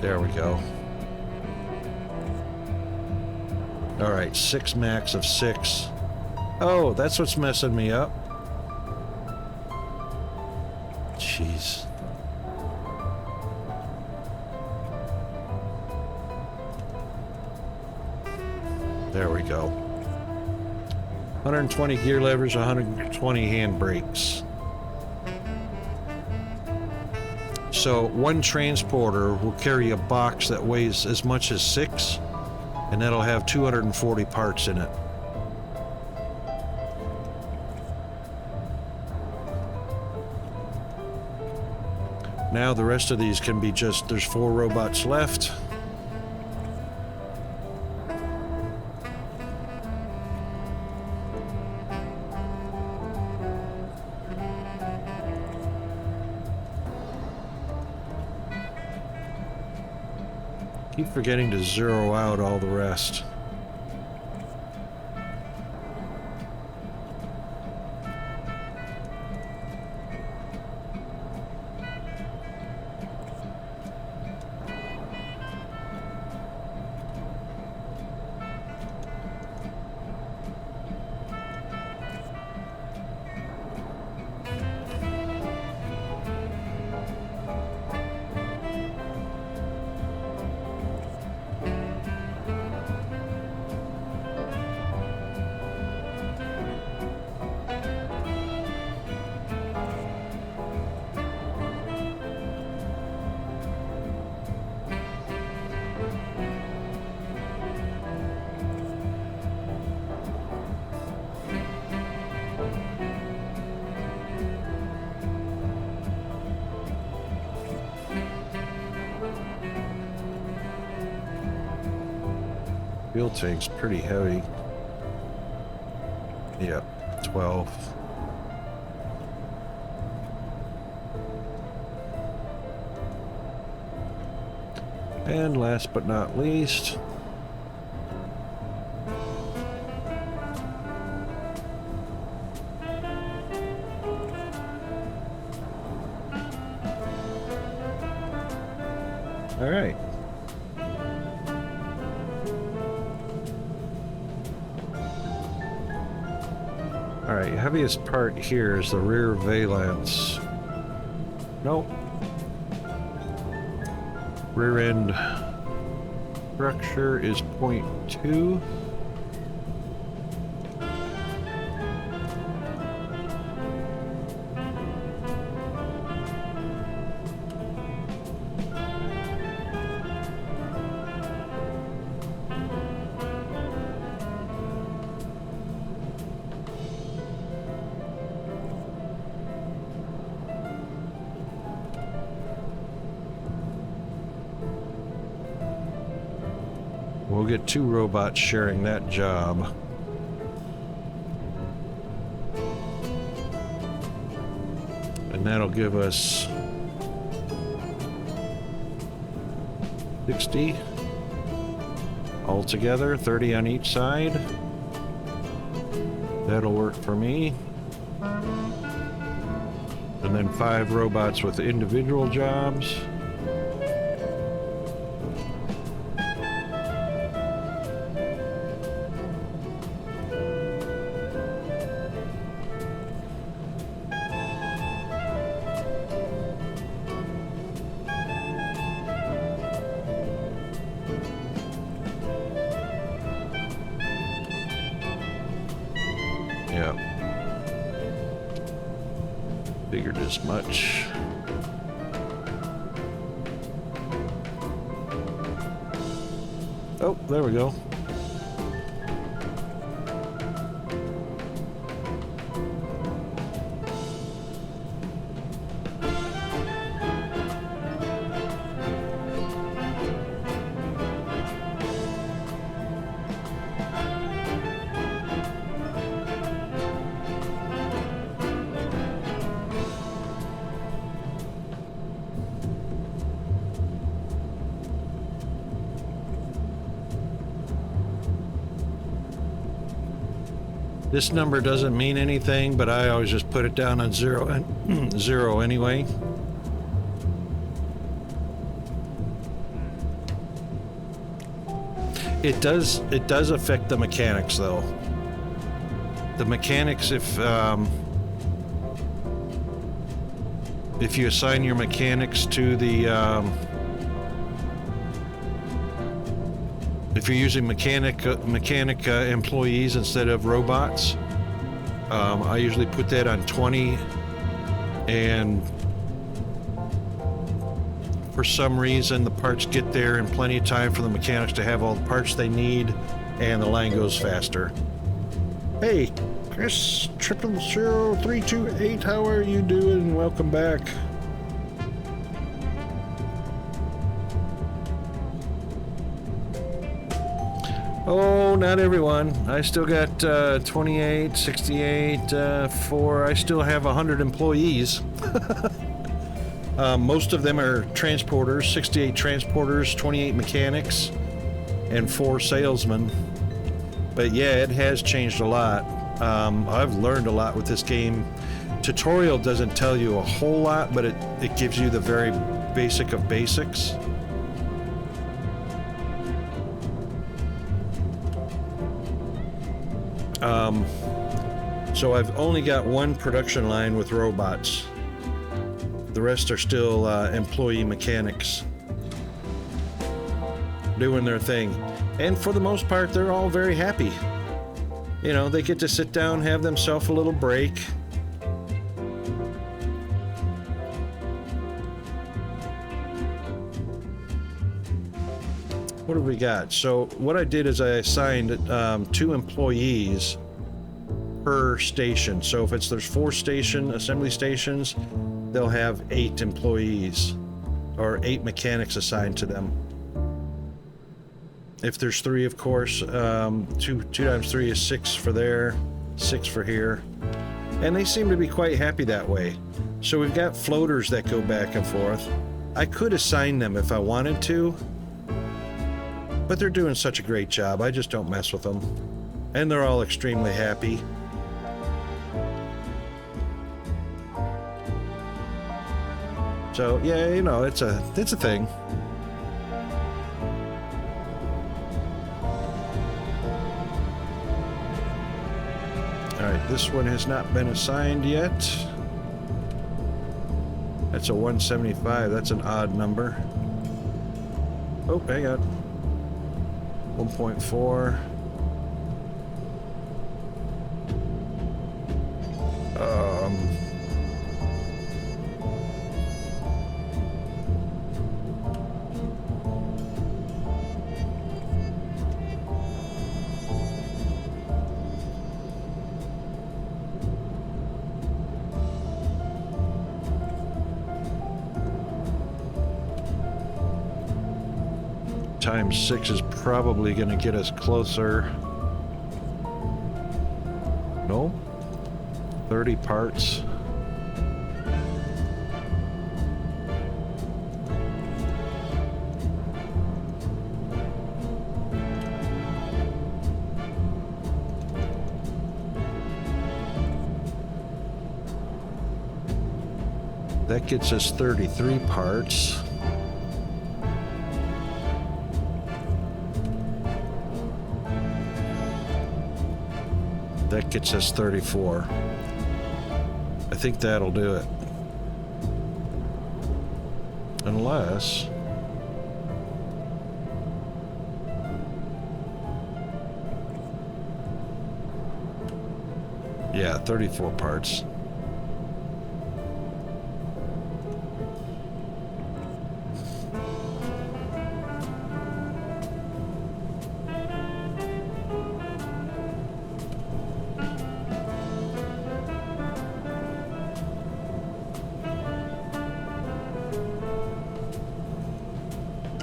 There we go. All right, 6 max of 6. Oh, that's what's messing me up. Jeez. There we go. 120 gear levers, 120 hand brakes. So one transporter will carry a box that weighs as much as 6, and that'll have 240 parts in it. Now the rest of these can be just, there's 4 robots left. forgetting to zero out all the rest. Fuel tank's pretty heavy. Yep, 12. And last but not least, all right. All right, heaviest part here is the rear valance. Nope. Rear end structure is 0.2. We'll get 2 robots sharing that job. And that'll give us 60 altogether, 30 on each side. That'll work for me. And then 5 robots with individual jobs. Yeah. Figured as much. Oh, there we go. This number doesn't mean anything, but I always just put it down on 0 and 0 anyway. It does affect the mechanics though. The mechanics, if you assign your mechanics to the if you're using mechanic employees instead of robots, I usually put that on 20, and for some reason the parts get there in plenty of time for the mechanics to have all the parts they need, and the line goes faster. Hey, Chris 000328, how are you doing? Welcome back. Oh, not everyone. I still got 28, 68, 4. I still have 100 employees. Most of them are transporters, 68 transporters, 28 mechanics, and 4 salesmen. But yeah, it has changed a lot. I've learned a lot with this game. Tutorial doesn't tell you a whole lot, but it gives you the very basic of basics. So I've only got one production line with robots. The rest are still employee mechanics doing their thing. And for the most part, they're all very happy. You know, they get to sit down, have themselves a little break. What have we got? So what I did is I assigned 2 employees per station. So if there's 4 assembly stations, they'll have 8 employees or 8 mechanics assigned to them. If there's 3, of course, 2 times 3 is 6 for there, 6 for here. And they seem to be quite happy that way. So we've got floaters that go back and forth. I could assign them if I wanted to, but they're doing such a great job, I just don't mess with them. And they're all extremely happy. So yeah, you know, it's a thing. Alright, this one has not been assigned yet. That's a 175, that's an odd number. Oh, hang on. 1.4. Times 6 is probably going to get us closer. No? 30 parts. That gets us 33 parts. That gets us 34. I think that'll do it. Unless... yeah, 34 parts.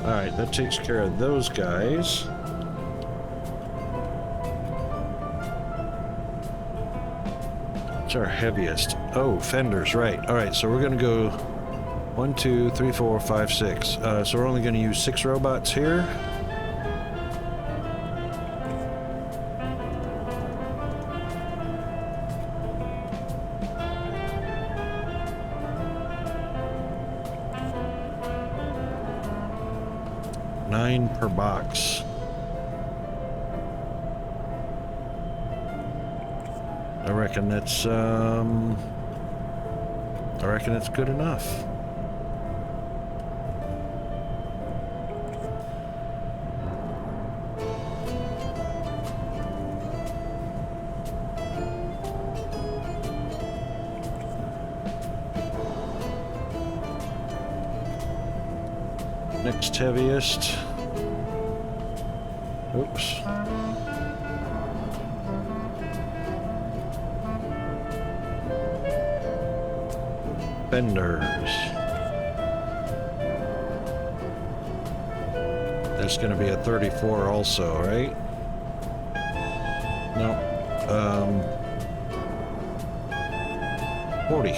Alright, that takes care of those guys. It's our heaviest. Oh, fenders, right. Alright, so we're gonna go 1, 2, 3, 4, 5, 6. So we're only gonna use 6 robots here. Per box. I reckon that's good enough. Next heaviest. Oops. Fenders. That's going to be a 34 also, right? No. 40.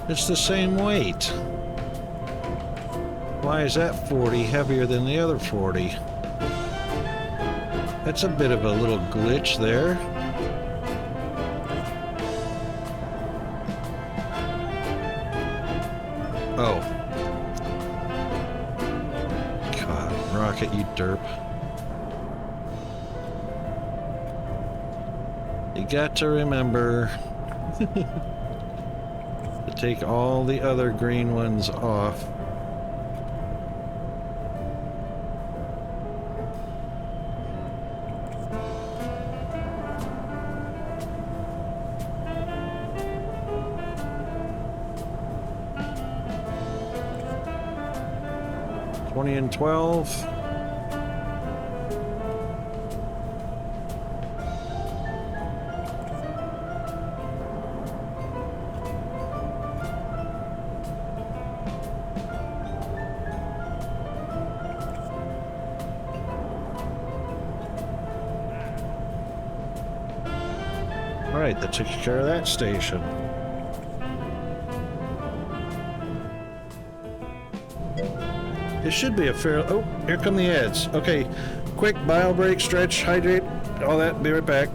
It's the same weight. Why is that 40 heavier than the other 40? That's a bit of a little glitch there. Oh. God, Rocket, you derp. You got to remember to take all the other green ones off. And 12. All right, that took care of that station. It should be a fair... Oh, here come the ads. Okay, quick bio break, stretch, hydrate, all that. Be right back.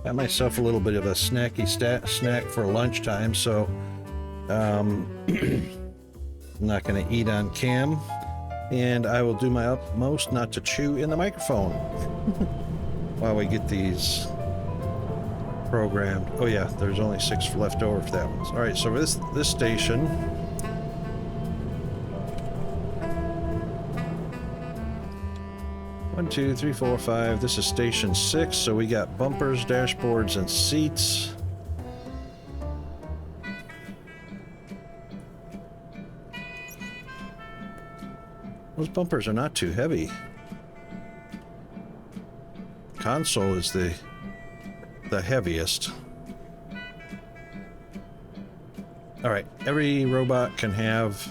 Got myself a little bit of a snacky snack for lunchtime, so I'm not going to eat on cam, and I will do my utmost not to chew in the microphone while we get these programmed. Oh yeah, there's only 6 left over for that one. All right, so this station. One, two, three, four, five. This is station 6, so we got bumpers, dashboards, and seats. Those bumpers are not too heavy. Console is the the heaviest. Alright, every robot can have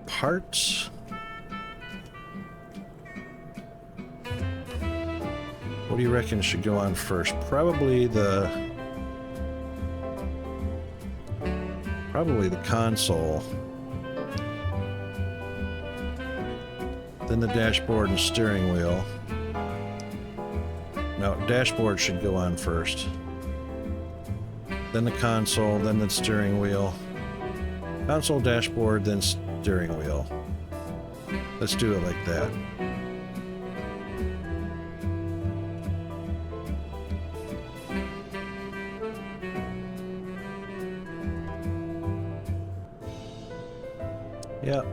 parts. What do you reckon should go on first? Probably the console. Then the dashboard and steering wheel. No, dashboard should go on first. Then the console, then the steering wheel. Console, dashboard, then steering wheel. Let's do it like that. Yep.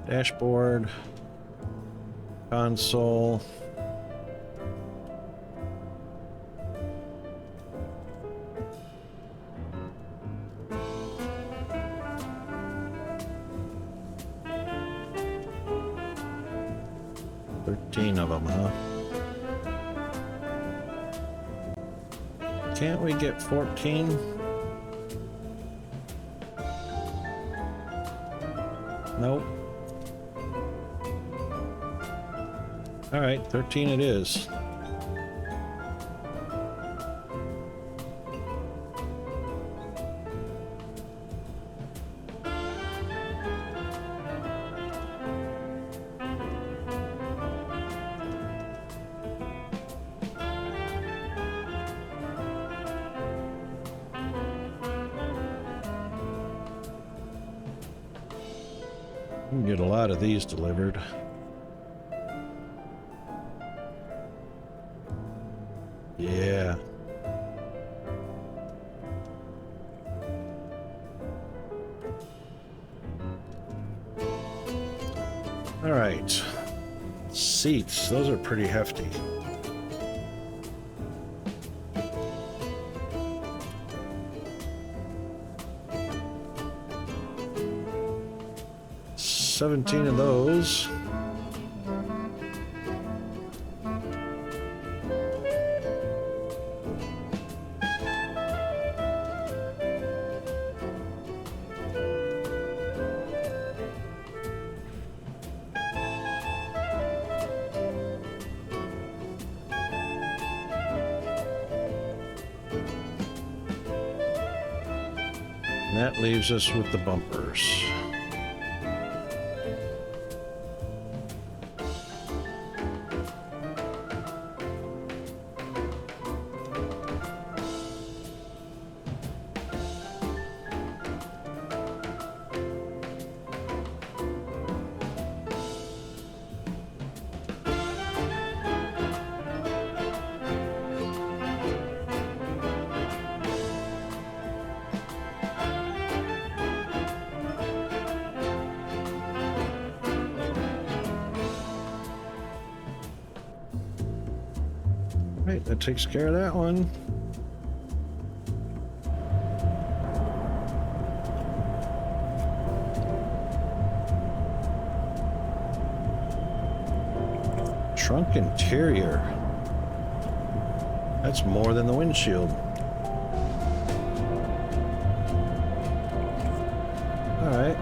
Dashboard, console, of them, huh? Can't we get 14? Nope. Alright, 13 it is. We can get a lot of these delivered. Yeah. All right. Seats, those are pretty hefty. $17 of those. And that leaves us with the bumpers. Right, that takes care of that one. Trunk interior. That's more than the windshield. All right.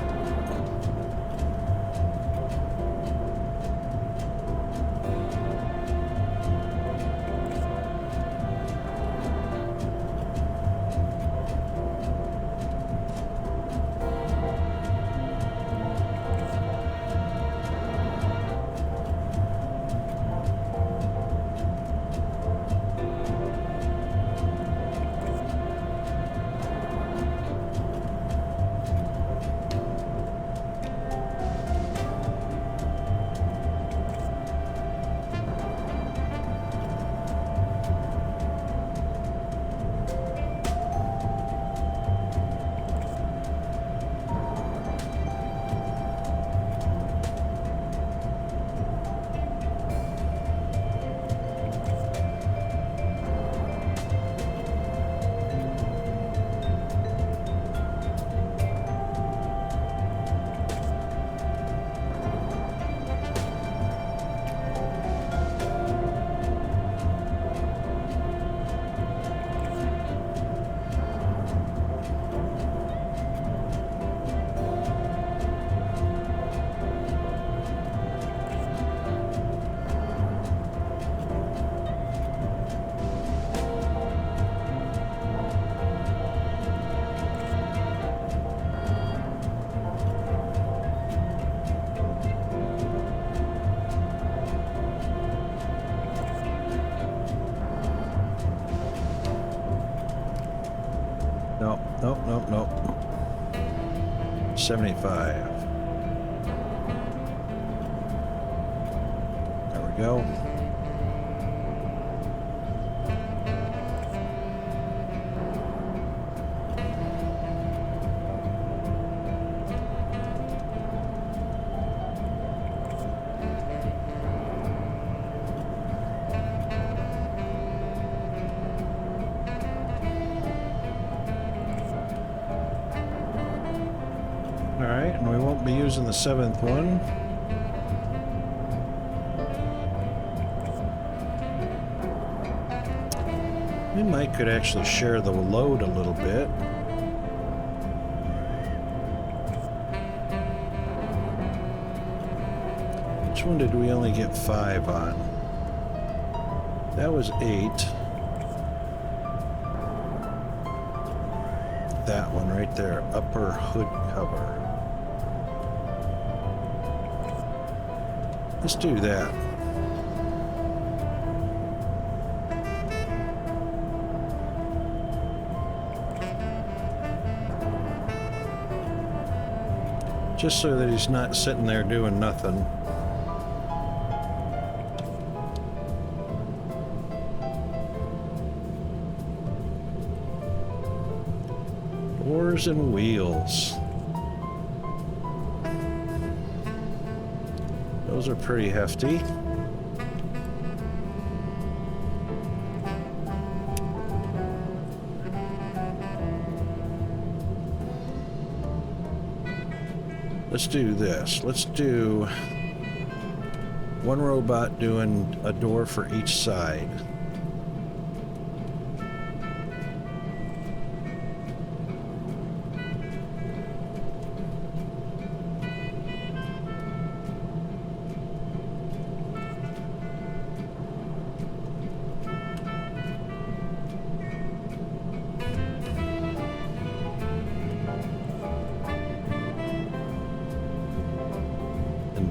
nope. 75. There we go. Alright, and we won't be using the 7th one. We might could actually share the load a little bit. Which one did we only get 5 on? That was 8. That one right there, upper hood cover. Let's do that. Just so that he's not sitting there doing nothing. Doors and wheels. Those are pretty hefty. Let's do this. Let's do one robot doing a door for each side.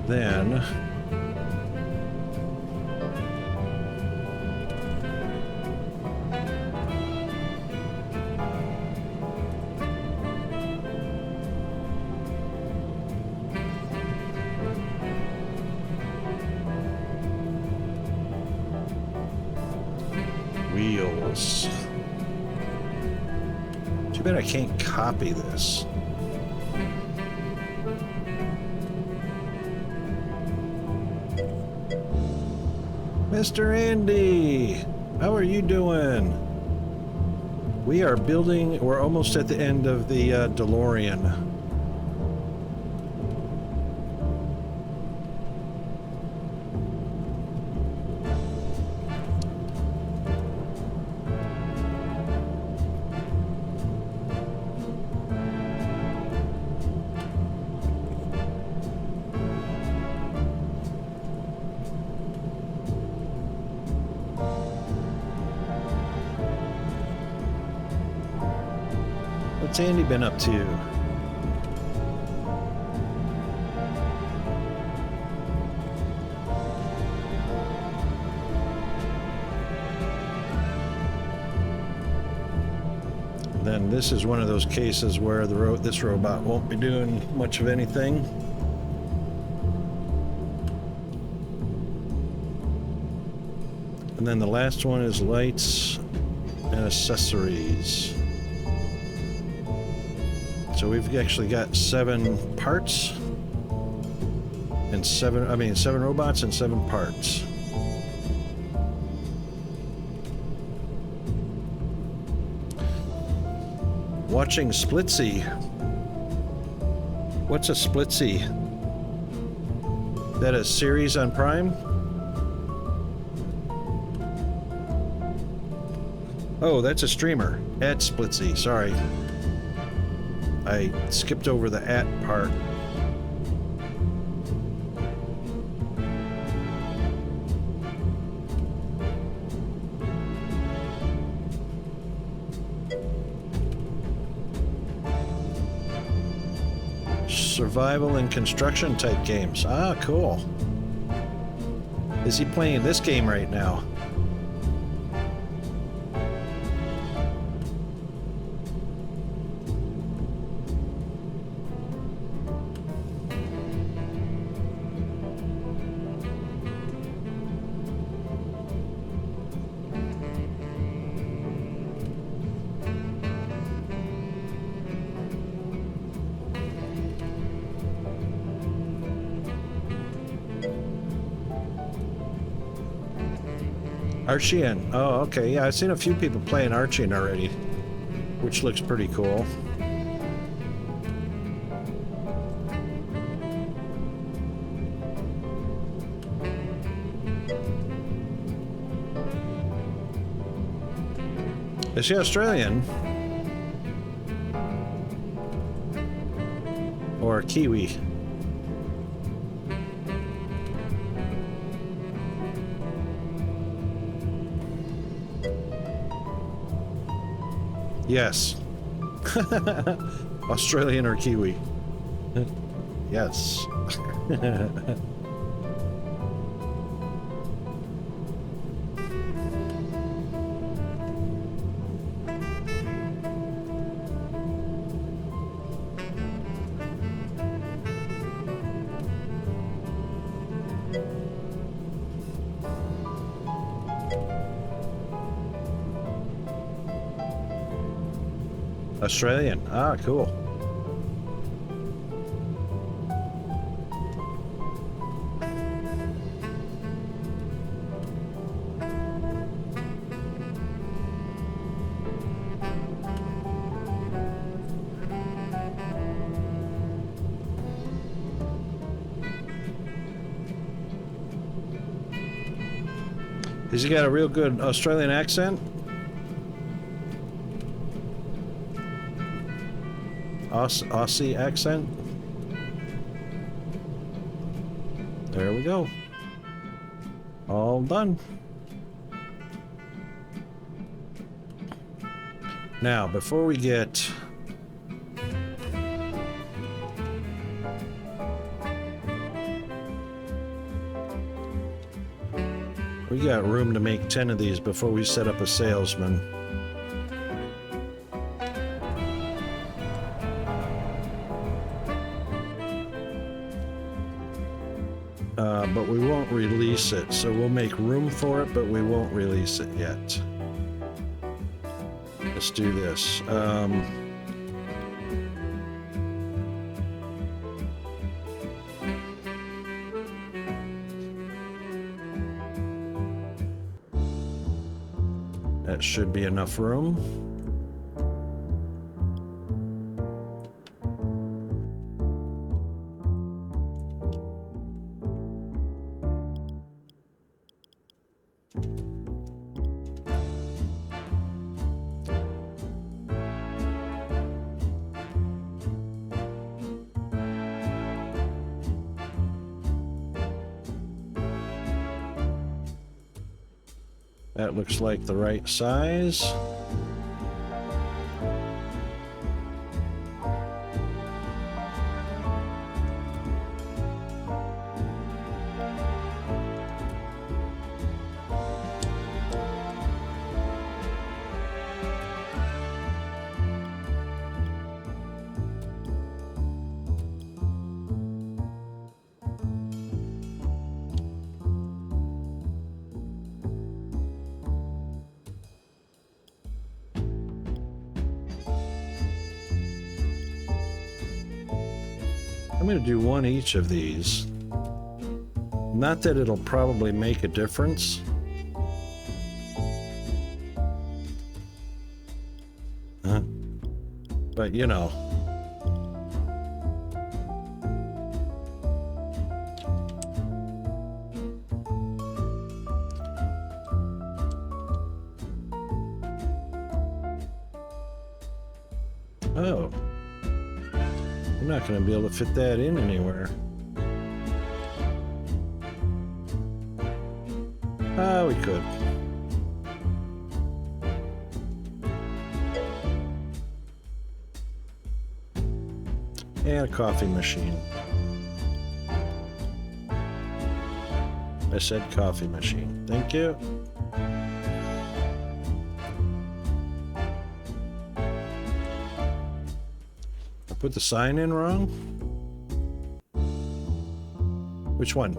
Then wheels. Too bad I can't copy this. Mr. Andy, how are you doing? We are building, we're almost at the end of the DeLorean. What's Andy been up to? Then this is one of those cases where this robot won't be doing much of anything. And then the last one is lights and accessories. So we've actually got 7 parts and 7 robots and 7 parts. Watching Splitsy. What's a Splitsy? That a series on Prime? Oh, that's a streamer. At Splitsy, sorry. I skipped over the at part. Survival and construction type games. Ah, cool. Is he playing this game right now? Archean. Oh, okay. Yeah, I've seen a few people playing Archean already, which looks pretty cool. Is she Australian? Or Kiwi? Yes. Australian or Kiwi? Yes. Australian. Ah, cool. Has he got a real good Australian accent? Aussie accent? There we go. All done. Now, before we get... We got room to make 10 of these before we set up a salesman. But we won't release it, so we'll make room for it, but we won't release it yet. Let's do this. That should be enough room. That looks like the right size. I'm going to do one each of these. Not that it'll probably make a difference. But you know. Oh. I'm not going to be able to fit that in anywhere. Ah, we could. And a coffee machine. I said coffee machine. Thank you. I put the sign in wrong? Which one?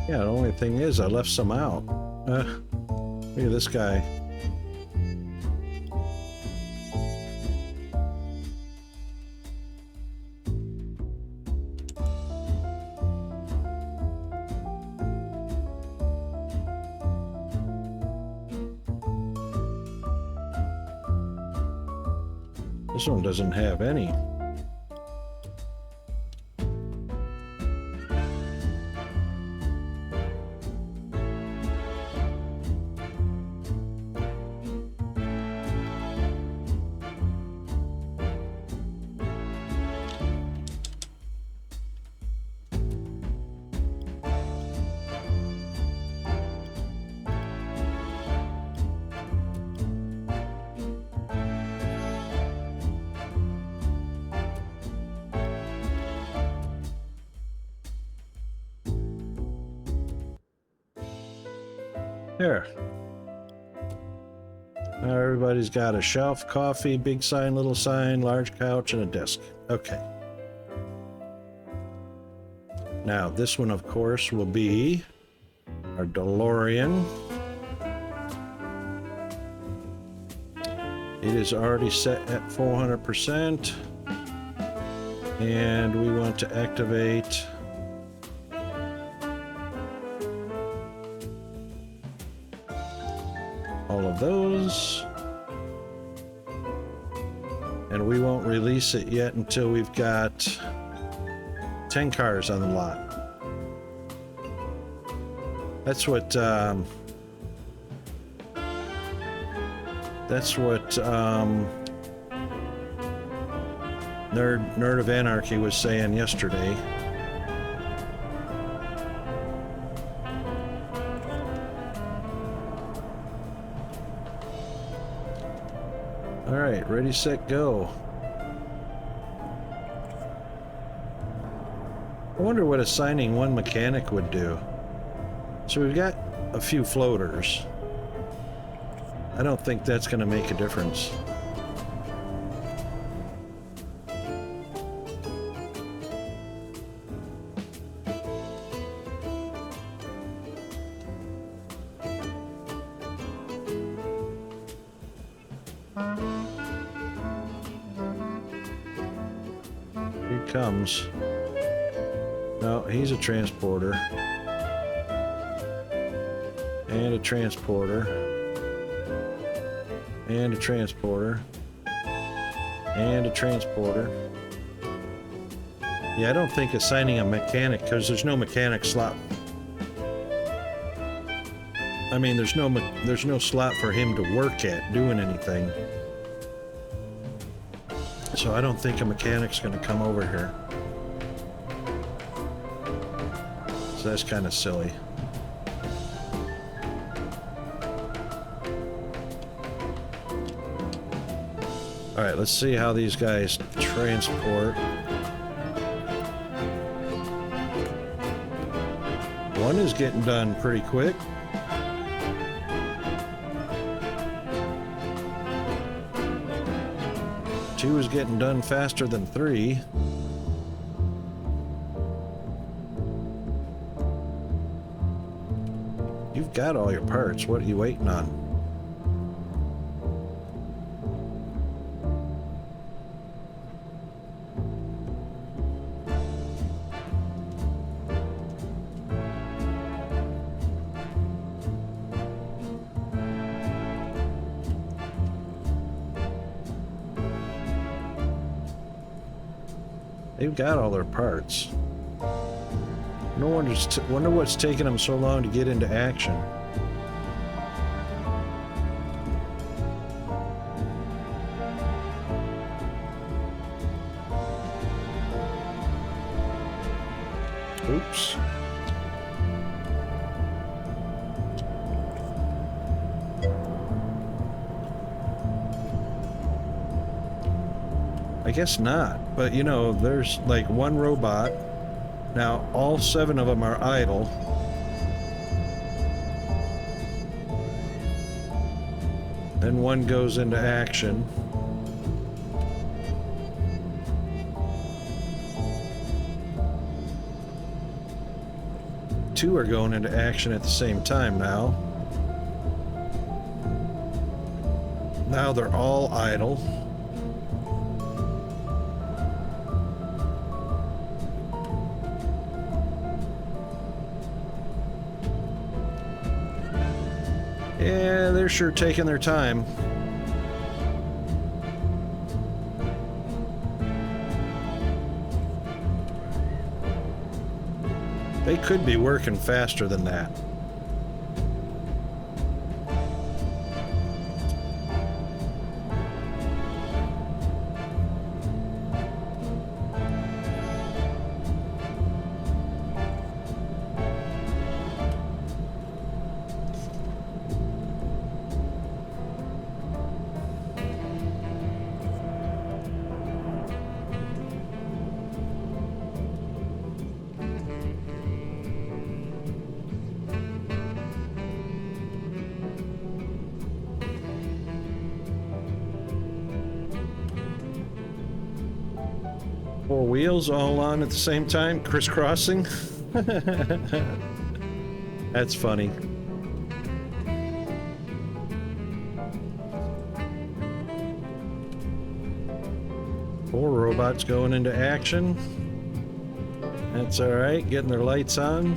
Yeah, the only thing is I left some out. Look at this guy. This one doesn't have any. There. Now everybody's got a shelf, coffee, big sign, little sign, large couch, and a desk. Okay. Now this one, of course, will be our DeLorean. It is already set at 400%. And we want to activate all of those, and we won't release it yet until we've got 10 cars on the lot. That's what Nerd of Anarchy was saying yesterday. All right, ready, set, go. I wonder what assigning one mechanic would do. So we've got a few floaters. I don't think that's going to make a difference. Comes. No, he's a transporter. And a transporter. And a transporter. And a transporter. Yeah, I don't think assigning a mechanic, because there's no mechanic slot. I mean, there's no slot for him to work at doing anything. So I don't think a mechanic's going to come over here. So that's kind of silly. All right, let's see how these guys transport. One is getting done pretty quick. Two is getting done faster than three. You've got all your parts. What are you waiting on? They've got all their parts. No wonder what's taking them so long to get into action. Oops. I guess not, but you know, there's like one robot. Now all 7 of them are idle. Then one goes into action. two are going into action at the same time now. Now they're all idle. Yeah, they're sure taking their time. They could be working faster than that. Four wheels all on at the same time, crisscrossing. That's funny. Four robots going into action. That's all right, getting their lights on.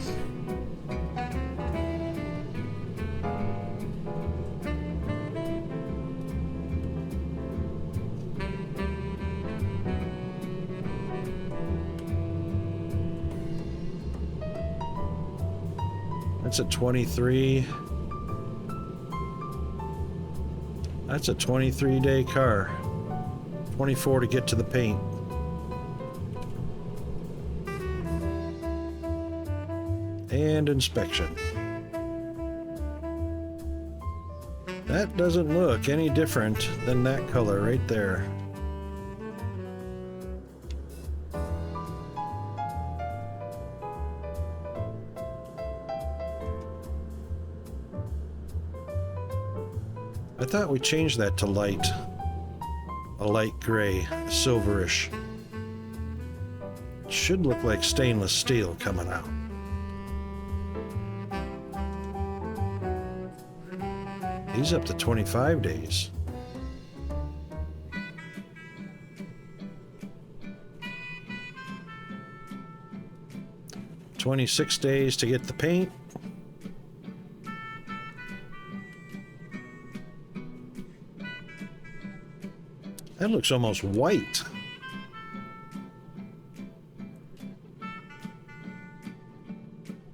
That's a 23. That's a 23-day car. 24 to get to the paint. And inspection. That doesn't look any different than that color right there. I thought we changed that to light. A light gray, silverish. It should look like stainless steel coming out. He's up to 25 days. "26 days to get the paint. That looks almost white.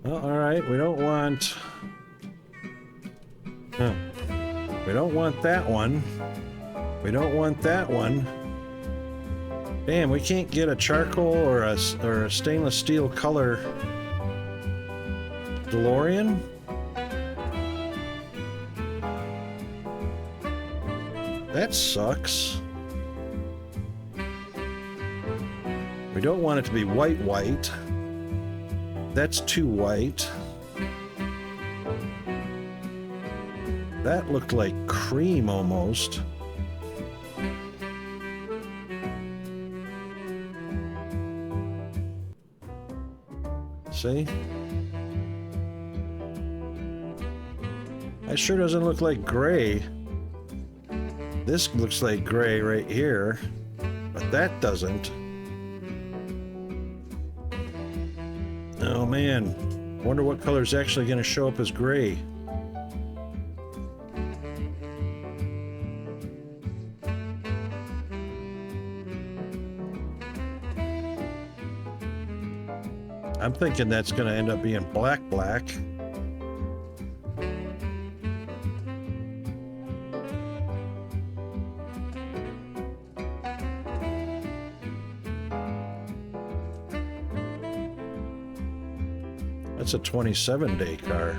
Well, all right, we don't want... We don't want that one. We don't want that one. Damn, we can't get a charcoal or a stainless steel color DeLorean? That sucks. We don't want it to be white. That's too white. That looked like cream almost. See? That sure doesn't look like gray. This looks like gray right here, but that doesn't. Oh man, wonder what color is actually going to show up as gray. I'm thinking that's going to end up being black. That's a 27-day car.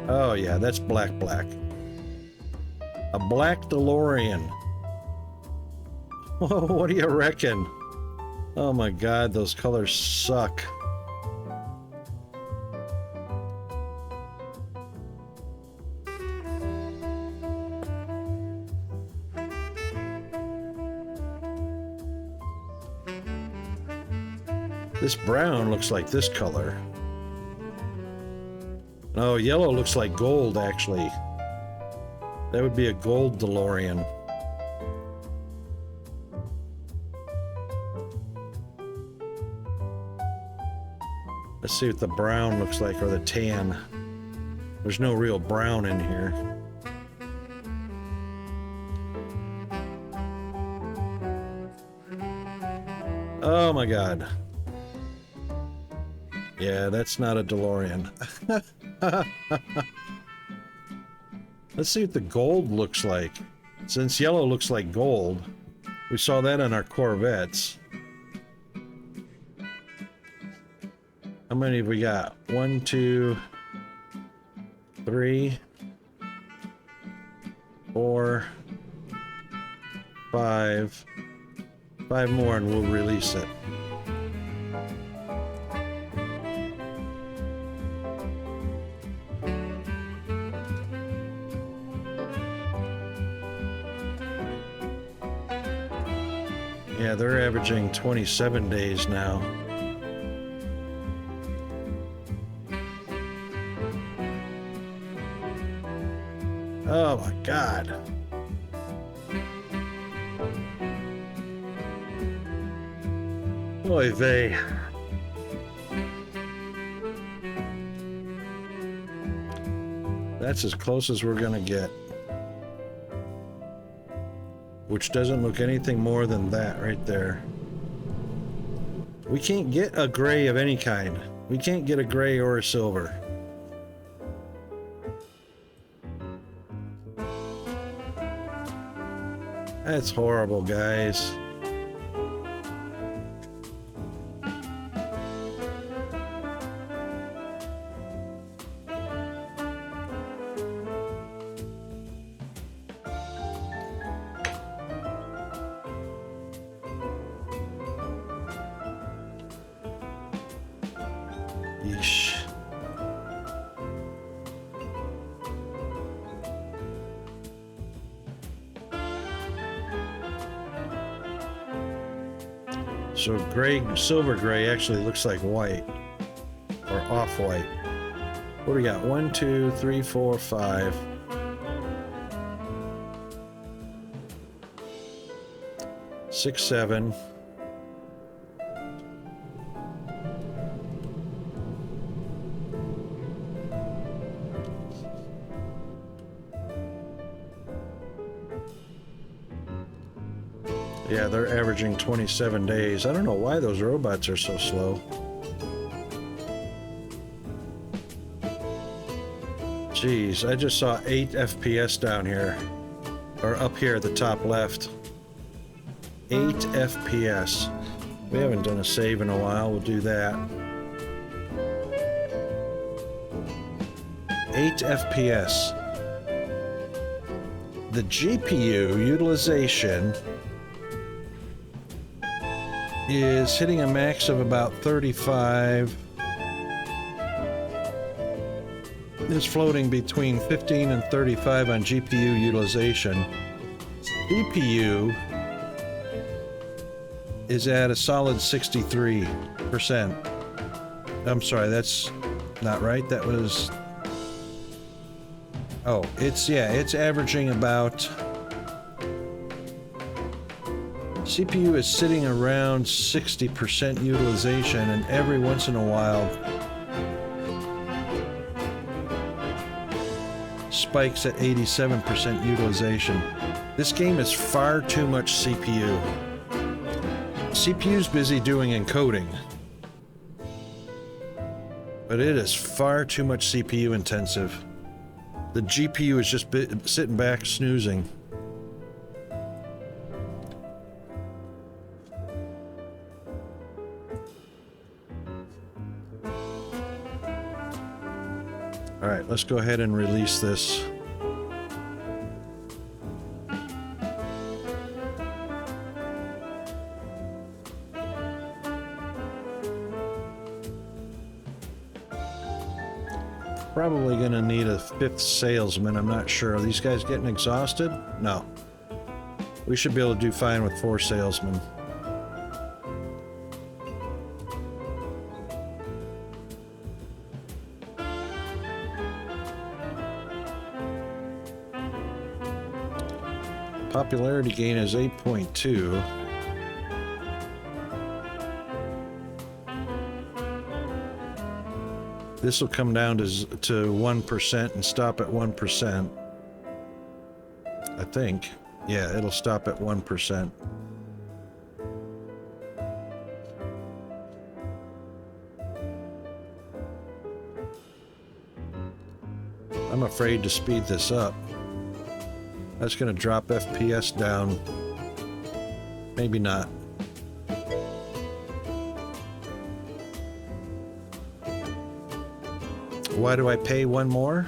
Oh yeah, that's black. A black DeLorean. What do you reckon? Oh my god, those colors suck. This brown looks like this color. No, yellow looks like gold, actually. That would be a gold DeLorean. Let's see what the brown looks like, or the tan. There's no real brown in here. Oh my God. Yeah, that's not a DeLorean. Let's see what the gold looks like. Since yellow looks like gold, we saw that on our Corvettes. How many have we got? 1, 2, 3, 4, 5. 5 more and we'll release it. Yeah, they're averaging 27 days now. Oh my God. Oy vey. That's as close as we're gonna get. Which doesn't look anything more than that right there. We can't get a gray of any kind. We can't get a gray or a silver. That's horrible, guys. Yeesh. So gray, silver gray actually looks like white or off-white. What do we got? 1, 2, 3, 4, 5. 6, 7. Yeah, they're averaging 27 days. I don't know why those robots are so slow. Jeez, I just saw 8 FPS down here. Or up here at the top left. 8 FPS. We haven't done a save in a while. We'll do that. 8 FPS. The GPU utilization is hitting a max of about 35. It's floating between 15 and 35 on GPU utilization. CPU is at a solid 63%. I'm sorry, that's not right. That was... Oh, it's averaging about... CPU is sitting around 60% utilization, and every once in a while spikes at 87% utilization. This game is far too much CPU. CPU's busy doing encoding, but it is far too much CPU intensive. The GPU is just sitting back snoozing. All right, let's go ahead and release this. Probably gonna need a 5th salesman, I'm not sure. Are these guys getting exhausted? No. We should be able to do fine with 4 salesmen. Popularity gain is 8.2. This will come down to 1% and stop at 1%. I think. Yeah, it'll stop at 1%. I'm afraid to speed this up. That's going to drop FPS down. Maybe not. Why do I pay one more?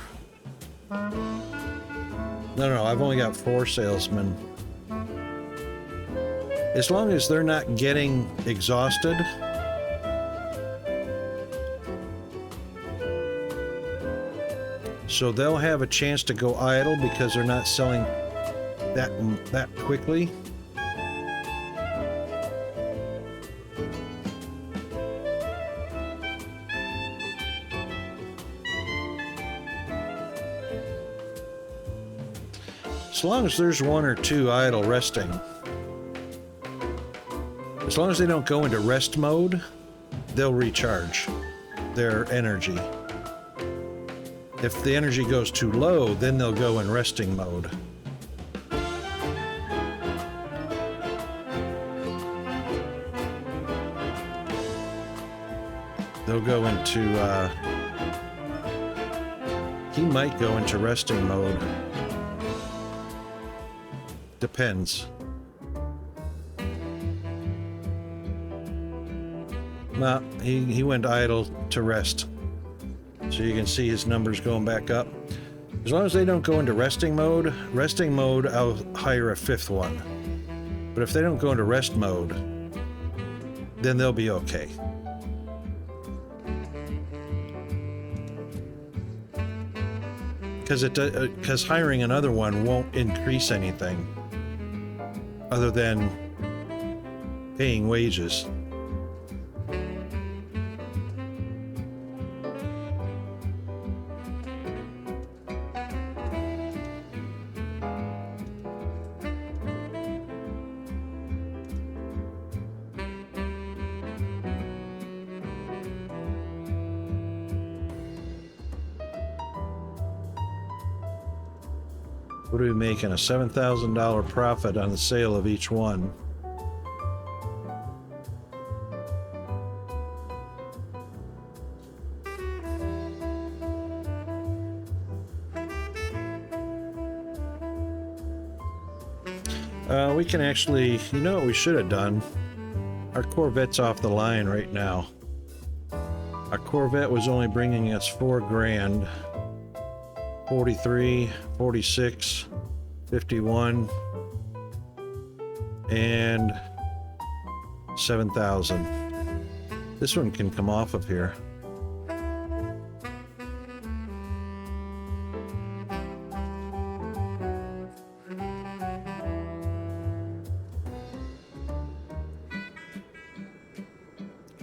No, I've only got 4 salesmen. As long as they're not getting exhausted. So they'll have a chance to go idle because they're not selling that quickly. As long as there's 1 or 2 idle resting. As long as they don't go into rest mode, they'll recharge their energy. If the energy goes too low, then they'll go in resting mode. They'll go into, he might go into resting mode. Depends. Nah, he went idle to rest. So you can see his numbers going back up. As long as they don't go into resting mode, I'll hire a 5th one. But if they don't go into rest mode, then they'll be okay. Because hiring another one won't increase anything other than paying wages. What are we making? A $7,000 profit on the sale of each one. We can actually, you know what we should have done? Our Corvette's off the line right now. Our Corvette was only bringing us $4 grand. 43, 46, 51, and 7,000. This one can come off of here.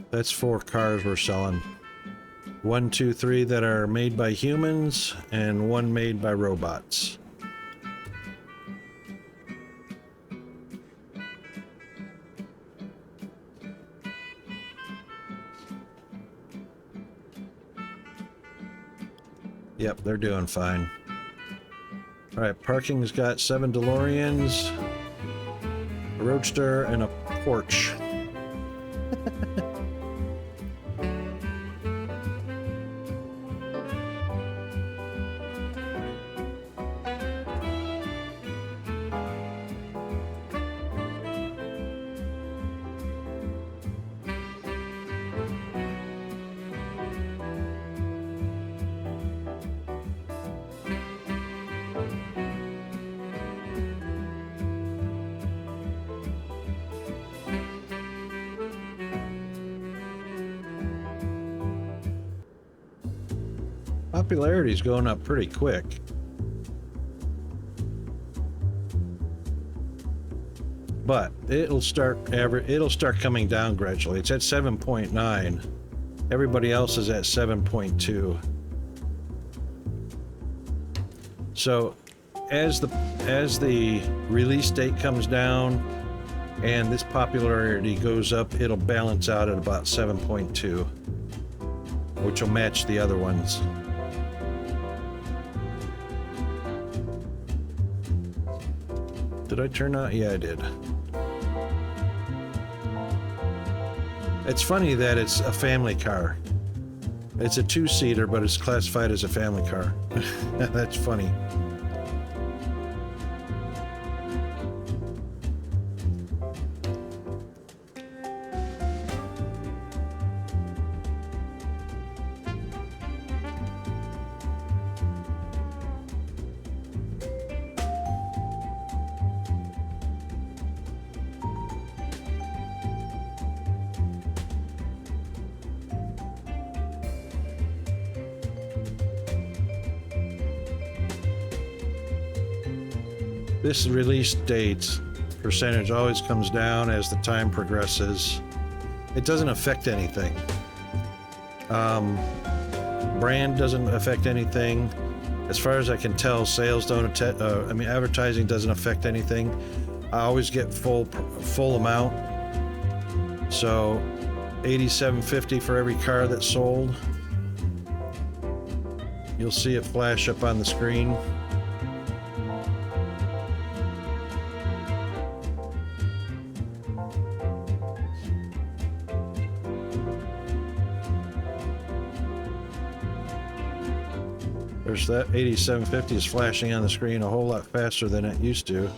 That's 4 cars we're selling. 1, 2, 3 that are made by humans, and 1 made by robots. Yep, they're doing fine. Alright, parking's got 7 DeLoreans, a Roadster, and a Porsche. Popularity is going up pretty quick. But it'll start coming down gradually. It's at 7.9. Everybody else is at 7.2. So as the release date comes down and this popularity goes up, it'll balance out at about 7.2, which will match the other ones. Did I turn on? Yeah, I did. It's funny that it's a family car. It's a two-seater, but it's classified as a family car. That's funny. This release date percentage always comes down as the time progresses. It doesn't affect anything. Brand doesn't affect anything. As far as I can tell, sales don't advertising doesn't affect anything. I always get full amount. So $87.50 for every car that's sold. You'll see it flash up on the screen. There's that $87.50 is flashing on the screen a whole lot faster than it used to.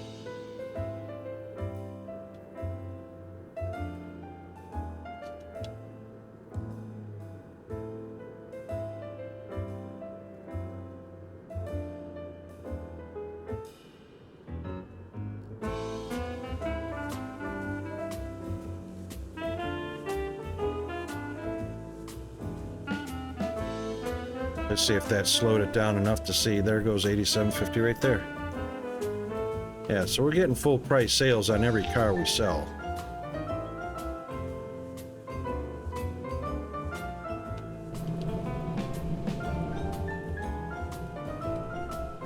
Let's see if that slowed it down enough to see. There goes $87.50 right there. Yeah, so we're getting full price sales on every car we sell.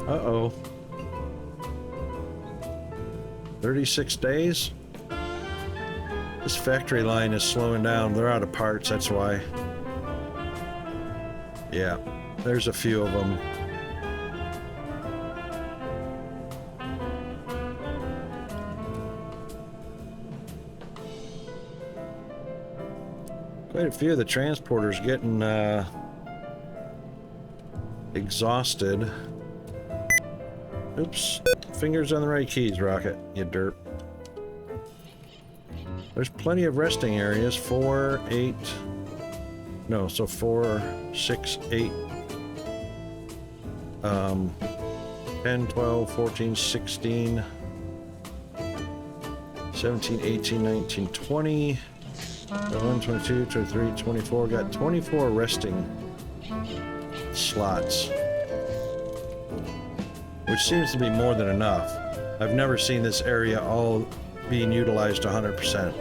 Uh-oh. 36 days? This factory line is slowing down. They're out of parts, that's why. Yeah. There's a few of them. Quite a few of the transporters getting exhausted. Oops. Fingers on the right keys, Rocket, you derp. There's plenty of resting areas. 4, 8. No, so 4, 6, 8. 10, 12, 14, 16, 17, 18, 19, 20, 21, 22, 23, 24. Got 24 resting slots, which seems to be more than enough. I've never seen this area all being utilized 100%.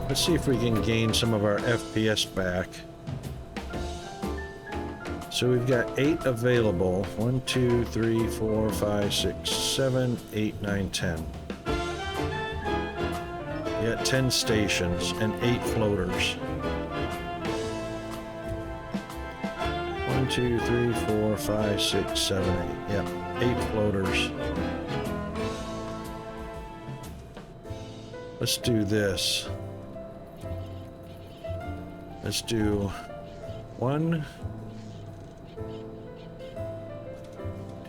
Let's see if we can gain some of our FPS back. So we've got 8 available. 1, 2, 3, 4, 5, 6, 7, 8, 9, 10. We got 10 stations and 8 floaters. 1, 2, 3, 4, 5, 6, 7, 8. Yep, 8 floaters. Let's do this. Let's do 1,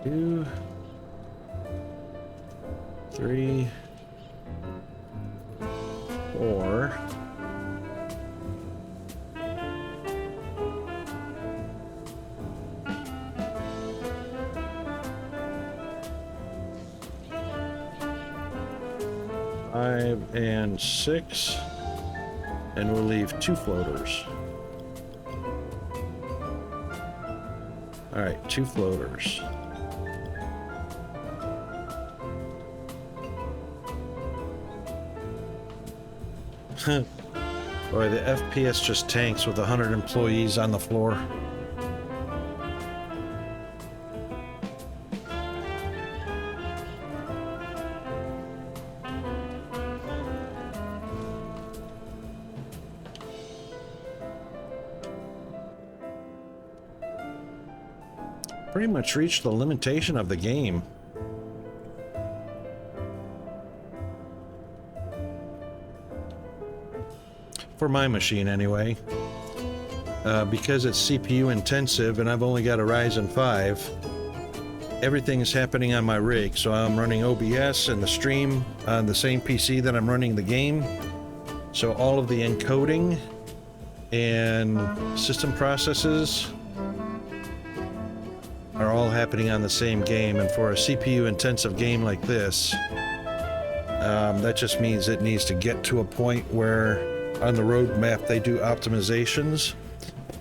2, 3, 4. Five and 6, and we'll leave 2 floaters. All right, 2 floaters. Boy, the FPS just tanks with 100 employees on the floor. Pretty much reached the limitation of the game. For my machine, anyway. Because it's CPU intensive and I've only got a Ryzen 5, everything is happening on my rig. So I'm running OBS and the stream on the same PC that I'm running the game. So all of the encoding and system processes are all happening on the same game, and for a CPU intensive game like this, that just means it needs to get to a point where on the roadmap they do optimizations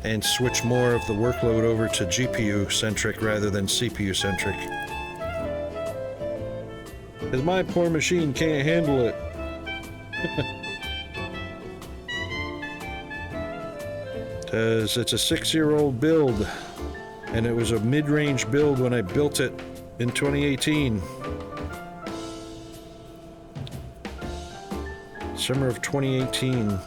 and switch more of the workload over to GPU centric rather than CPU centric. Because my poor machine can't handle it. Because it's a 6-year-old build. And it was a mid-range build when I built it in 2018. Summer of 2018.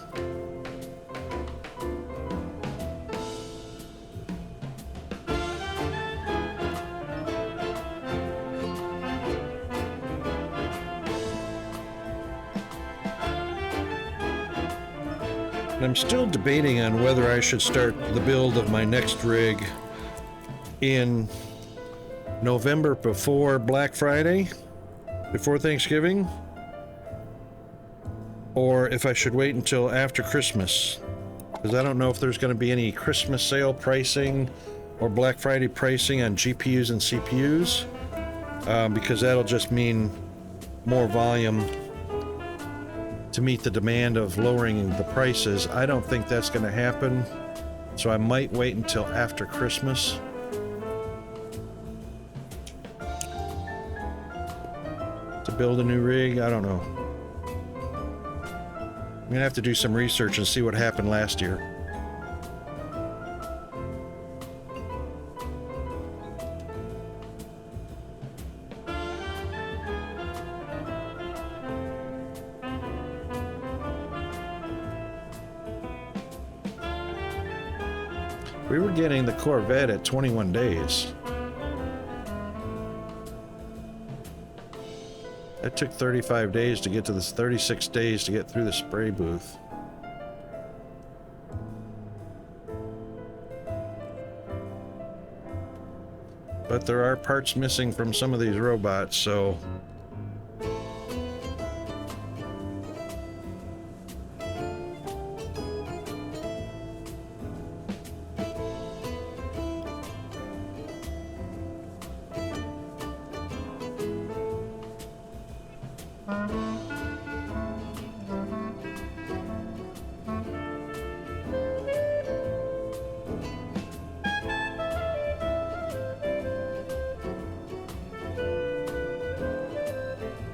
And I'm still debating on whether I should start the build of my next rig in November before Black Friday, before Thanksgiving, or if I should wait until after Christmas, because I don't know if there's going to be any Christmas sale pricing or Black Friday pricing on GPUs and CPUs, because that'll just mean more volume to meet the demand of lowering the prices. I don't think that's going to happen, so I might wait until after Christmas. Build a new rig, I don't know. I'm gonna have to do some research and see what happened last year. We were getting the Corvette at 21 days. It took 35 days to get to this, 36 days to get through the spray booth. But there are parts missing from some of these robots, so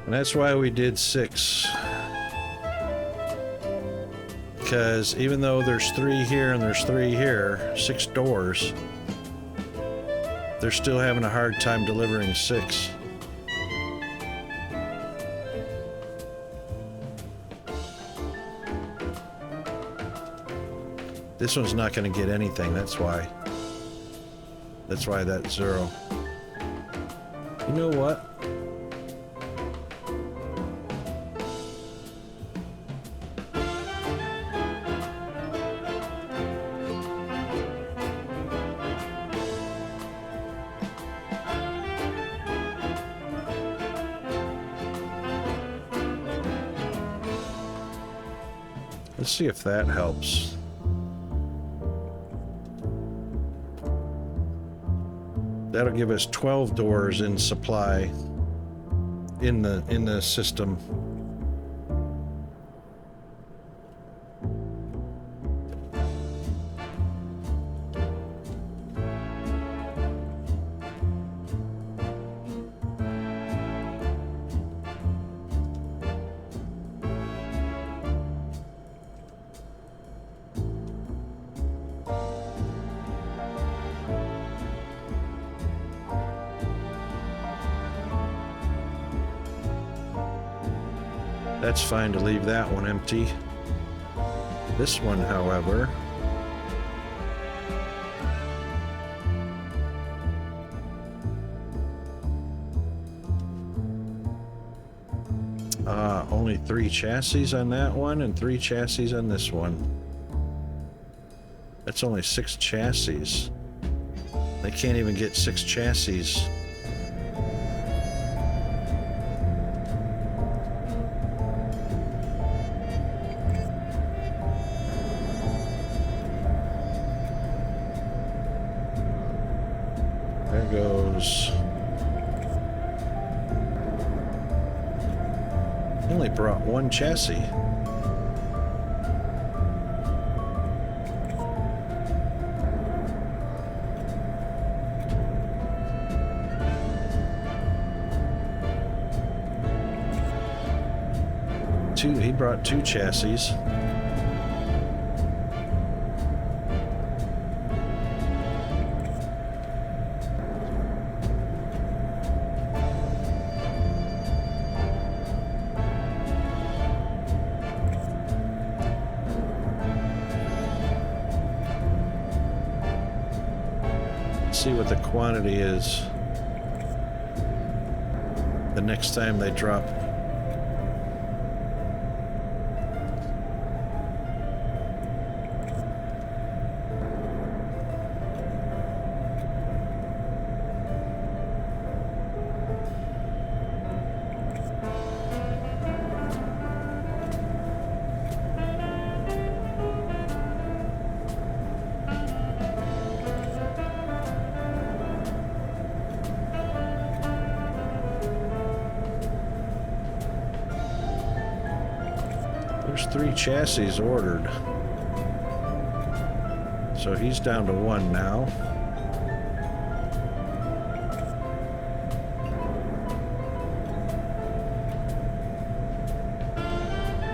and that's why we did 6. Because even though there's 3 here and there's 3 here, 6 doors, they're still having a hard time delivering 6. This one's not going to get anything, that's why. That's why that's 0. You know what? Let's see if that helps. That'll give us 12 doors in supply in the system. That's fine to leave that one empty. This one, however, only 3 chassis on that one and 3 chassis on this one. That's only 6 chassis. They can't even get 6 chassis. There goes. He only brought 1 chassis. He brought 2 chassis. Let's see what the quantity is the next time they drop. There's 3 chassis ordered. So he's down to 1 now.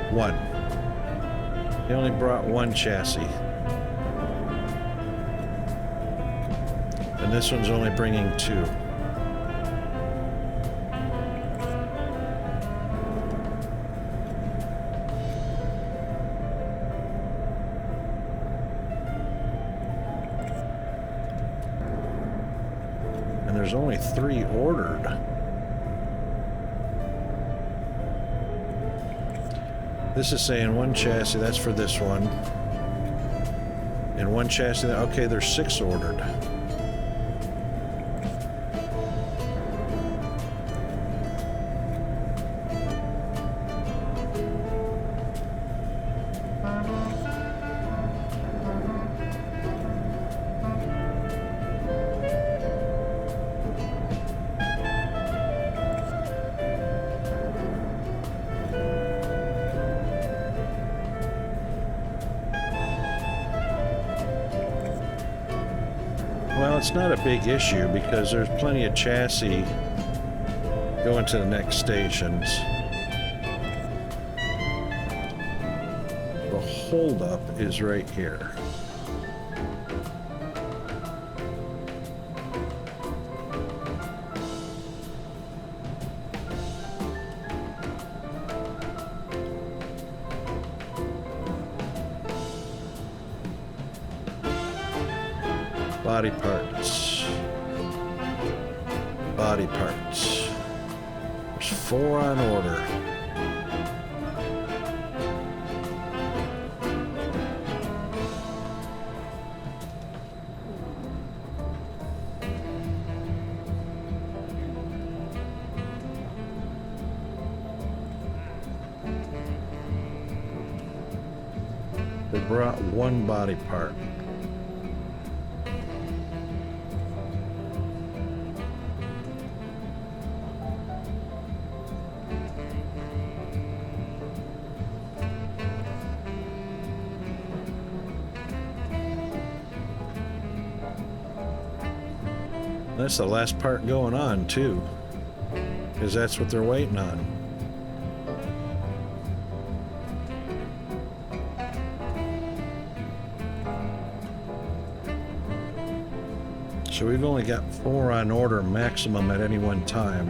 One. He only brought 1 chassis. And this one's only bringing 2. And there's only 3 ordered. This is saying 1 chassis, that's for this one. And 1 chassis, okay, there's 6 ordered. Well, it's not a big issue because there's plenty of chassis going to the next stations. The holdup is right here. Body parts. Body parts. There's 4 on order. They brought 1 body part. That's the last part going on, too, because that's what they're waiting on. So we've only got 4 on order maximum at any one time.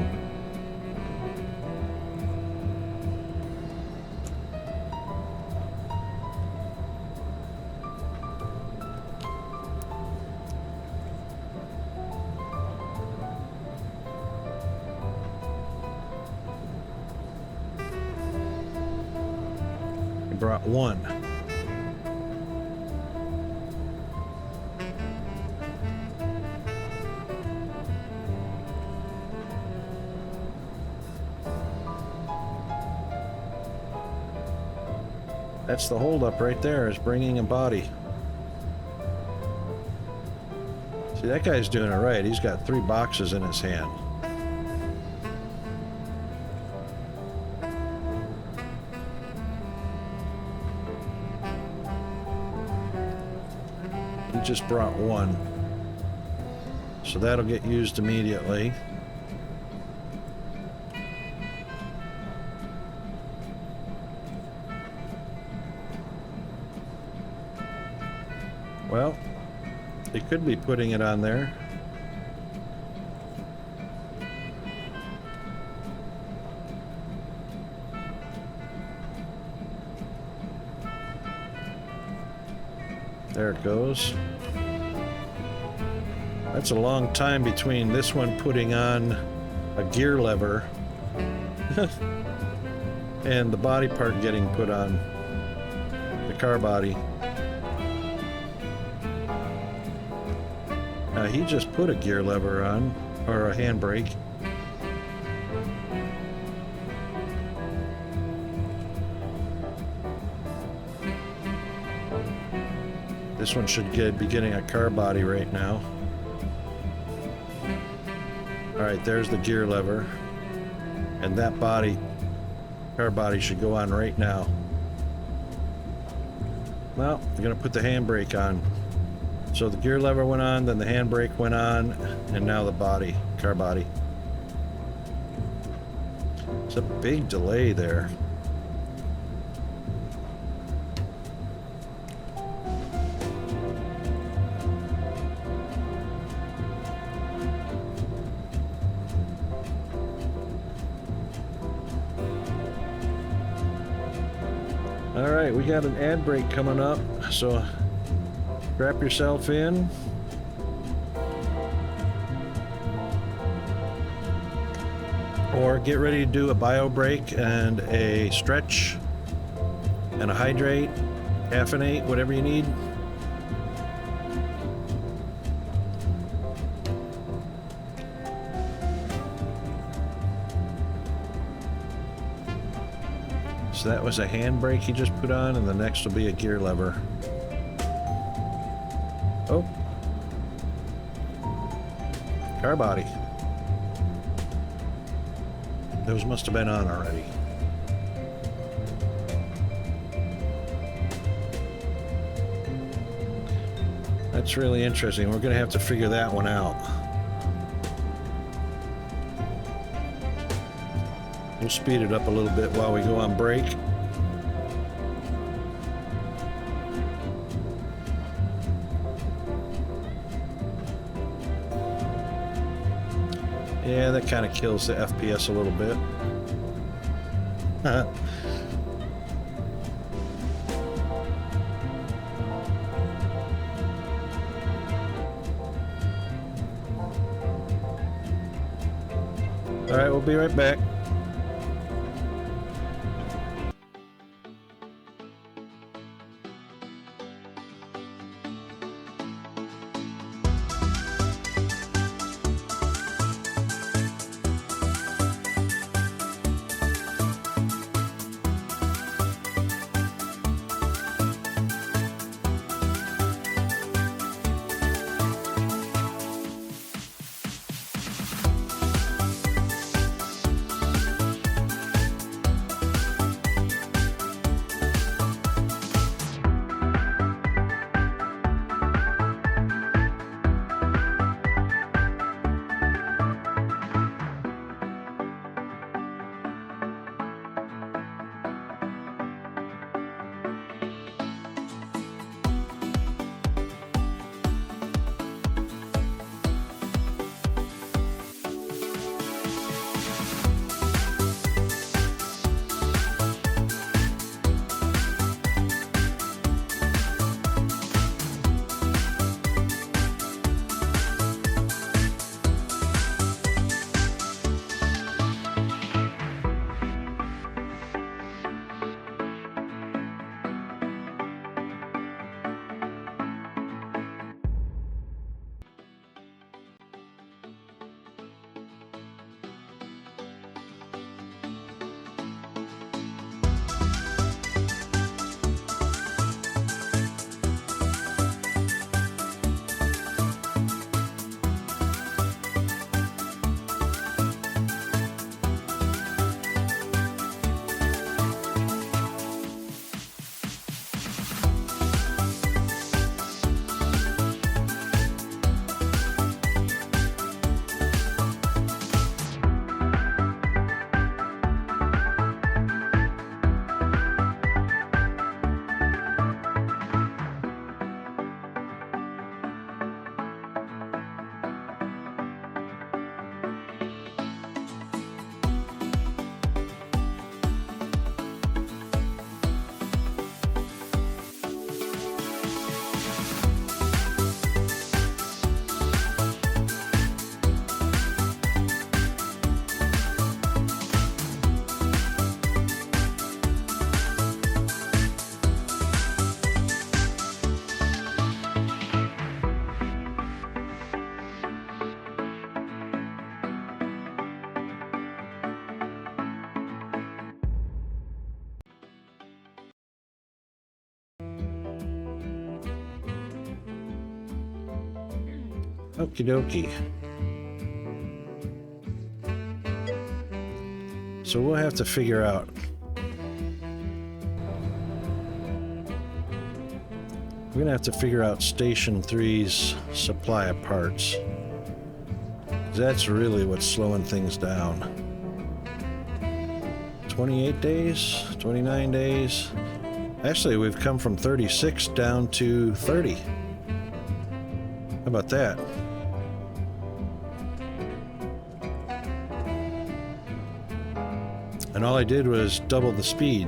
brought one. That's the holdup right there, is bringing a body. See, that guy's doing it right. He's got 3 boxes in his hand. He just brought one. So that'll get used immediately. Well, he could be putting it on there. There it goes. That's a long time between this one putting on a gear lever and the body part getting put on, the car body. Now he just put a gear lever on, or a handbrake. This one should be getting a car body right now. Alright, there's the gear lever. And that body, car body, should go on right now. Well, I'm going to put the handbrake on. So the gear lever went on, then the handbrake went on, and now the body, car body. It's a big delay there. All right, we got an ad break coming up, so strap yourself in. Or get ready to do a bio break and a stretch and a hydrate, caffeinate, whatever you need. So that was a handbrake he just put on, and the next will be a gear lever. Oh. Car body. Those must have been on already. That's really interesting. We're going to have to figure that one out. We'll speed it up a little bit while we go on break. Yeah, that kind of kills the FPS a little bit. All right, we'll be right back. Okie dokie. So we'll have to figure out. We're gonna have to figure out Station 3's supply of parts. That's really what's slowing things down. 28 days, 29 days. Actually, we've come from 36 down to 30. How about that? And all I did was double the speed.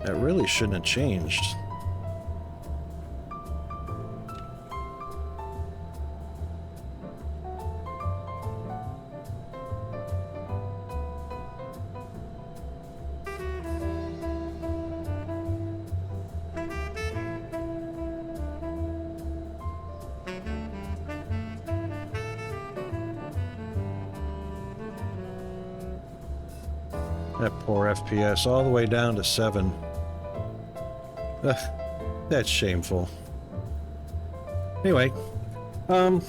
That really shouldn't have changed. That poor FPS, all the way down to 7. Ugh, that's shameful. Anyway, I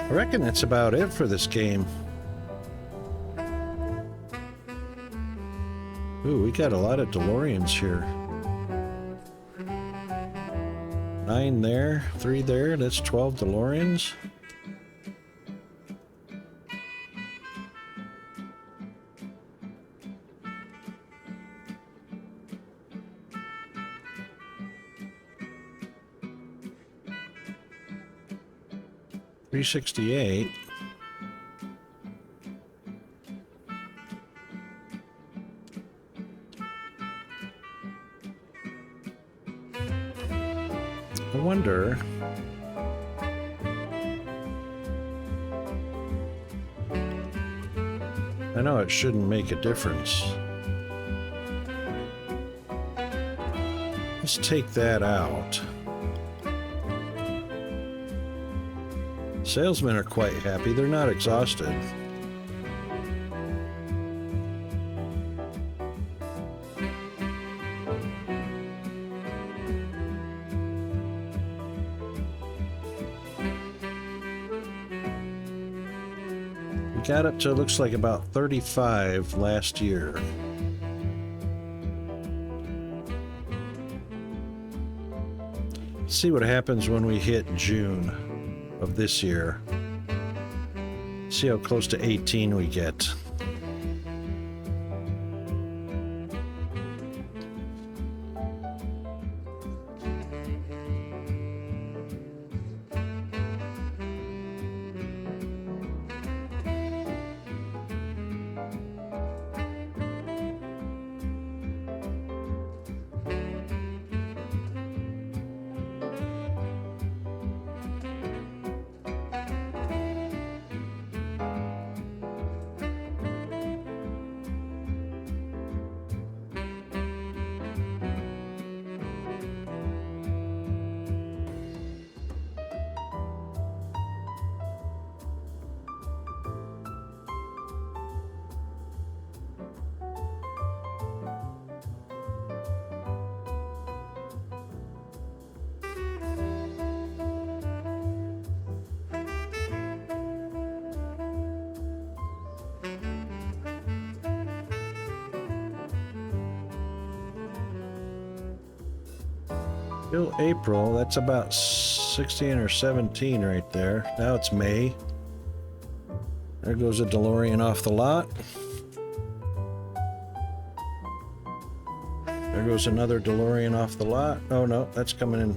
reckon that's about it for this game. Ooh, we got a lot of DeLoreans here. 9 there, 3 there, that's 12 DeLoreans. $368. I wonder. I know it shouldn't make a difference. Let's take that out. Salesmen are quite happy. They're not exhausted. We got up to, looks like, about 35 last year. See what happens when we hit June of this year. See how close to 18 we get. Till April, that's about 16 or 17 right there. Now it's May. There goes a DeLorean off the lot. There goes another DeLorean off the lot. Oh no, that's coming in.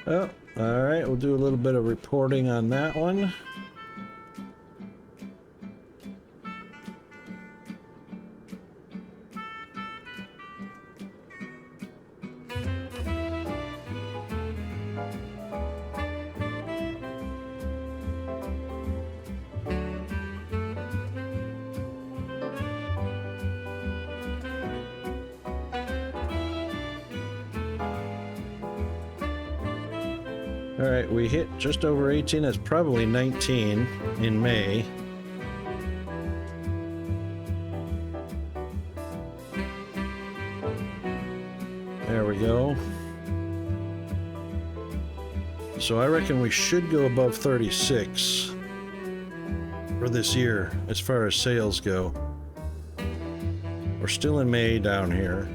Oh, all right, we'll do a little bit of reporting on that one. All right, we hit just over 18. That's probably 19 in May. There we go. So I reckon we should go above 36 for this year as far as sales go. We're still in May down here.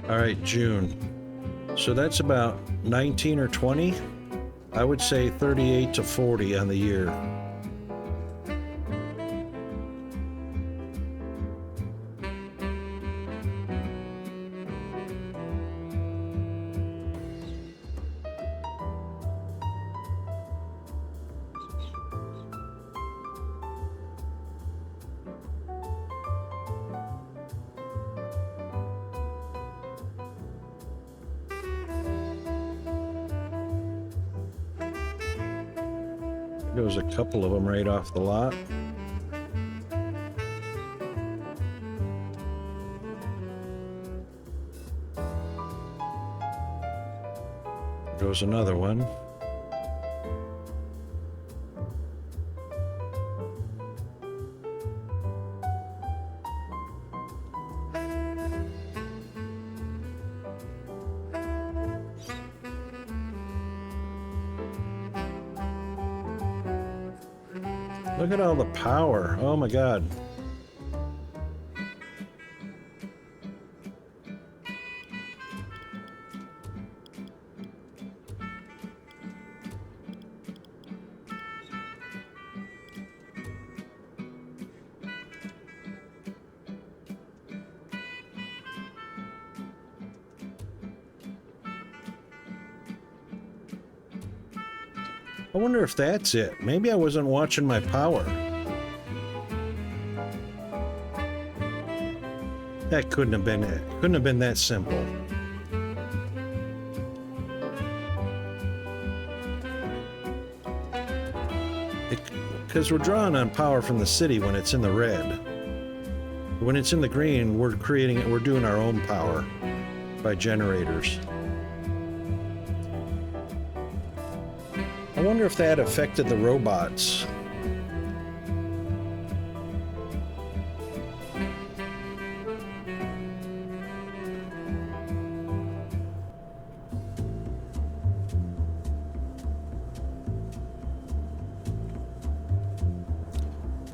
All right, June. So that's about 19 or 20. I would say 38 to 40 on the year. Goes a couple of them right off the lot. Goes another one. Look at all the power. Oh my God. I wonder if that's it. Maybe I wasn't watching my power. That couldn't have been it. Couldn't have been that simple. Because we're drawing on power from the city when it's in the red. When it's in the green, we're creating it. We're doing our own power by generators. I wonder if that affected the robots.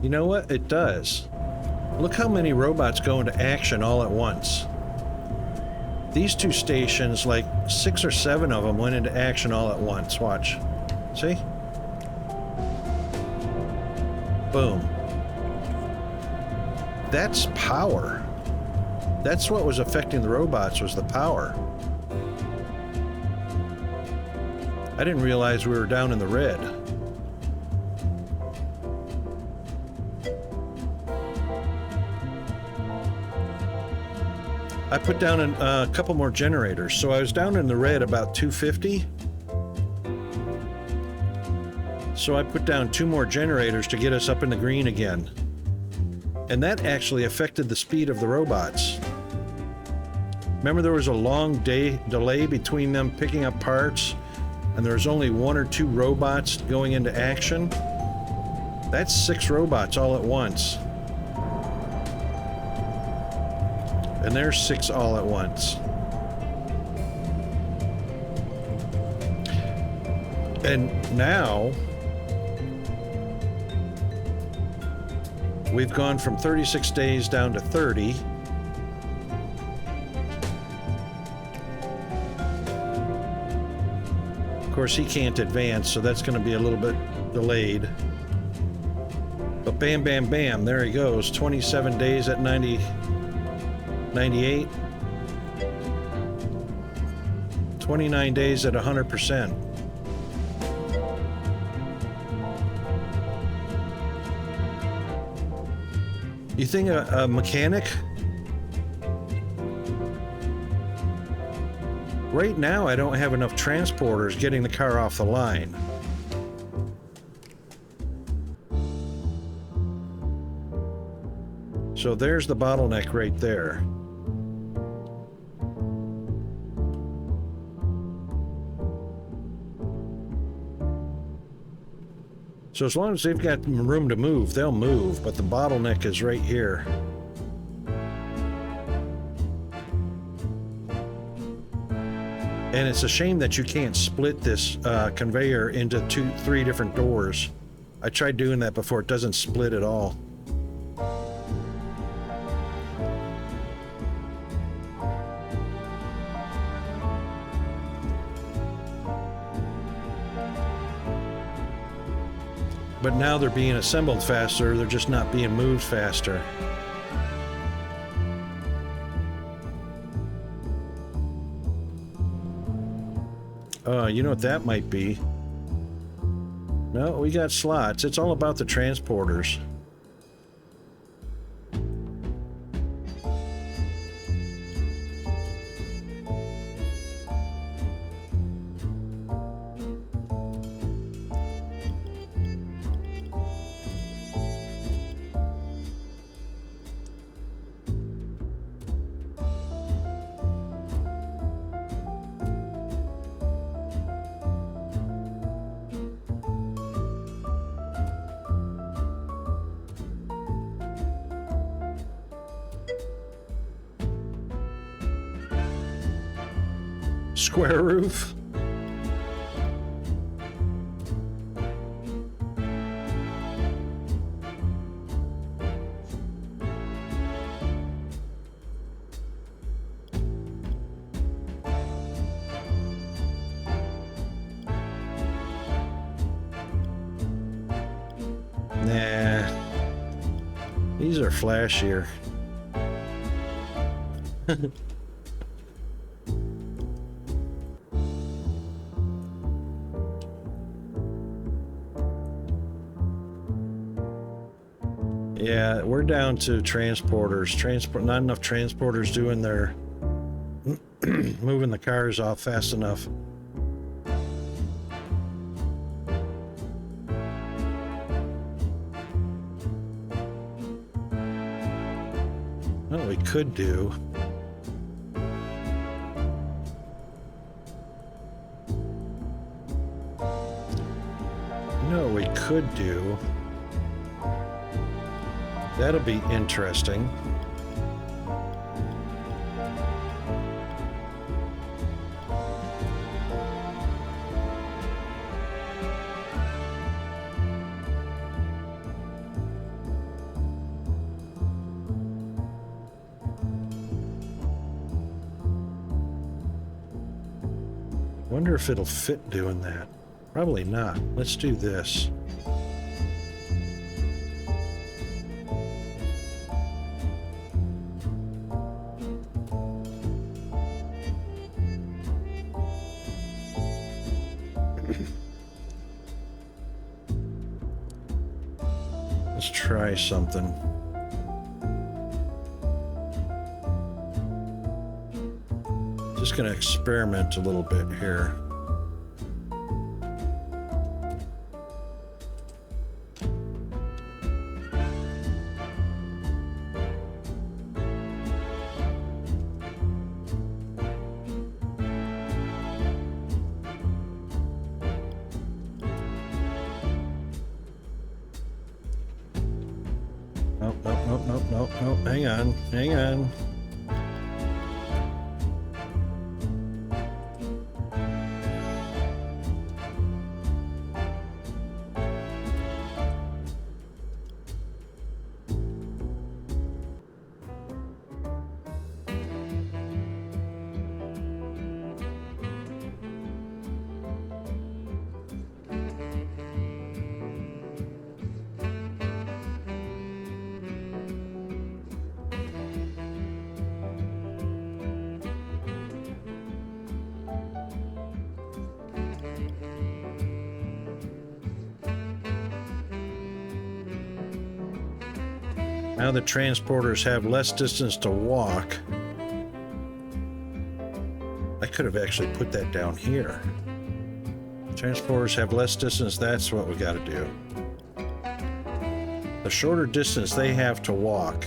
You know what? It does. Look how many robots go into action all at once. These two stations, like 6 or 7 of them went into action all at once. Watch. See? Boom. That's power. That's what was affecting the robots, was the power. I didn't realize we were down in the red. I put down a couple more generators, so I was down in the red about 250. So I put down 2 more generators to get us up in the green again. And that actually affected the speed of the robots. Remember, there was a long delay between them picking up parts, and there was only 1 or 2 robots going into action? That's 6 robots all at once. And there's 6 all at once. And now we've gone from 36 days down to 30. Of course, he can't advance, so that's going to be a little bit delayed. But bam, bam, bam, there he goes. 27 days at 90, 98. 29 days at 100%. You think a mechanic? Right now, I don't have enough transporters getting the car off the line. So there's the bottleneck right there. So as long as they've got room to move, they'll move, but the bottleneck is right here. And it's a shame that you can't split this conveyor into 3 different doors. I tried doing that before, it doesn't split at all. But now they're being assembled faster, they're just not being moved faster. You know what that might be? No, we got slots. It's all about the transporters. Square roof. Nah. These are flashier. Yeah, we're down to transporters. Not enough transporters doing their moving the cars off fast enough. What we could do. You know what we could do? That'll be interesting. Wonder if it'll fit doing that. Probably not. Let's do this. Let's try something. Just gonna experiment a little bit here. Nope. Hang on. Now the transporters have less distance to walk. I could have actually put that down here. Transporters have less distance, that's what we gotta do. The shorter distance they have to walk.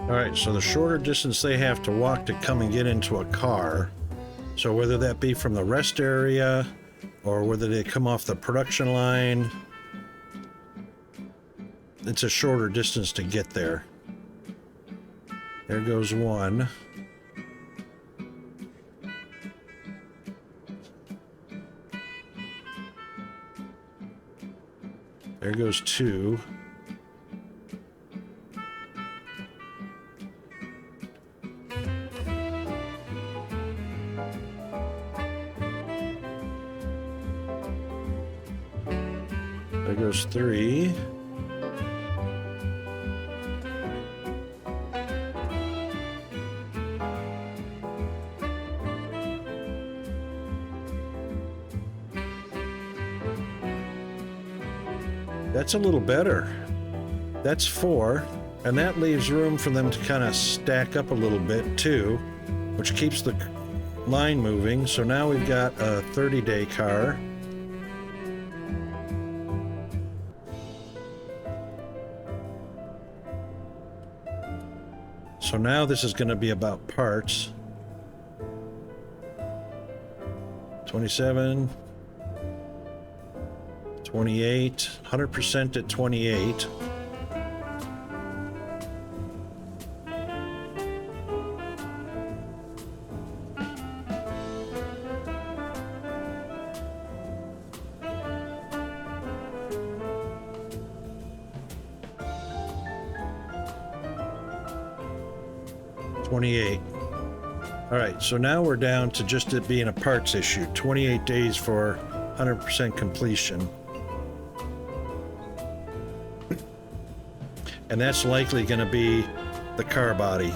All right, so the shorter distance they have to walk to come and get into a car, so whether that be from the rest area or whether they come off the production line, it's a shorter distance to get there. There goes one. There goes two. There goes three. That's a little better. That's four, and that leaves room for them to kind of stack up a little bit too, which keeps the line moving. So now we've got a 30-day car. So now this is going to be about parts. 27, 28, 100% at 28. All right, so now we're down to just it being a parts issue. 28 days for 100% completion. And that's likely going to be the car body.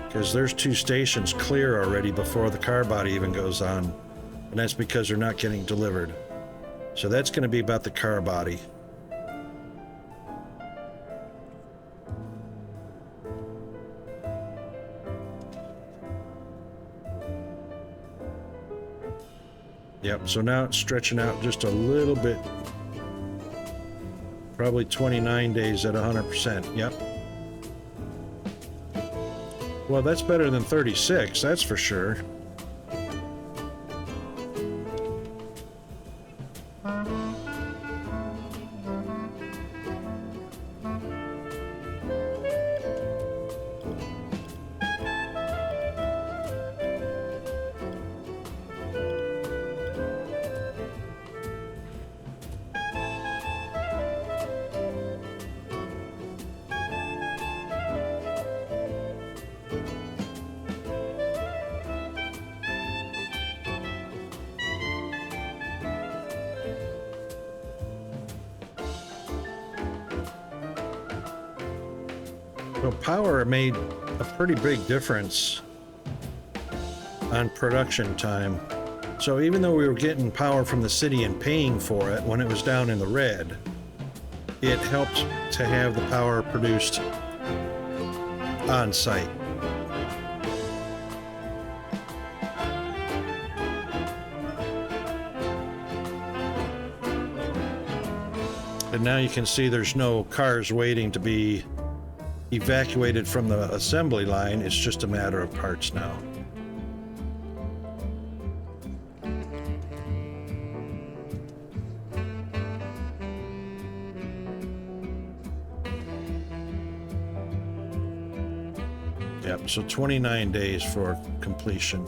Because there's two stations clear already before the car body even goes on. And that's because they're not getting delivered. So that's going to be about the car body. Yep, so now it's stretching out just a little bit. Probably 29 days at 100%, yep. Well, that's better than 36, that's for sure. So power made a pretty big difference on production time. So even though we were getting power from the city and paying for it when it was down in the red, it helped to have the power produced on site. And now you can see there's no cars waiting to be evacuated from the assembly line. It's just a matter of parts now. Yep, so 29 days for completion.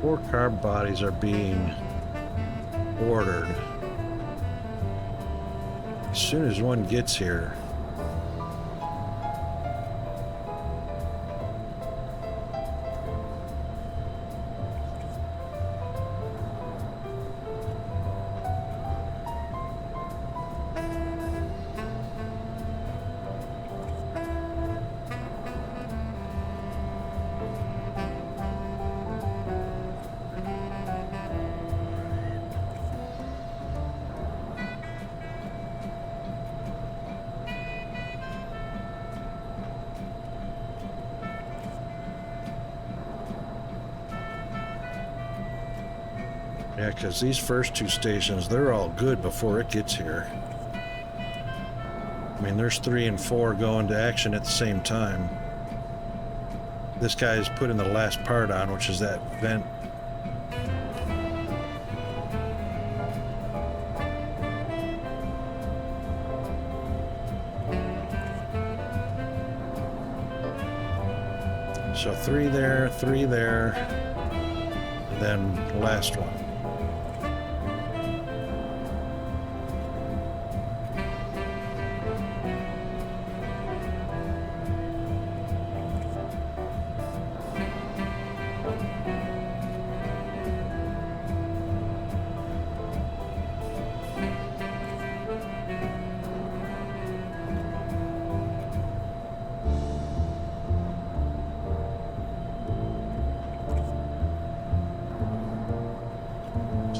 Four car bodies are being ordered. As soon as one gets here, yeah, because these first two stations, they're all good before it gets here. I mean, there's 3 and 4 going to action at the same time. This guy's putting the last part on, which is that vent. So 3 there, 3 there, and then last one.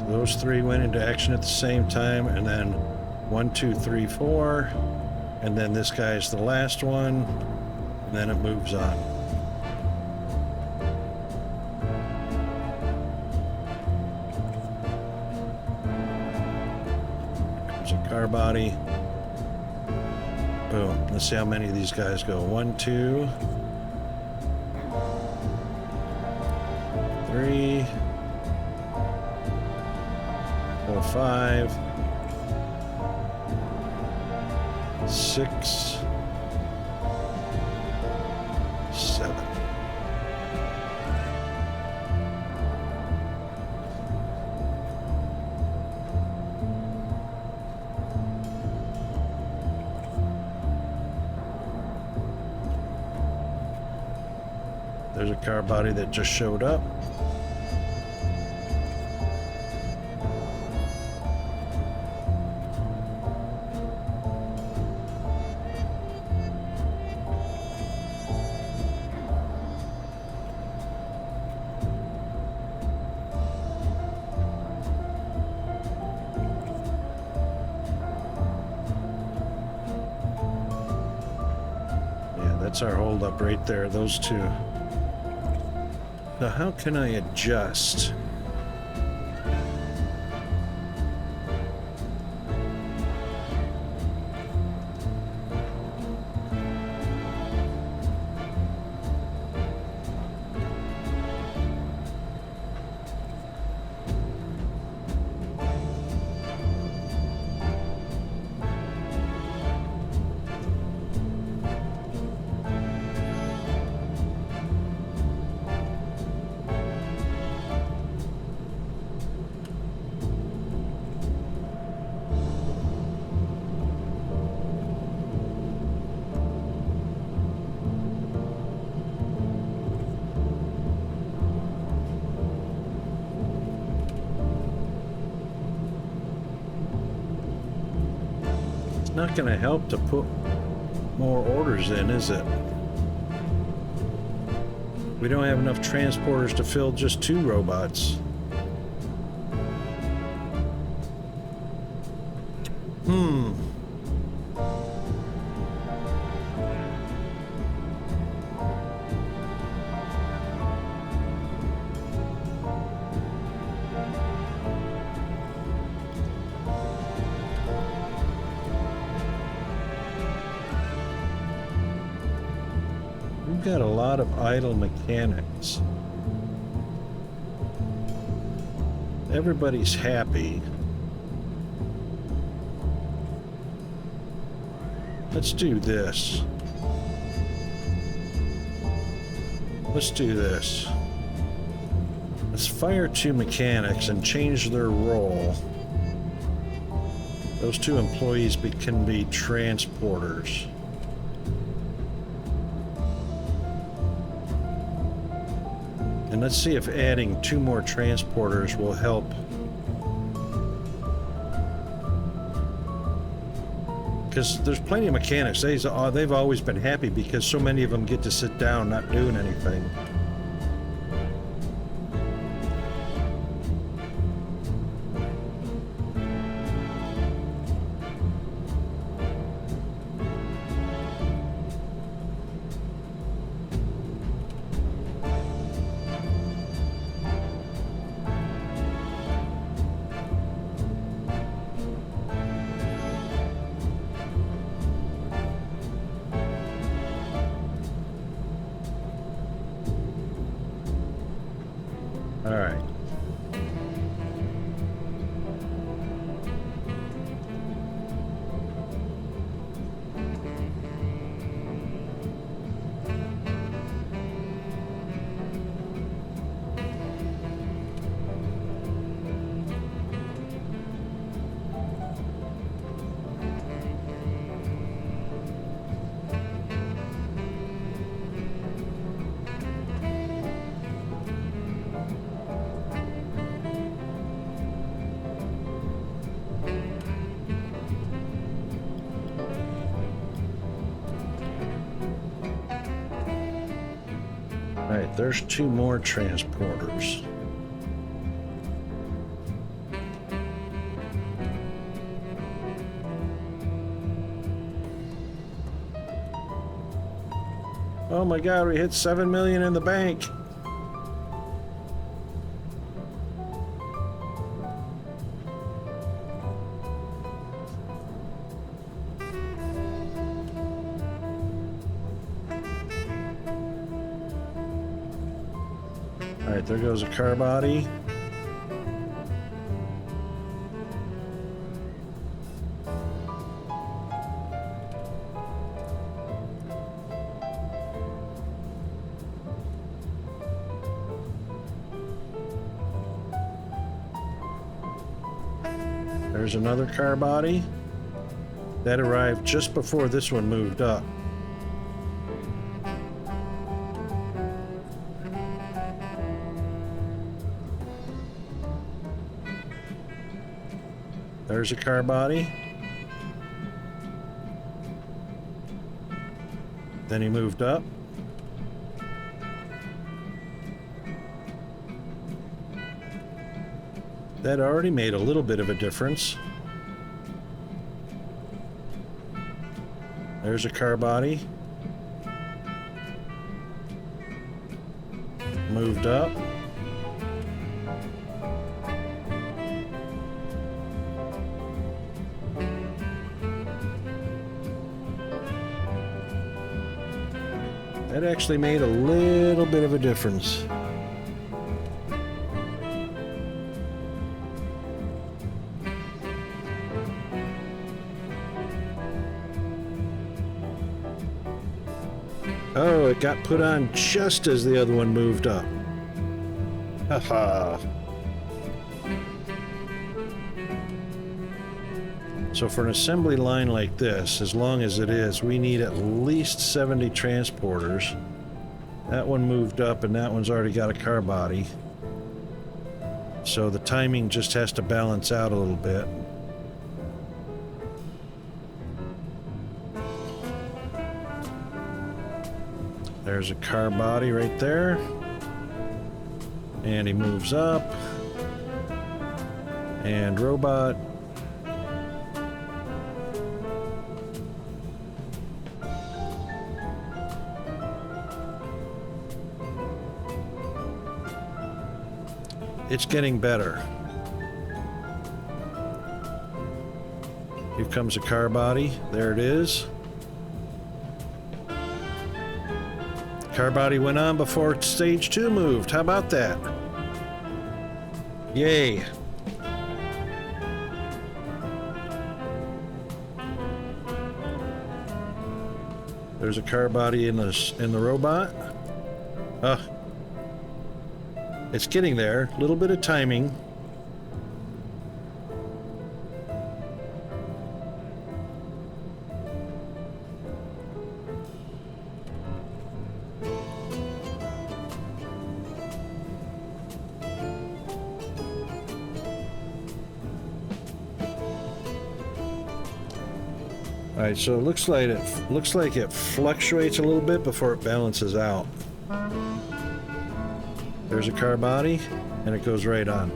Those 3 went into action at the same time, and then 1, 2, 3, 4, and then this guy's the last one, and then it moves on. There's a car body. Boom. Let's see how many of these guys go. 1, 2, 3, 4, 5, 6, 7. There's a car body that just showed up. That's our holdup right there, those two. So how can I adjust? Not going to help to put more orders in, is it? We don't have enough transporters to fill just 2 robots. We've got a lot of idle mechanics. Everybody's happy. Let's do this. Let's do this. Let's fire 2 mechanics and change their role. Those 2 employees can be transporters. And let's see if adding 2 more transporters will help. Because there's plenty of mechanics. They've always been happy because so many of them get to sit down not doing anything. All right. All right, there's 2 more transporters. Oh my God, we hit 7 million in the bank. All right, there goes a car body. There's another car body. That arrived just before this one moved up. There's a car body. Then he moved up. That already made a little bit of a difference. There's a car body. Moved up. That actually made a little bit of a difference. Oh, it got put on just as the other one moved up. Haha. So for an assembly line like this, as long as it is, we need at least 70 transporters. That one moved up and that one's already got a car body. So the timing just has to balance out a little bit. There's a car body right there. And he moves up. And robot. It's getting better. Here comes a car body. There it is. Car body went on before stage 2 moved. How about that? Yay. There's a car body in the robot. It's getting there. A little bit of timing. All right, so it looks like it fluctuates a little bit before it balances out. There's a car body, and it goes right on.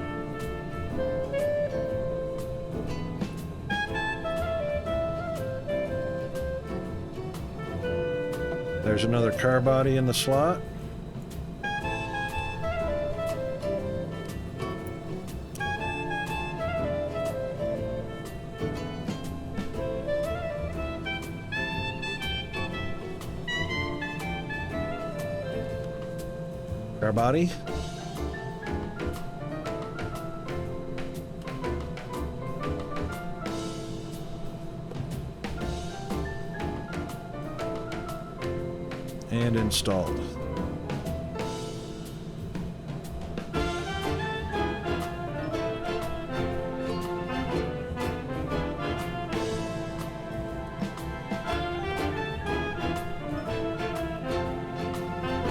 There's another car body in the slot. Car body. And installed.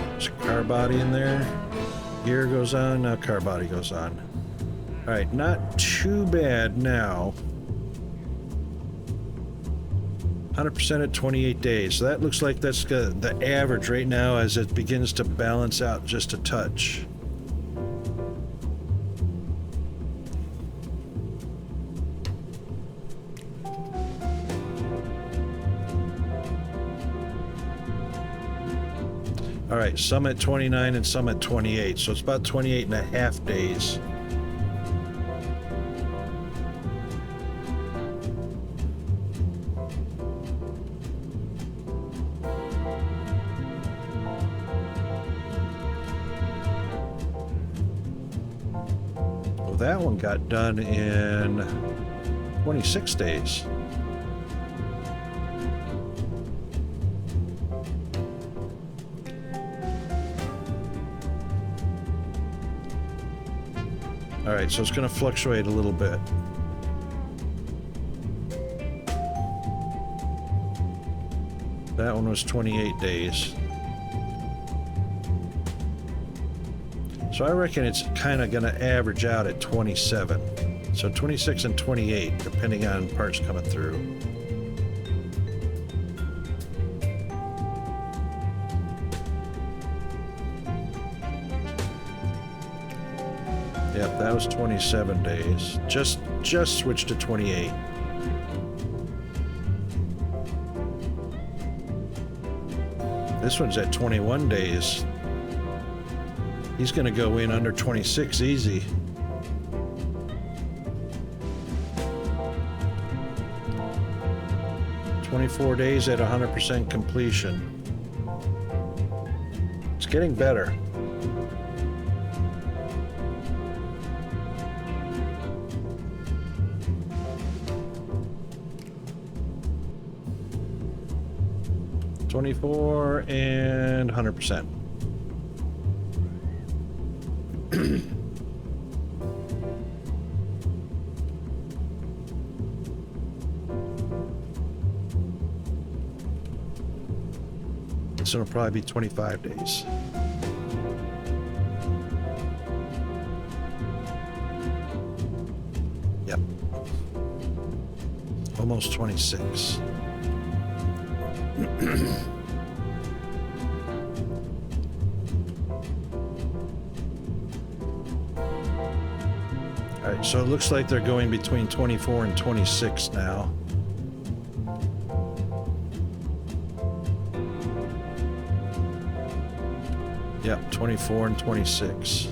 There's a car body in there. Gear goes on, now car body goes on. Alright, not too bad now. 100% at 28 days. So that looks like that's the average right now as it begins to balance out just a touch. All right, some at 29 and some at 28. So it's about 28 and a half days. That one got done in 26 days. All right, so it's going to fluctuate a little bit. That one was 28 days. So I reckon it's kind of going to average out at 27. So 26 and 28, depending on parts coming through. Yep, that was 27 days. Just switched to 28. This one's at 21 days. He's going to go in under 26 easy. "24 days at 100% completion." It's getting better. "24 and 100%. So it'll probably be 25 days. Yep. Almost 26. All right, so it looks like they're going between 24 and 26 now. Yep, 24 and 26.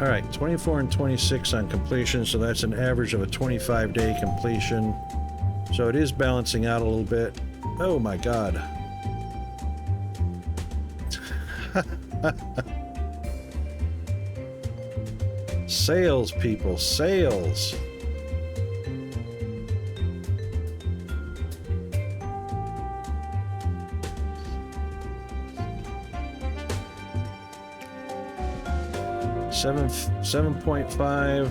All right, 24 and 26 on completion, so that's an average of a 25-day completion. So it is balancing out a little bit. Oh my God. Sales, people, sales. Seven, 7.5,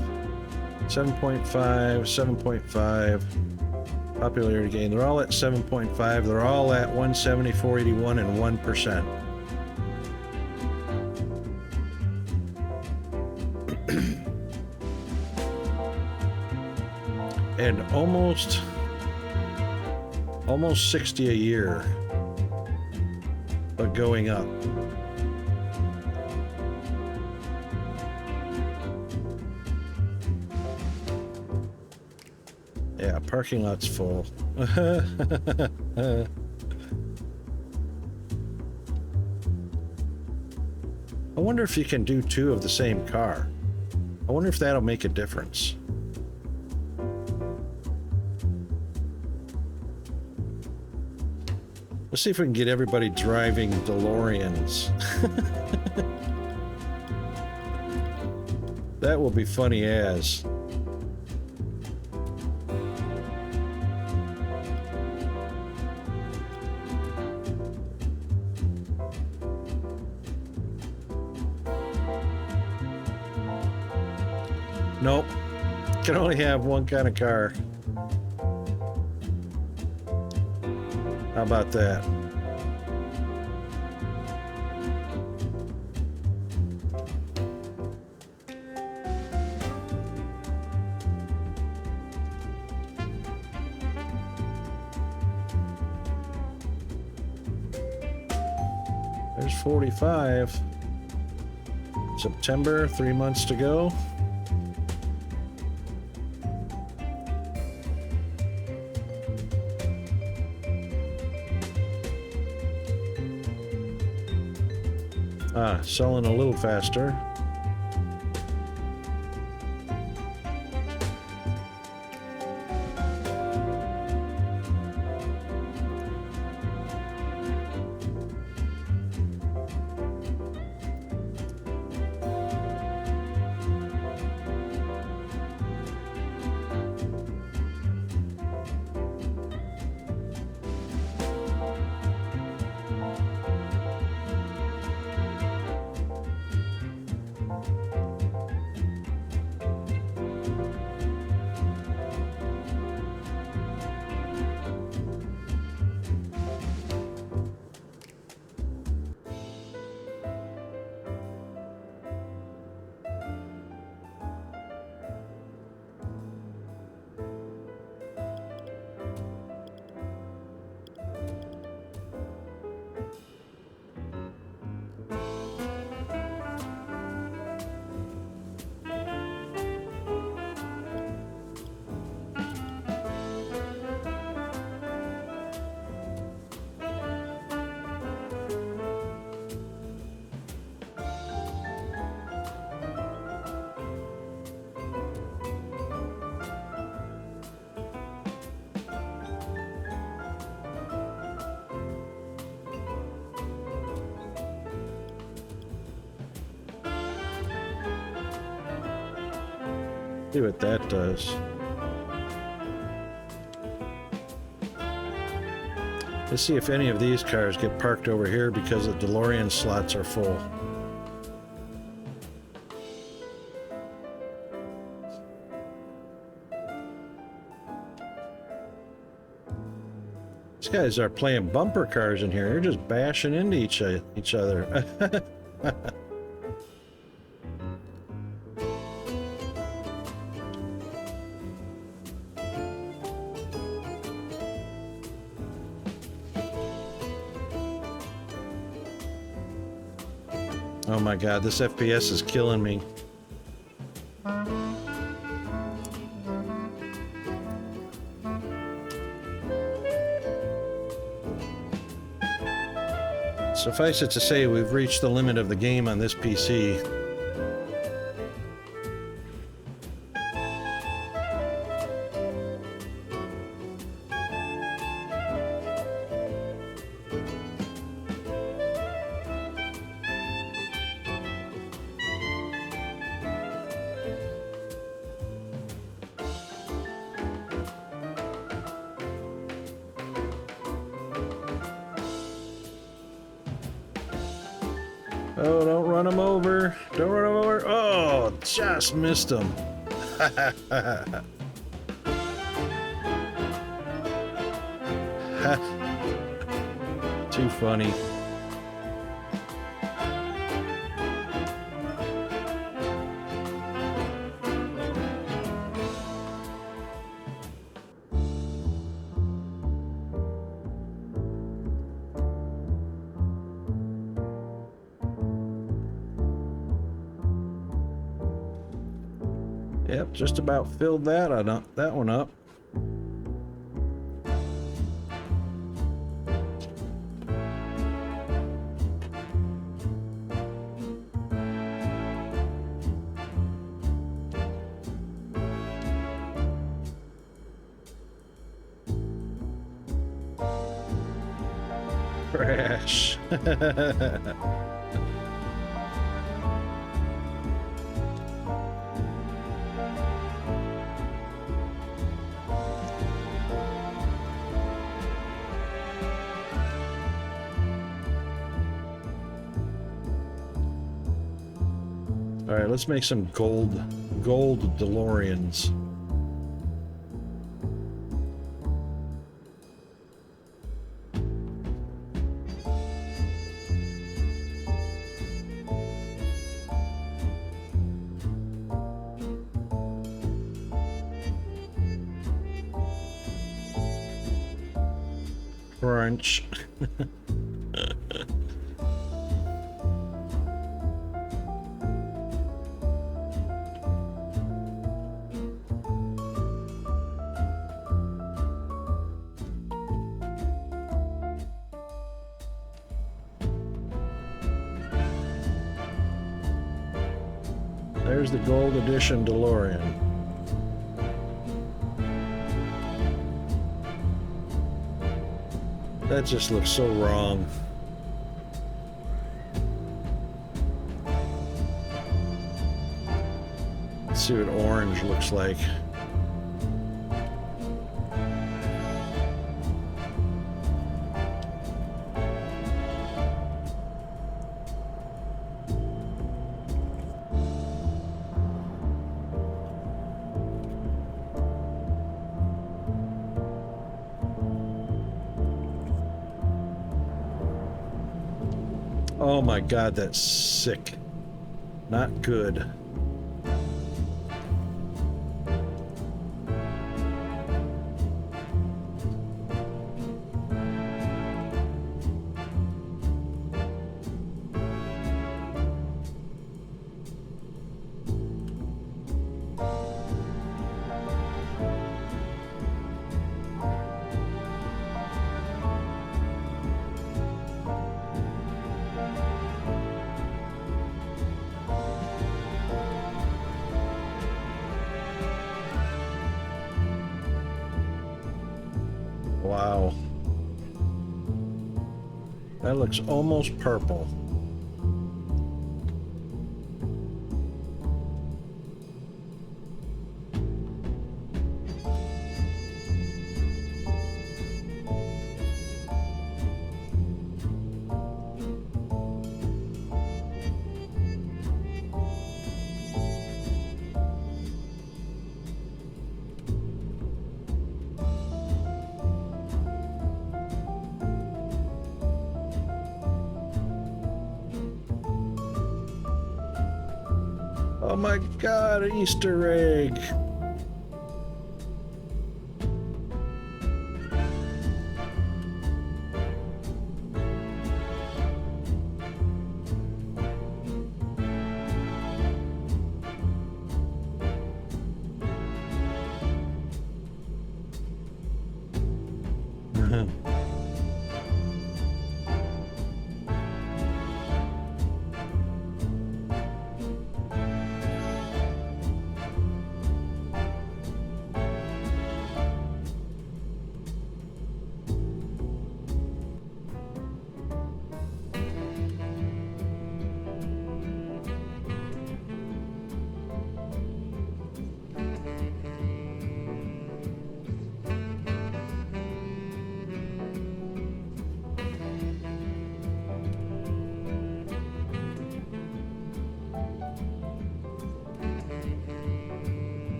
7.5, 7.5. Popularity gain. They're all at 7.5. They're all at 174.81 and 1%. And almost 60 a year, but going up. Yeah, parking lot's full. I wonder if you can do two of the same car. I wonder if that'll make a difference. Let's see if we can get everybody driving DeLoreans. That will be funny as. Nope. Can only have one kind of car. How about that? There's 45. September, 3 months to go. Selling a little faster. See what that does. Let's see if any of these cars get parked over here because the DeLorean slots are full. These guys are playing bumper cars in here. They're just bashing into each other. Oh my god, this FPS is killing me. Suffice it to say, we've reached the limit of the game on this PC. Oh, don't run him over. Don't run him over. Oh, just missed him. Too funny. Yep, just about filled that one up. Crash. All right, let's make some gold DeLoreans. Crunch. There's the gold edition DeLorean. That just looks so wrong. Let's see what orange looks like. Oh my god, that's sick. Not good. Wow. That looks almost purple. Oh my god, an Easter egg!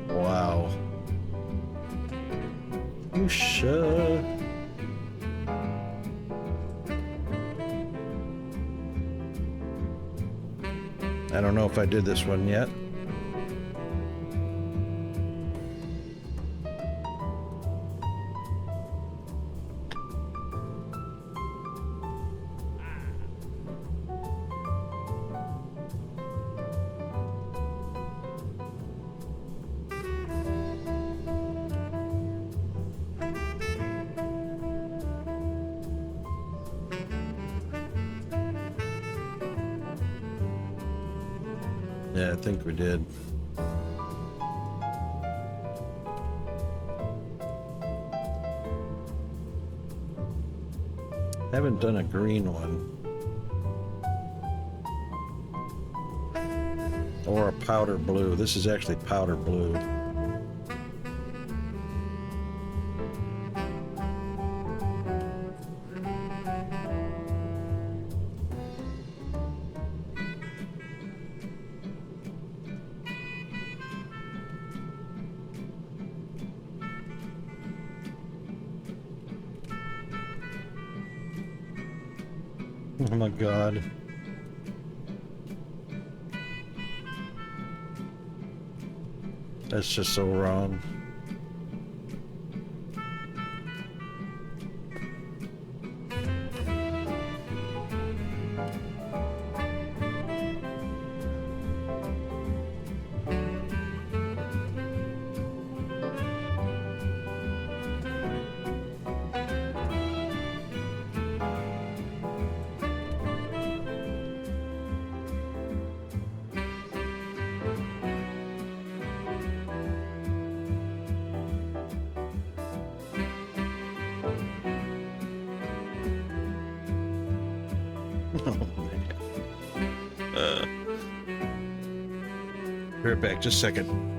Wow. Whoosha. I don't know if I did this one yet. Yeah, I think we did. Haven't done a green one. Or a powder blue. This is actually powder blue. Oh my god. That's just so wrong. Be right back, just a second.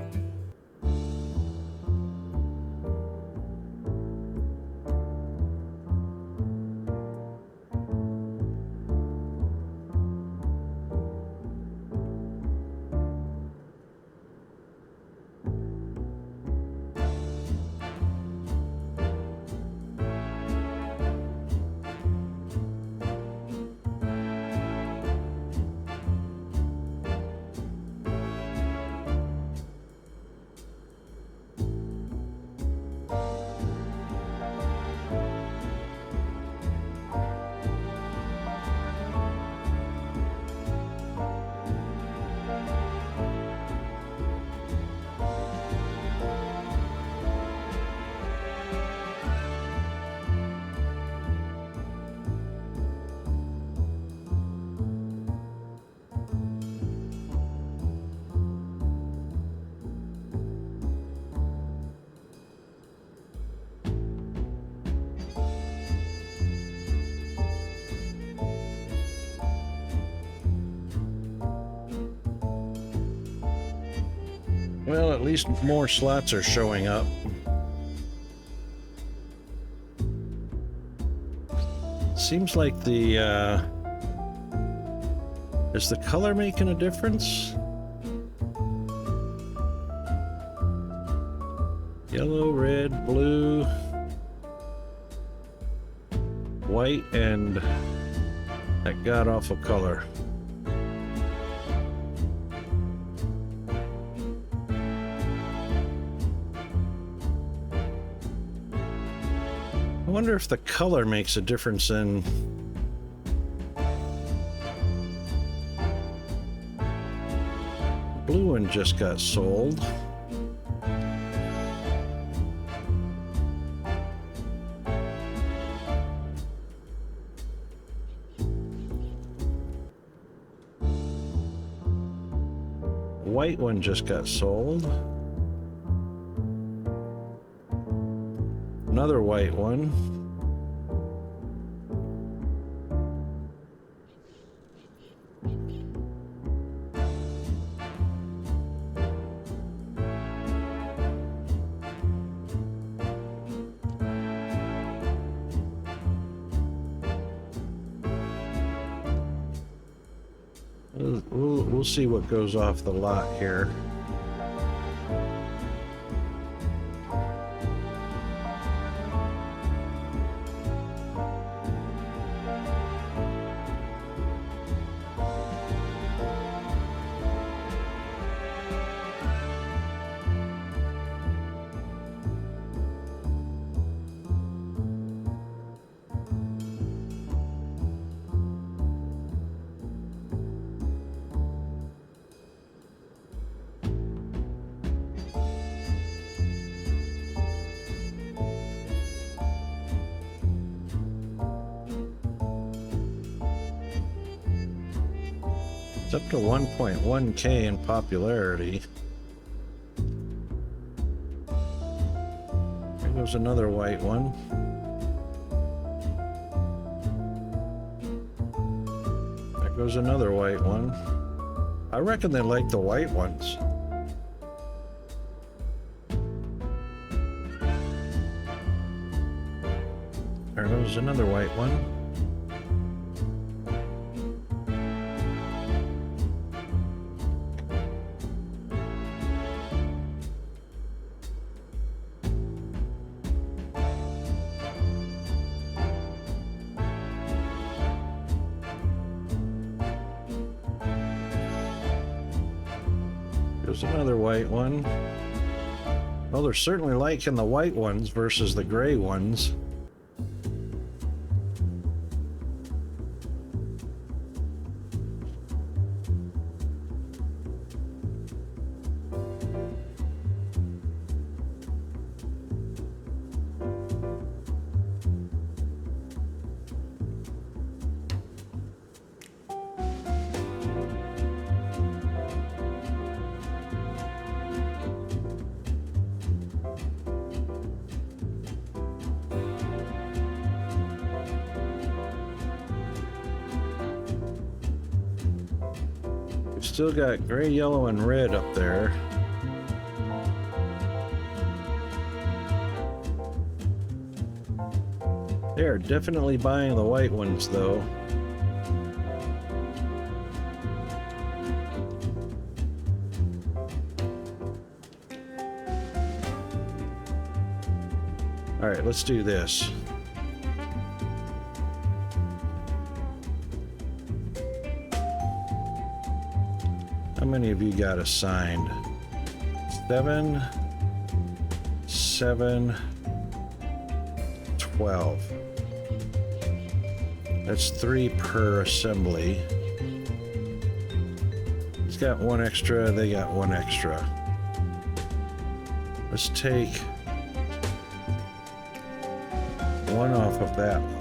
Well, at least more slots are showing up. Seems like the, is the color making a difference? Yellow, red, blue, white, and that god-awful color. wonder if the color makes a difference in... Blue one just got sold. White one just got sold. Another white one. We'll see what goes off the lot here. It's up to 1.1K in popularity. There goes another white one. There goes another white one. I reckon they like the white ones. There goes another white one. There's another white one. Well, they're certainly liking the white ones versus the gray ones. Still got gray, yellow, and red up there. They are definitely buying the white ones, though. All right, let's do this. How many of you got assigned? 7, 7, 12. That's 3 per assembly. He's got 1 extra, they got 1 extra. Let's take 1 off of that line.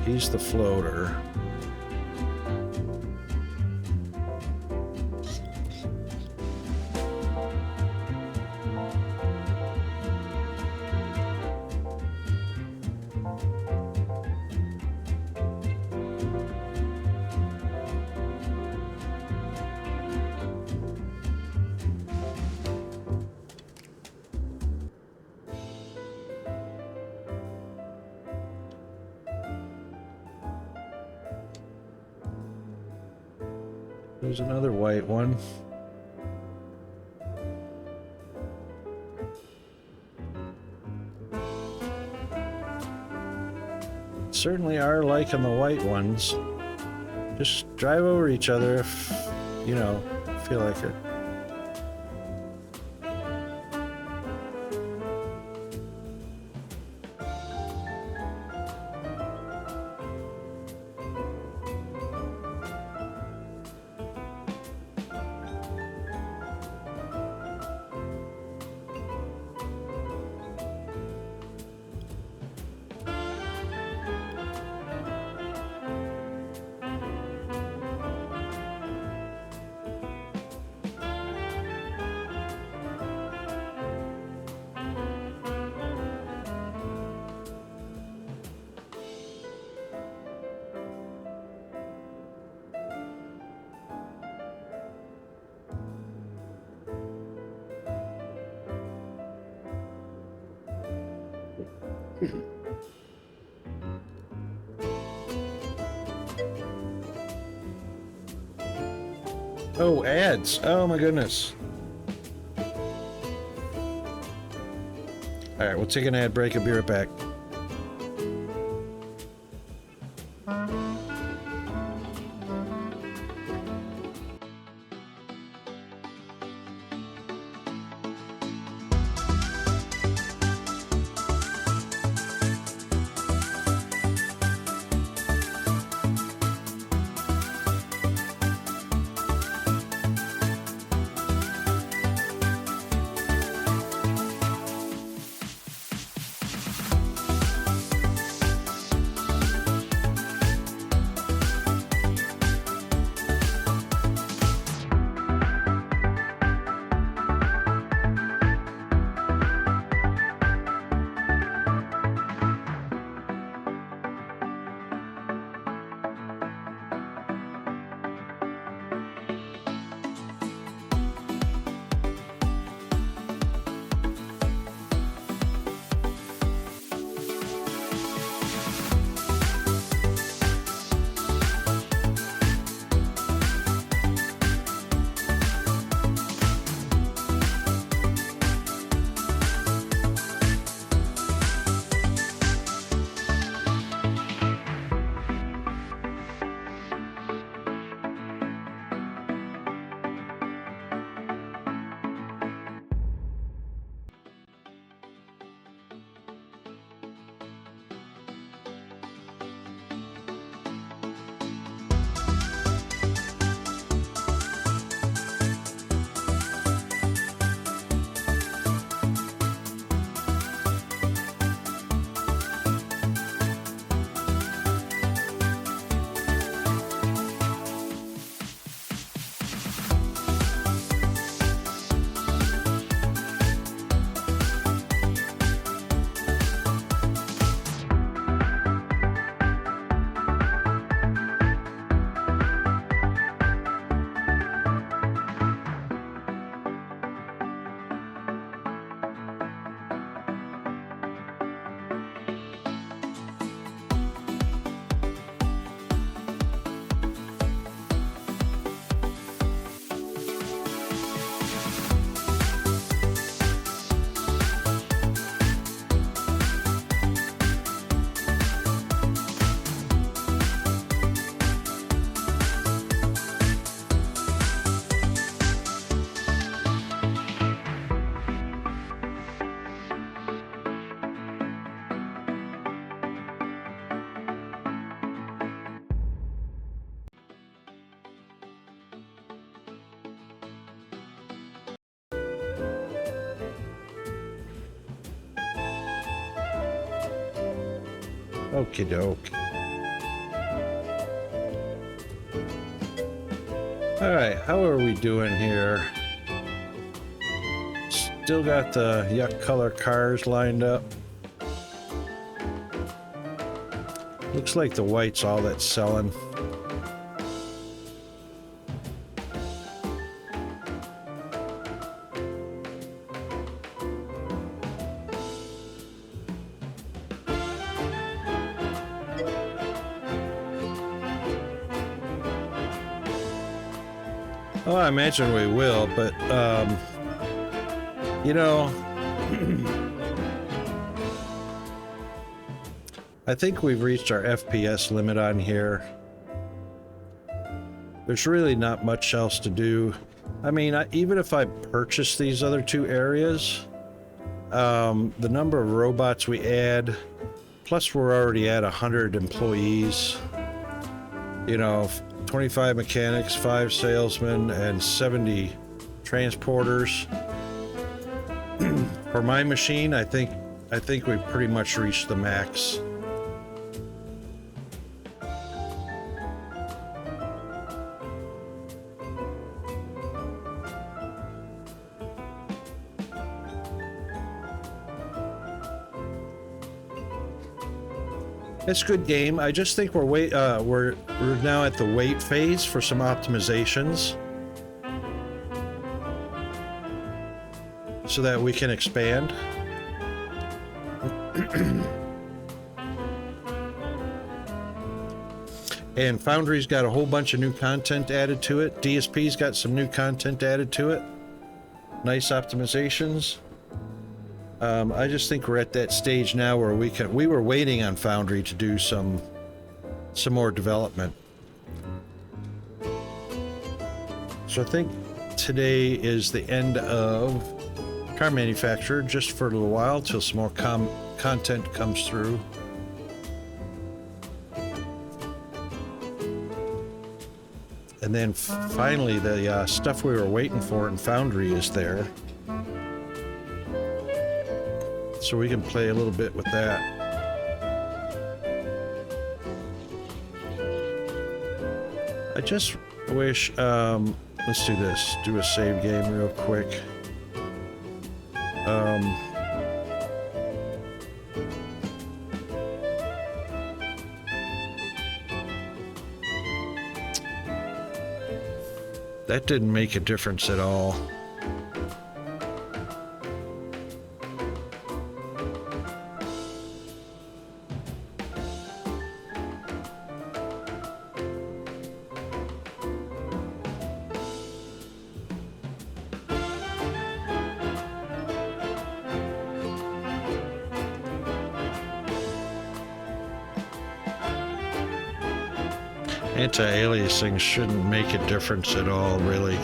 He's the floater. There's another white one. Certainly are liking the white ones. Just drive over each other if, you know, feel like it. Oh, ads. Oh my goodness. All right, we'll take an ad break and be right back. Okie doke. Alright, how are we doing here? Still got the yuck color cars lined up. Looks like the white's all that's selling. Oh, I imagine we will, but, you know, I think we've reached our FPS limit on here. there's really not much else to do. I mean, even if I purchase these other two areas, the number of robots we add, plus we're already at 100 employees, you know, 25 mechanics, 5 salesmen, and 70 transporters. For my machine, I think we've pretty much reached the max. It's a good game. I just think we're now at the wait phase for some optimizations so that we can expand. And Foundry's got a whole bunch of new content added to it. DSP's got some new content added to it. Nice optimizations. I just think we're at that stage now where we were waiting on Foundry to do some more development. So I think today is the end of Car Manufacturer, just for a little while till some more content comes through. And then finally the stuff we were waiting for in Foundry is there. So we can play a little bit with that. I just wish, let's do this. Do a save game real quick. That didn't make a difference at all. Anti-aliasing shouldn't make a difference at all, really.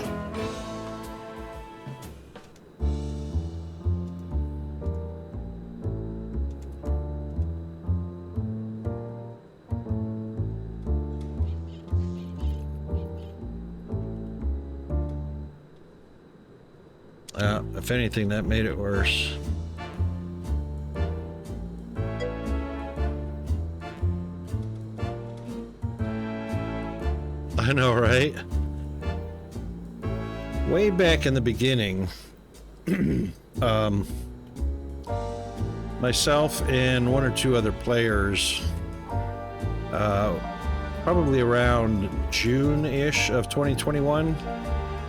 If anything, that made it worse. I know, right? Way back in the beginning, myself and one or two other players, probably around June-ish of 2021,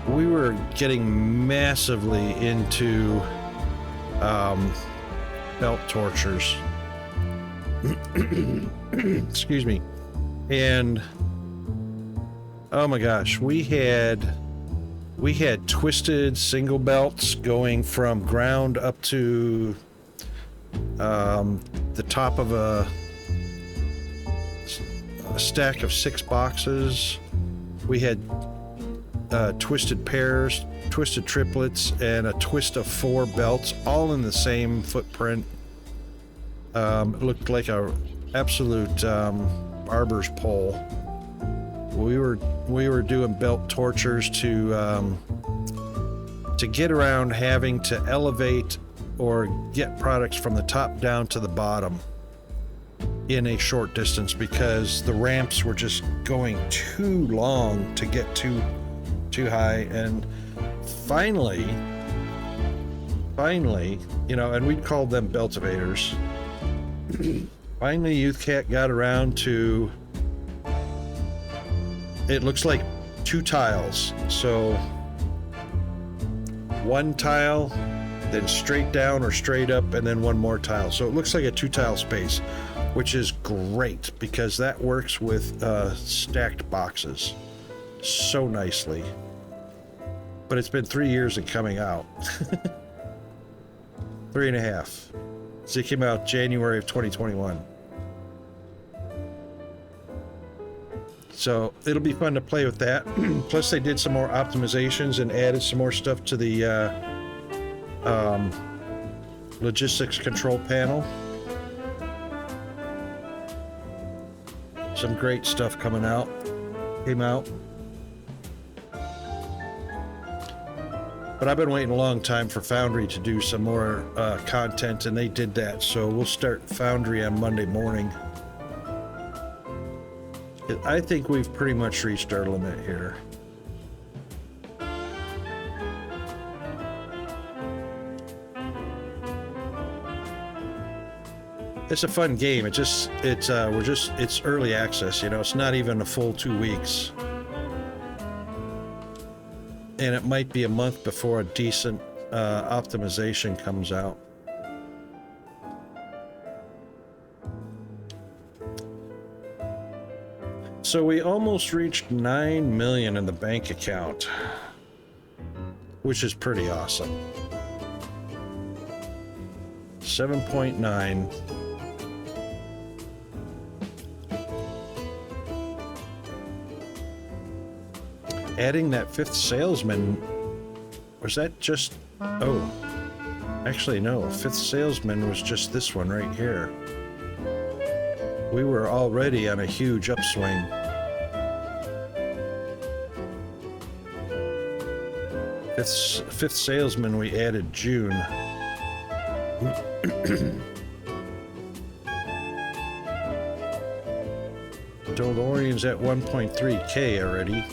we were getting massively into belt tortures. Excuse me. And oh my gosh, we had twisted single belts going from ground up to the top of a stack of 6 boxes. We had twisted pairs, twisted triplets, and a twist of 4 belts, all in the same footprint. It looked like a absolute barber's pole. We were doing belt tortures to get around having to elevate or get products from the top down to the bottom in a short distance because the ramps were just going too long to get too high. And finally, you know, and we'd call them beltivators. Finally, YouthCat got around to, it looks like 2 tiles. So 1 tile, then straight down or straight up, and then 1 more tile. So it looks like a 2 tile space, which is great because that works with stacked boxes so nicely. But it's been 3 years in coming out. 3.5. So it came out January of 2021. So it'll be fun to play with that. Plus they did some more optimizations and added some more stuff to the logistics control panel. Some great stuff came out. But I've been waiting a long time for Foundry to do some more content, and they did that. So we'll start Foundry on Monday morning. I think we've pretty much reached our limit here. It's a fun game. It's early access, you know, it's not even a full 2 weeks. And it might be a month before a decent optimization comes out. So we almost reached 9 million in the bank account, which is pretty awesome. 7.9. Adding that fifth salesman, was that just, oh, actually no, fifth salesman was just this one right here. We were already on a huge upswing. Fifth salesman we added June. DeLorean's at 1.3K already.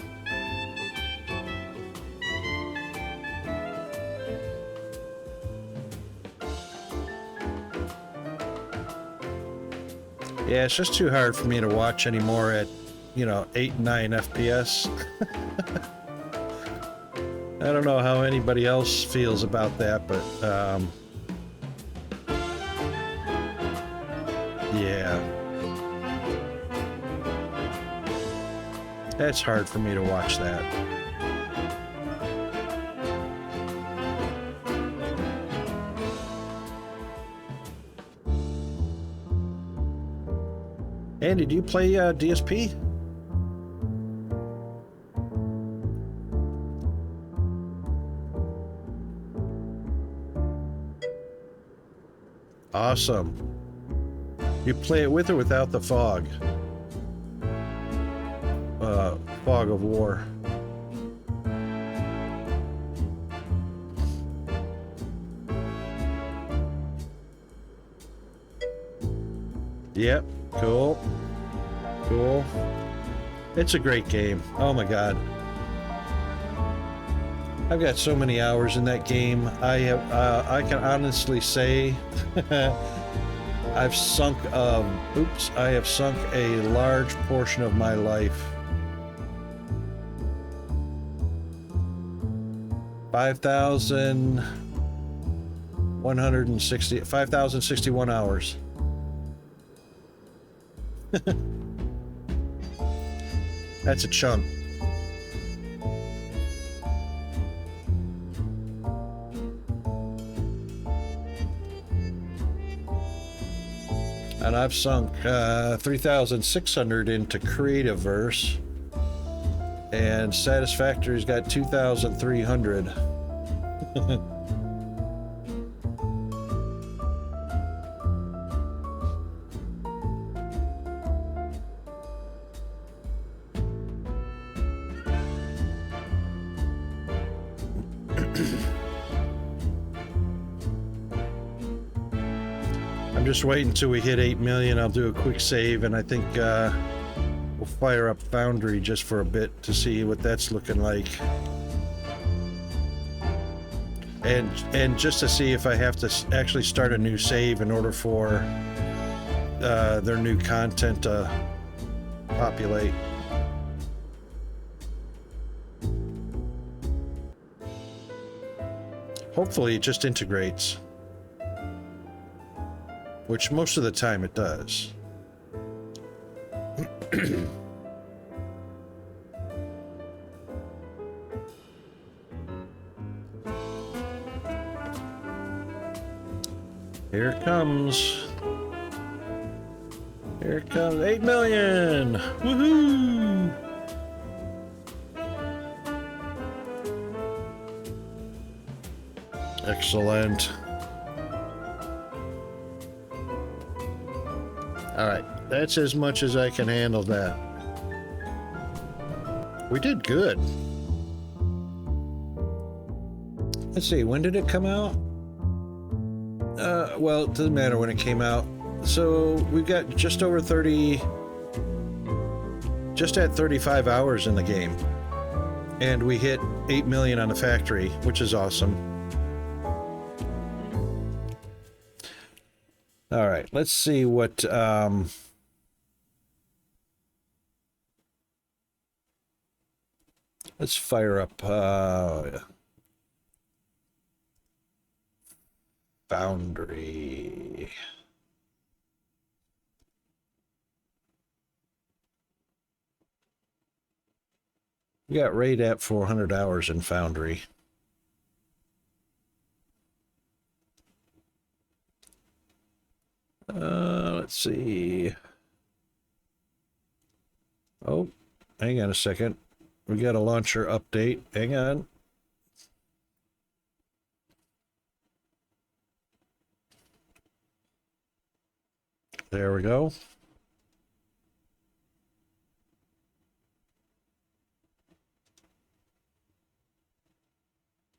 Yeah, it's just too hard for me to watch anymore at, you know, 8 and 9 FPS. I don't know how anybody else feels about that, but yeah. That's hard for me to watch that. Andy, do you play DSP? Awesome. You play it with or without the fog? Fog of war. Yep, cool. Cool. It's a great game. Oh my god. I've got so many hours in that game. I can honestly say I have sunk a large portion of my life. 5,061 hours. That's a chunk. And I've sunk 3,600 into Creativeverse, and Satisfactory's got 2,300. I'm just waiting until we hit 8 million. I'll do a quick save, and I think we'll fire up Foundry just for a bit to see what that's looking like. And just to see if I have to actually start a new save in order for their new content to populate. Hopefully it just integrates, which most of the time it does. Here it comes. Here comes 8 million. Woohoo! Excellent. All right, that's as much as I can handle that. We did good. Let's see, when did it come out? Well, it doesn't matter when it came out. So we've got just over 30, just at 35 hours in the game. And we hit 8 million on the factory, which is awesome. All right, let's see what, let's fire up, Foundry. We got right at 400 hours in Foundry. Let's see. Oh, hang on a second. We got a launcher update. Hang on. There we go.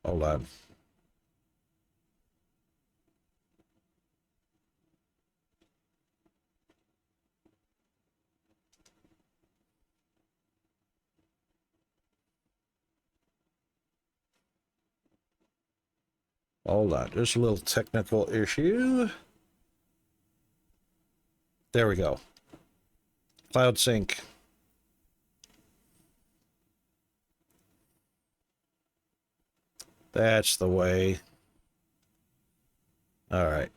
Hold on. Hold on. Just a little technical issue. There we go. Cloud sync. That's the way. All right.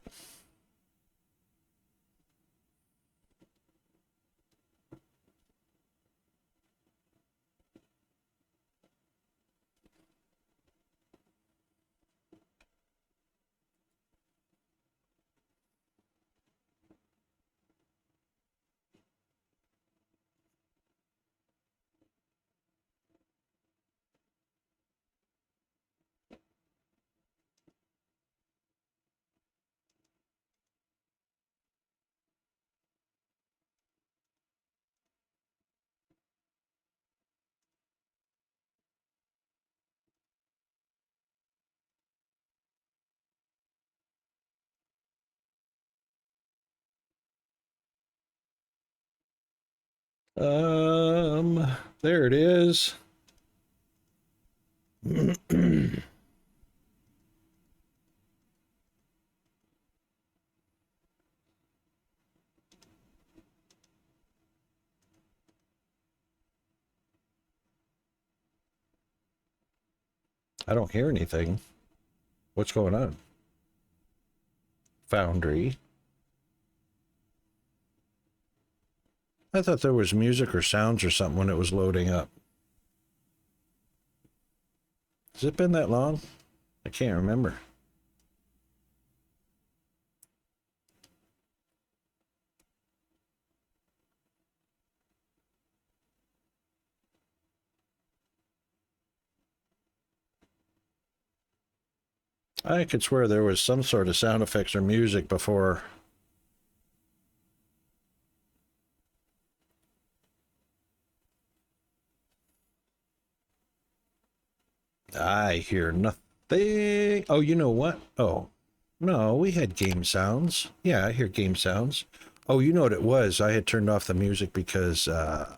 There it is. I don't hear anything. What's going on? Foundry. I thought there was music or sounds or something when it was loading up. Has it been that long? I can't remember. I could swear there was some sort of sound effects or music before. I hear nothing. Oh, you know what? Oh, no, we had game sounds. Yeah, I hear game sounds. Oh, you know what it was? I had turned off the music because, oh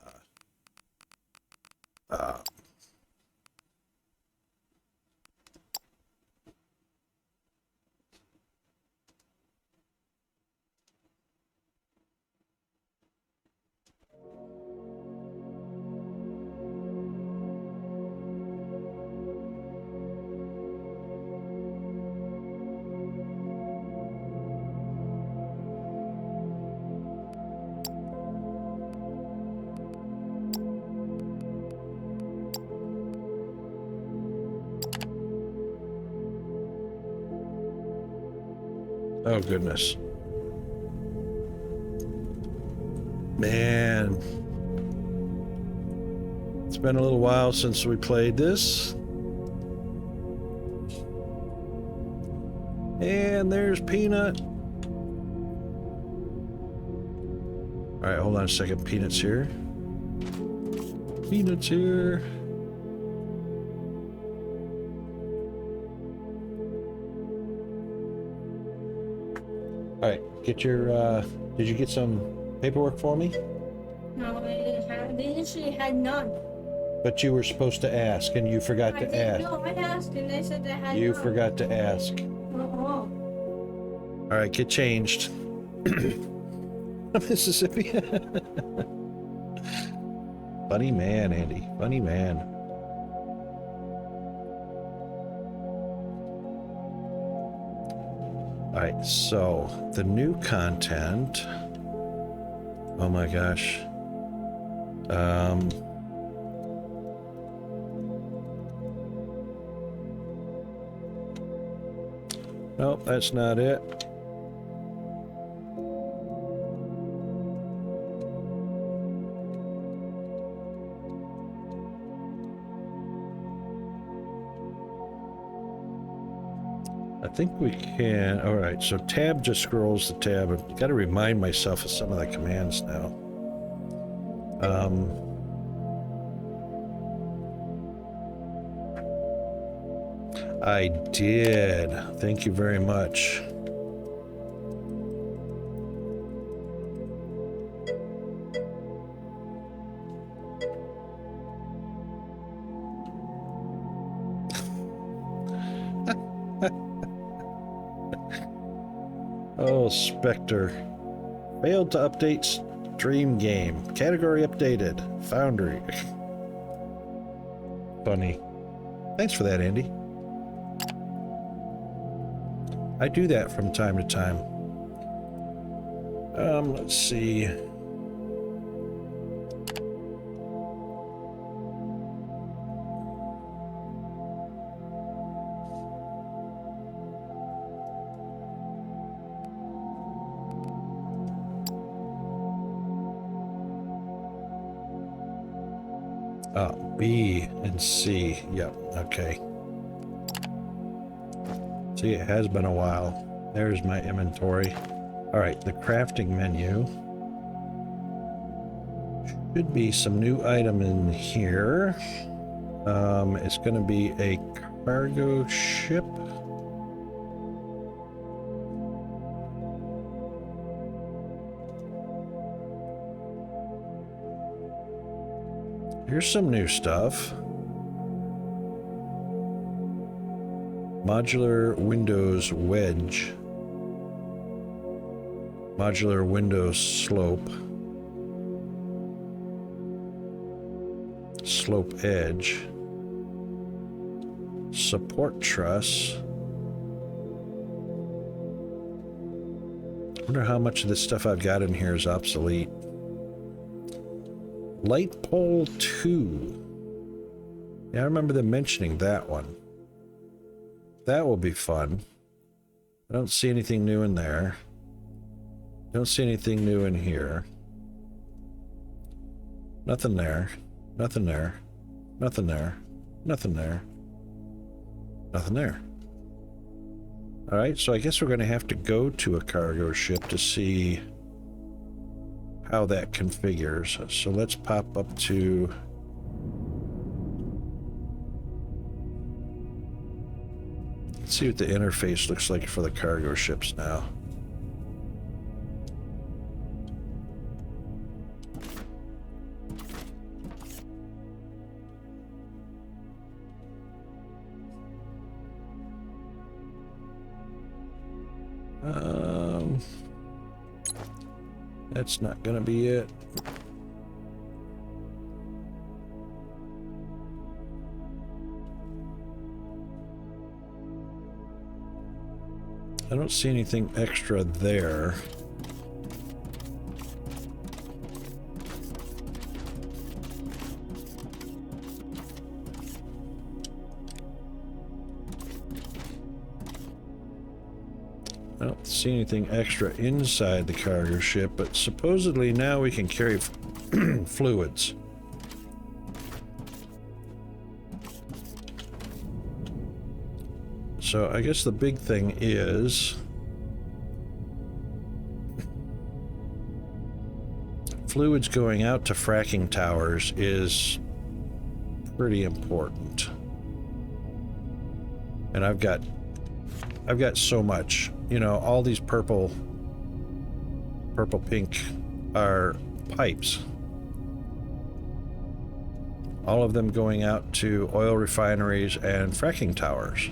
goodness. Man, it's been a little while since we played this. And there's Peanut. All right, hold on a second. Peanut's here. Peanut's here. All right, get your, did you get some paperwork for me? No, they literally had none. But you were supposed to ask, and you forgot to ask. No, I asked, and they said they had You none. forgot to ask. Oh. All right, get changed. Mississippi. Funny man, Andy. Funny man. All right, so the new content. Oh my gosh. Nope, that's not it. I think we can. All right, so tab just scrolls the tab. I've got to remind myself of some of the commands now. I did. Thank you very much. Oh, Spectre. Failed to update stream game. Category updated. Foundry. Funny. Thanks for that, Andy. I do that from time to time. Let's see. B and C. Yep, okay. See, it has been a while. There's my inventory. All right, the crafting menu. Should be some new item in here. It's going to be a cargo ship. Here's some new stuff. Modular windows wedge. Modular windows slope. Slope edge. Support truss. I wonder how much of this stuff I've got in here is obsolete. Light pole 2. Yeah, I remember them mentioning that one. That will be fun. I don't see anything new in there. Don't see anything new in here. Nothing there. Nothing there. Nothing there. Nothing there. Nothing there. Alright, so I guess we're going to have to go to a cargo ship to see how that configures. So let's pop up to... Let's see what the interface looks like for the cargo ships now. That's not gonna be it. I don't see anything extra there. I don't see anything extra inside the cargo ship, but supposedly now we can carry fluids. So I guess the big thing is fluids going out to fracking towers is pretty important. And I've got so much, you know, all these purple pink are pipes. All of them going out to oil refineries and fracking towers.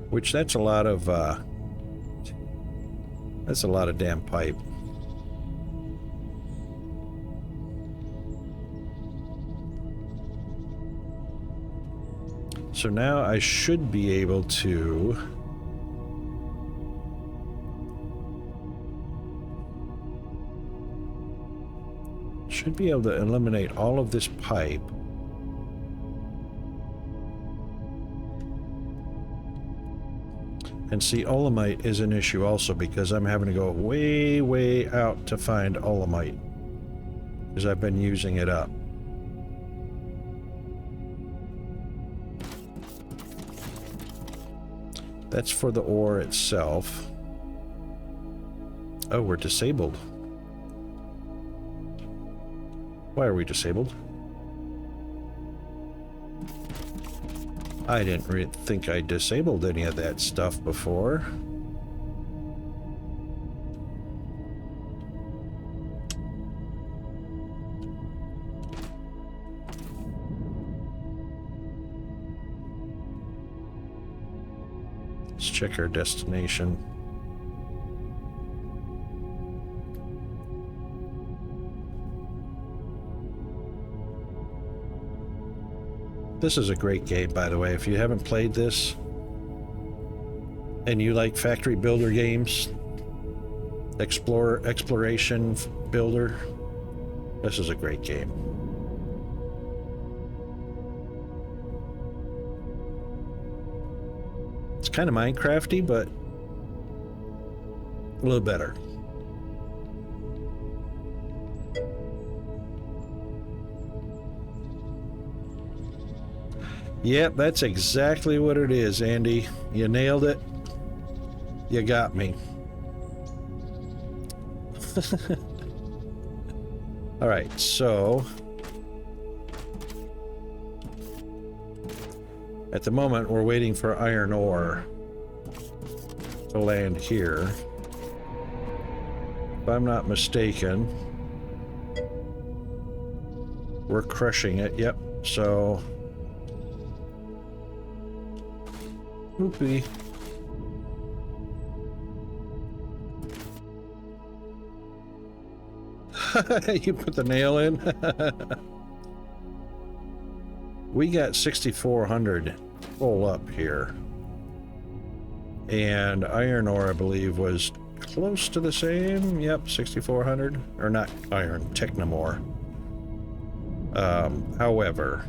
Which that's a lot of damn pipe. So now I should be able to eliminate all of this pipe. And see, olamite is an issue also because I'm having to go way, way out to find olamite because I've been using it up. That's for the ore itself. Oh, we're disabled. Why are we disabled? I didn't think I disabled any of that stuff before. Let's check our destination. This is a great game, by the way. If you haven't played this and you like factory builder games, exploration builder, this is a great game. It's kind of Minecrafty, but a little better. Yep, that's exactly what it is, Andy. You nailed it. You got me. All right, so at the moment we're waiting for iron ore to land here. If I'm not mistaken, we're crushing it. Yep, so whoopee. You put the nail in? We got 6,400 full up here. And iron ore, I believe, was close to the same. Yep, 6,400. Or not iron, technomore. However,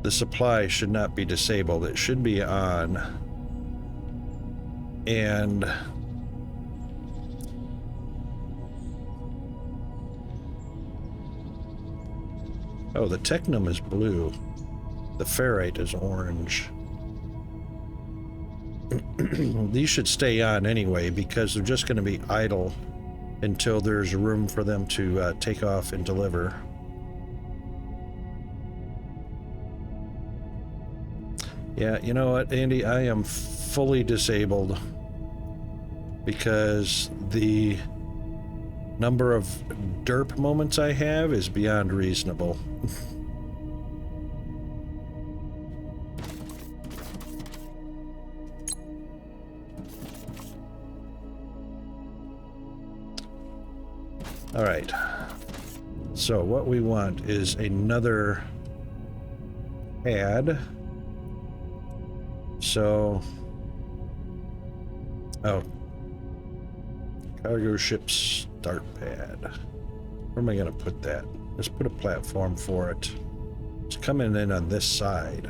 the supply should not be disabled. It should be on. And oh, the technum is blue. The ferrite is orange. These should stay on anyway because they're just going to be idle until there's room for them to take off and deliver. Yeah, you know what, Andy? I am fully disabled because the number of derp moments I have is beyond reasonable. All right. So what we want is another pad. So Oh. Cargo ship start pad. Where am I going to put that? Let's put a platform for it. It's coming in on this side.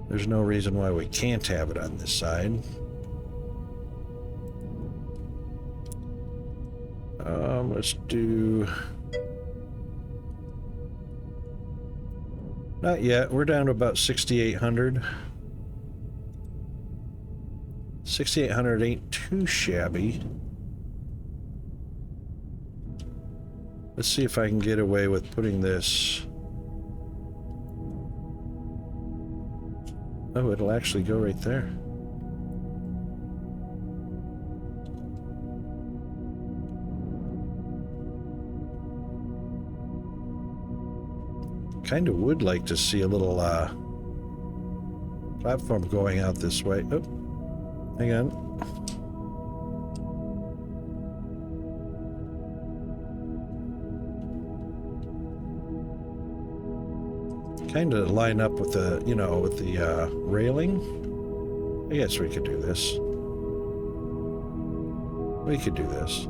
There's no reason why we can't have it on this side. Let's do... Not yet. We're down to about 6,800. 6,800 ain't too shabby. Let's see if I can get away with putting this. Oh, it'll actually go right there. Kind of would like to see a little platform going out this way. Oh, hang on. Kind of line up with the, you know, with the railing. I guess we could do this. We could do this.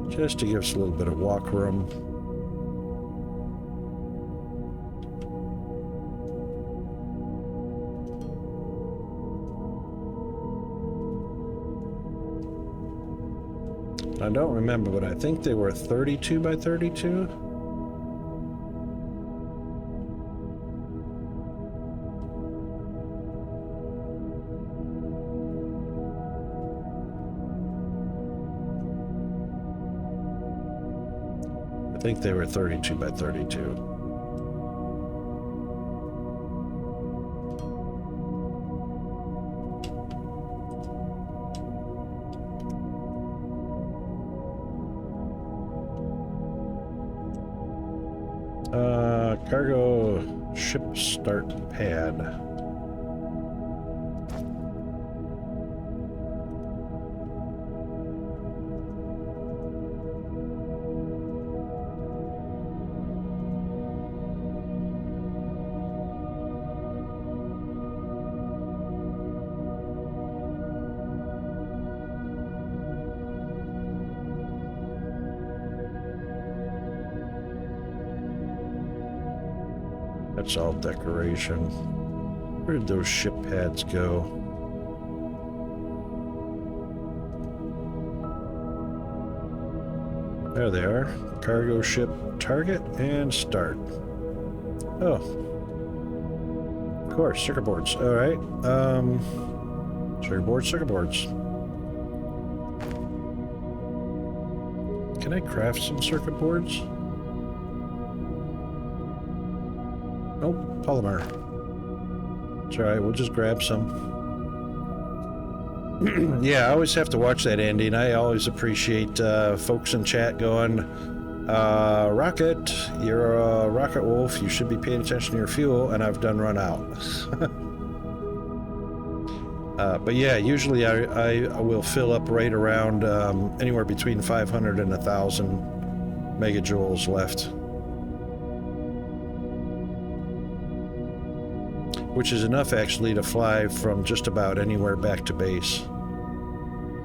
Just to give us a little bit of walk room. I don't remember, but I think they were 32 by 32. I think they were 32 by 32. Cargo ship start pad. That's all decoration. Where did those ship pads go? There they are. Cargo ship target and start. Oh. Of course, circuit boards. Alright. Circuit boards, circuit boards. Can I craft some circuit boards? Nope, polymer. It's alright, we'll just grab some. Yeah, I always have to watch that ending. I always appreciate folks in chat going, Rocket, you're a rocket wolf, you should be paying attention to your fuel, and I've done run out. But yeah, usually I will fill up right around anywhere between 500 and 1,000 megajoules left. Which is enough actually to fly from just about anywhere back to base.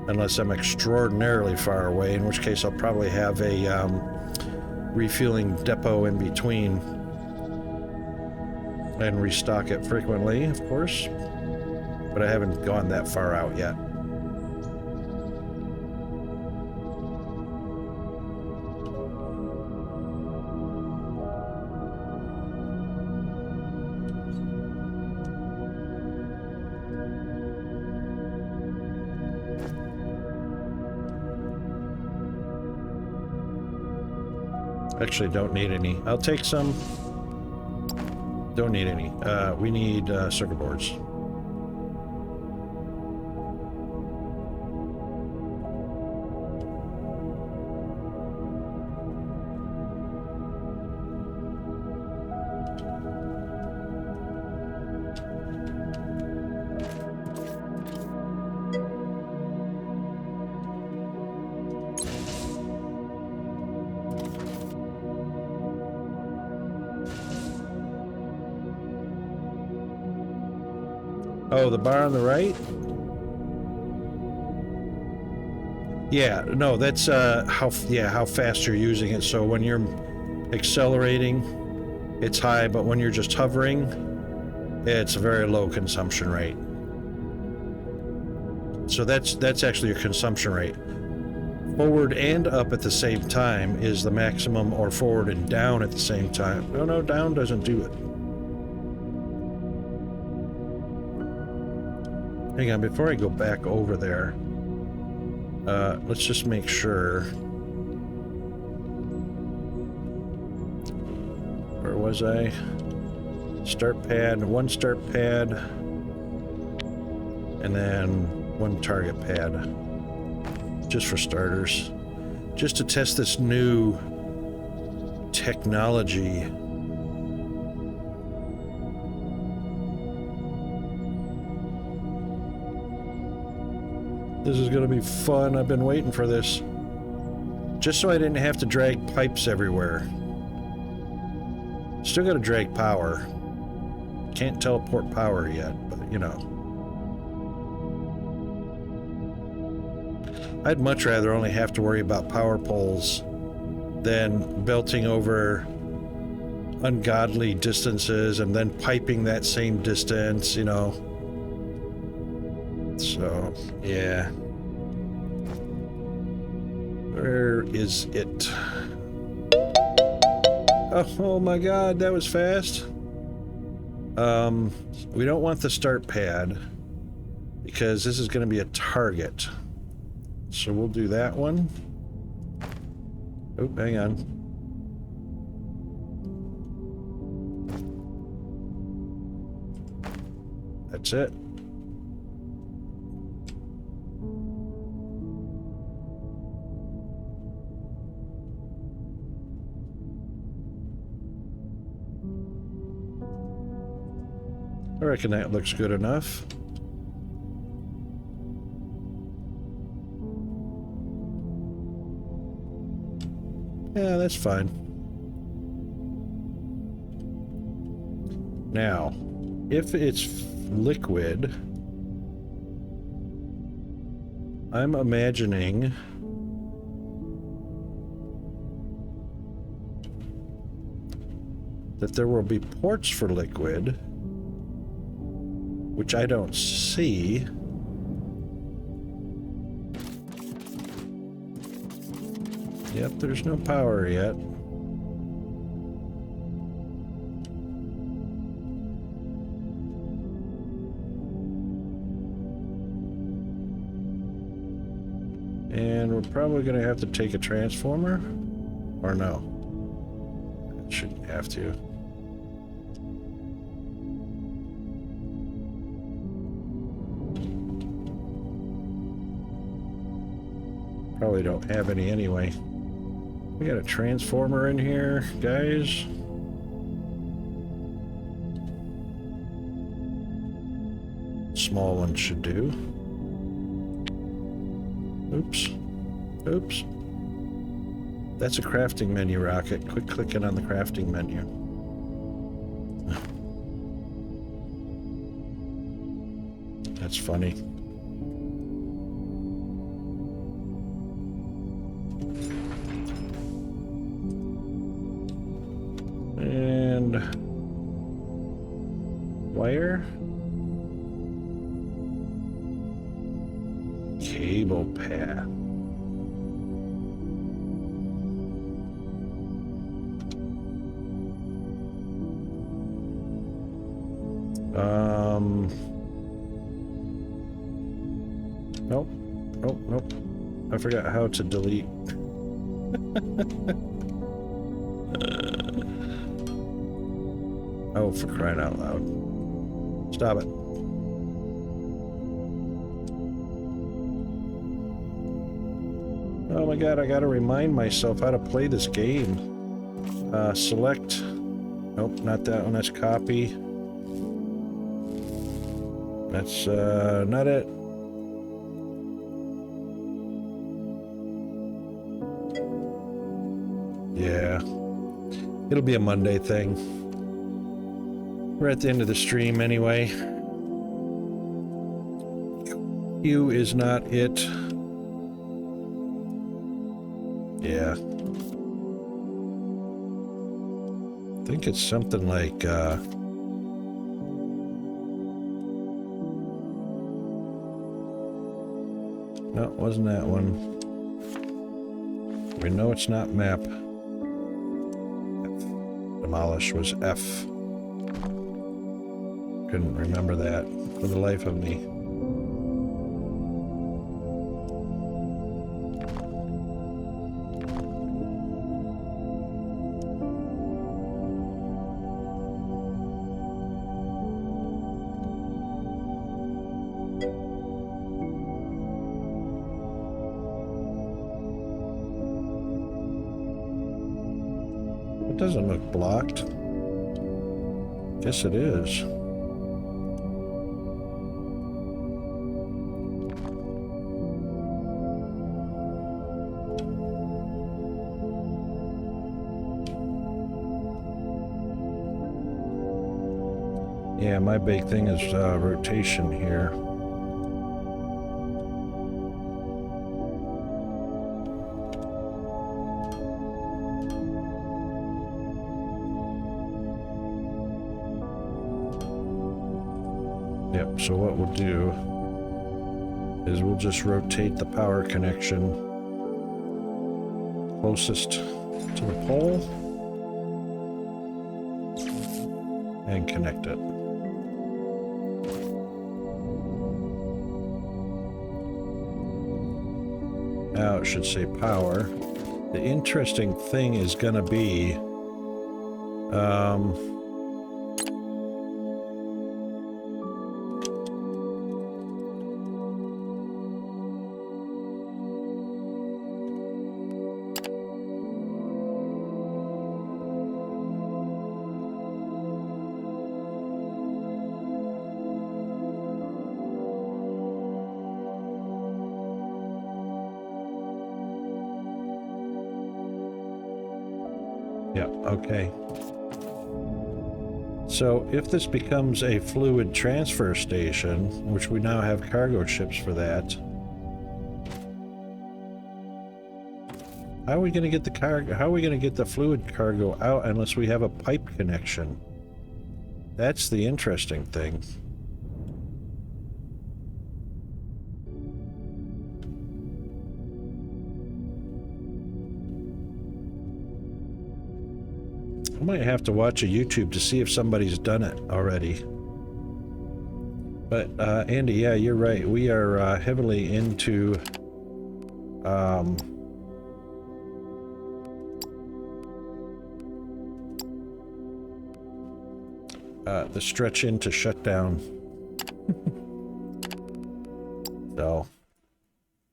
Unless I'm extraordinarily far away, in which case I'll probably have a refueling depot in between. And restock it frequently, of course. But I haven't gone that far out yet. Actually, don't need any. I'll take some. Don't need any. We need circuit boards. Oh, the bar on the right? Yeah, no, that's how fast you're using it. So when you're accelerating, it's high, but when you're just hovering, it's a very low consumption rate. So that's actually your consumption rate. Forward and up at the same time is the maximum, or forward and down at the same time. No, down doesn't do it. Hang on, before I go back over there, let's just make sure. Where was I? Start pad, one start pad, and then one target pad. Just for starters. Just to test this new technology. This is gonna be fun. I've been waiting for this. Just so I didn't have to drag pipes everywhere. Still gotta drag power. Can't teleport power yet, but you know. I'd much rather only have to worry about power poles than belting over ungodly distances and then piping that same distance, you know. So, yeah. Where is it? Oh my god, that was fast. We don't want the start pad because this is going to be a target. So we'll do that one. Oh, hang on. That's it. I reckon that looks good enough. Yeah, that's fine. Now, if it's liquid, I'm imagining that there will be ports for liquid, which I don't see. Yep, there's no power yet. And we're probably going to have to take a transformer, or no? Shouldn't have to. Probably don't have any anyway. We got a transformer in here, guys. Small one should do. Oops. Oops. That's a crafting menu rocket. Quit clicking on the crafting menu. That's funny. And wire. Cable path. Nope. Oh, nope. I forgot how to delete. Oh, for crying out loud. Stop it. Oh my god, I gotta remind myself how to play this game. Select. Nope, not that one. That's copy. That's, not it. Yeah. It'll be a Monday thing. We're at the end of the stream anyway. Q is not it. Yeah. I think it's something like, no, it wasn't that one. We know it's not map. F. Demolish was F. Couldn't remember that for the life of me. It doesn't look blocked. Guess it is. Yeah, my big thing is rotation here. Yep, so what we'll do is we'll just rotate the power connection closest to the pole and connect it. Now it should say power. The interesting thing is going to be yeah, okay. So if this becomes a fluid transfer station, which we now have cargo ships for that, how are we going to get the cargo? How are we going to get the fluid cargo out unless we have a pipe connection? That's the interesting thing. I might have to watch a YouTube to see if somebody's done it already. But Andy, yeah, you're right. We are heavily into the stretch into shutdown. So,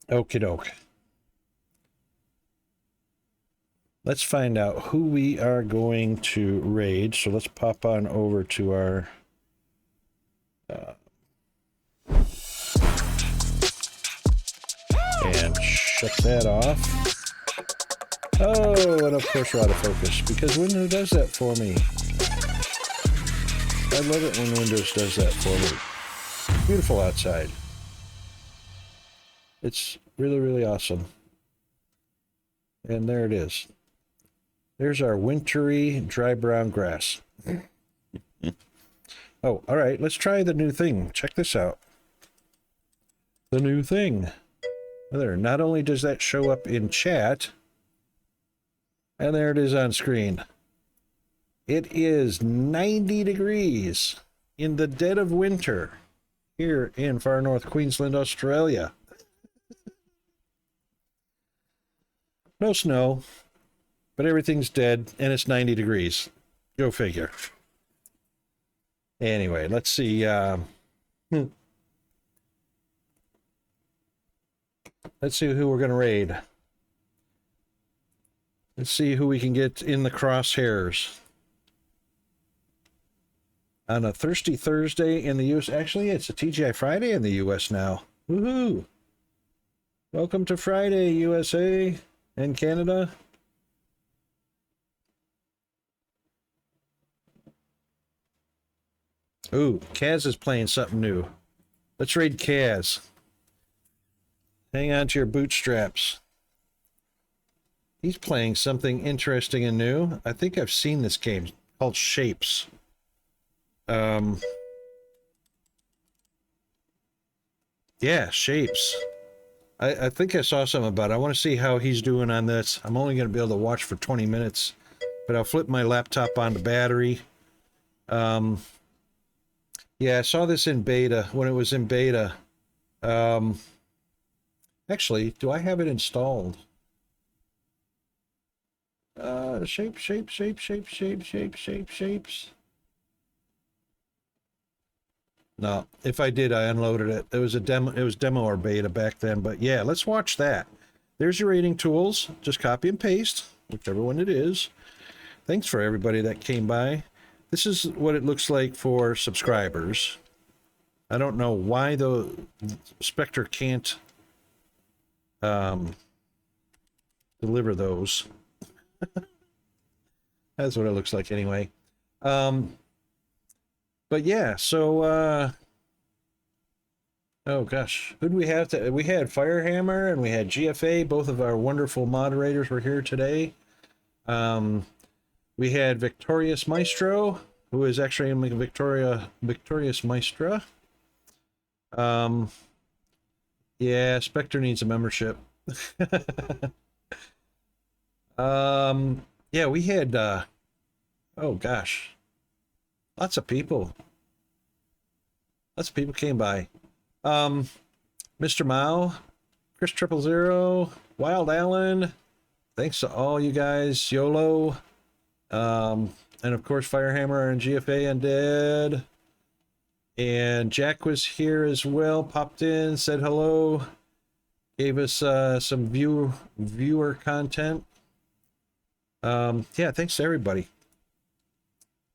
okie doke. Let's find out who we are going to raid. So let's pop on over to our and shut that off. Oh, and of course we're out of focus because Windows does that for me. I love it when Windows does that for me. Beautiful outside. It's really, really awesome. And there it is. There's our wintry, dry brown grass. Oh, all right. Let's try the new thing. Check this out. The new thing. There. Not only does that show up in chat, and there it is on screen. It is 90 degrees in the dead of winter here in far north Queensland, Australia. No snow, but everything's dead and it's 90 degrees. Go figure. Anyway, let's see. Let's see who we're going to raid. Let's see who we can get in the crosshairs. On a Thirsty Thursday in the U.S. Actually, it's a TGI Friday in the U.S. now. Woohoo! Welcome to Friday, USA and Canada. Ooh, Kaz is playing something new. Let's raid Kaz. Hang on to your bootstraps. He's playing something interesting and new. I think I've seen this game called Shapes. Yeah, Shapes. I think I saw something about it. I want to see how he's doing on this. I'm only going to be able to watch for 20 minutes, but I'll flip my laptop on the battery. Yeah, I saw this in beta, when it was in beta. Actually, do I have it installed? Shapes. No, if I did, I unloaded it. It was a demo. It was demo or beta back then. But yeah, let's watch that. There's your rating tools. Just copy and paste, whichever one it is. Thanks for everybody that came by. This is what it looks like for subscribers. I don't know why the Spectre can't deliver those. That's what it looks like anyway. But yeah, so oh gosh, who do we have to? We had Firehammer and we had GFA. Both of our wonderful moderators were here today. We had Victorious Maestro, who is actually in Victorious Maestra. Yeah, Spectre needs a membership. Yeah, we had oh gosh, lots of people came by. Mr. Mao, Chris 000, Wild Allen, thanks to all you guys, YOLO, and of course Firehammer and GFA Undead, and Jack was here as well, popped in, said hello, gave us some viewer content. Yeah, thanks to everybody.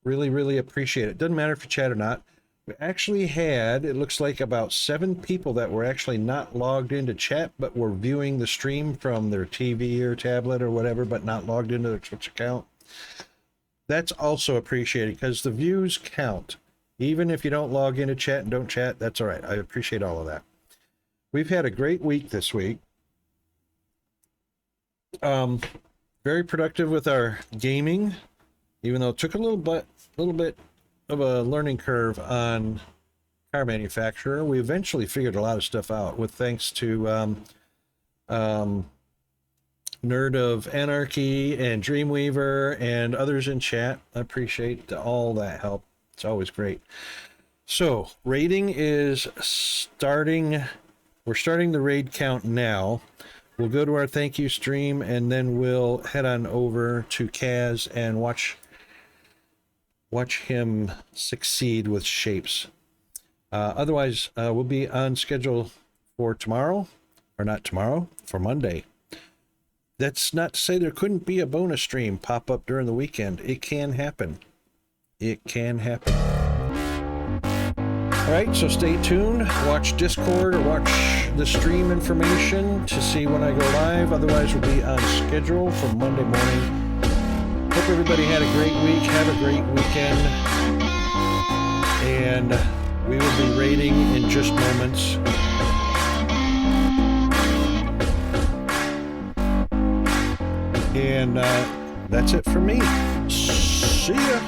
Really appreciate it. Doesn't matter if you chat or not. We actually had, it looks like about 7 people that were actually not logged into chat, but were viewing the stream from their TV or tablet or whatever, but not logged into their Twitch account. That's also appreciated because the views count. Even if you don't log into chat and don't chat, that's all right. I appreciate all of that. We've had a great week this week. Very productive with our gaming, even though it took a little bit of a learning curve on car manufacturer. We eventually figured a lot of stuff out with thanks to Nerd of Anarchy and Dreamweaver and others in chat. I appreciate all that help. It's always great. So raiding is starting. We're starting the raid count now. We'll go to our thank you stream and then we'll head on over to Kaz and watch him succeed with Shapes. Otherwise, we'll be on schedule for tomorrow, or not tomorrow, for Monday. That's not to say there couldn't be a bonus stream pop up during the weekend. It can happen. It can happen. All right, so stay tuned. Watch Discord or watch the stream information to see when I go live. Otherwise, we'll be on schedule for Monday morning. Hope everybody had a great week. Have a great weekend. And we will be raiding in just moments. And that's it for me. See ya.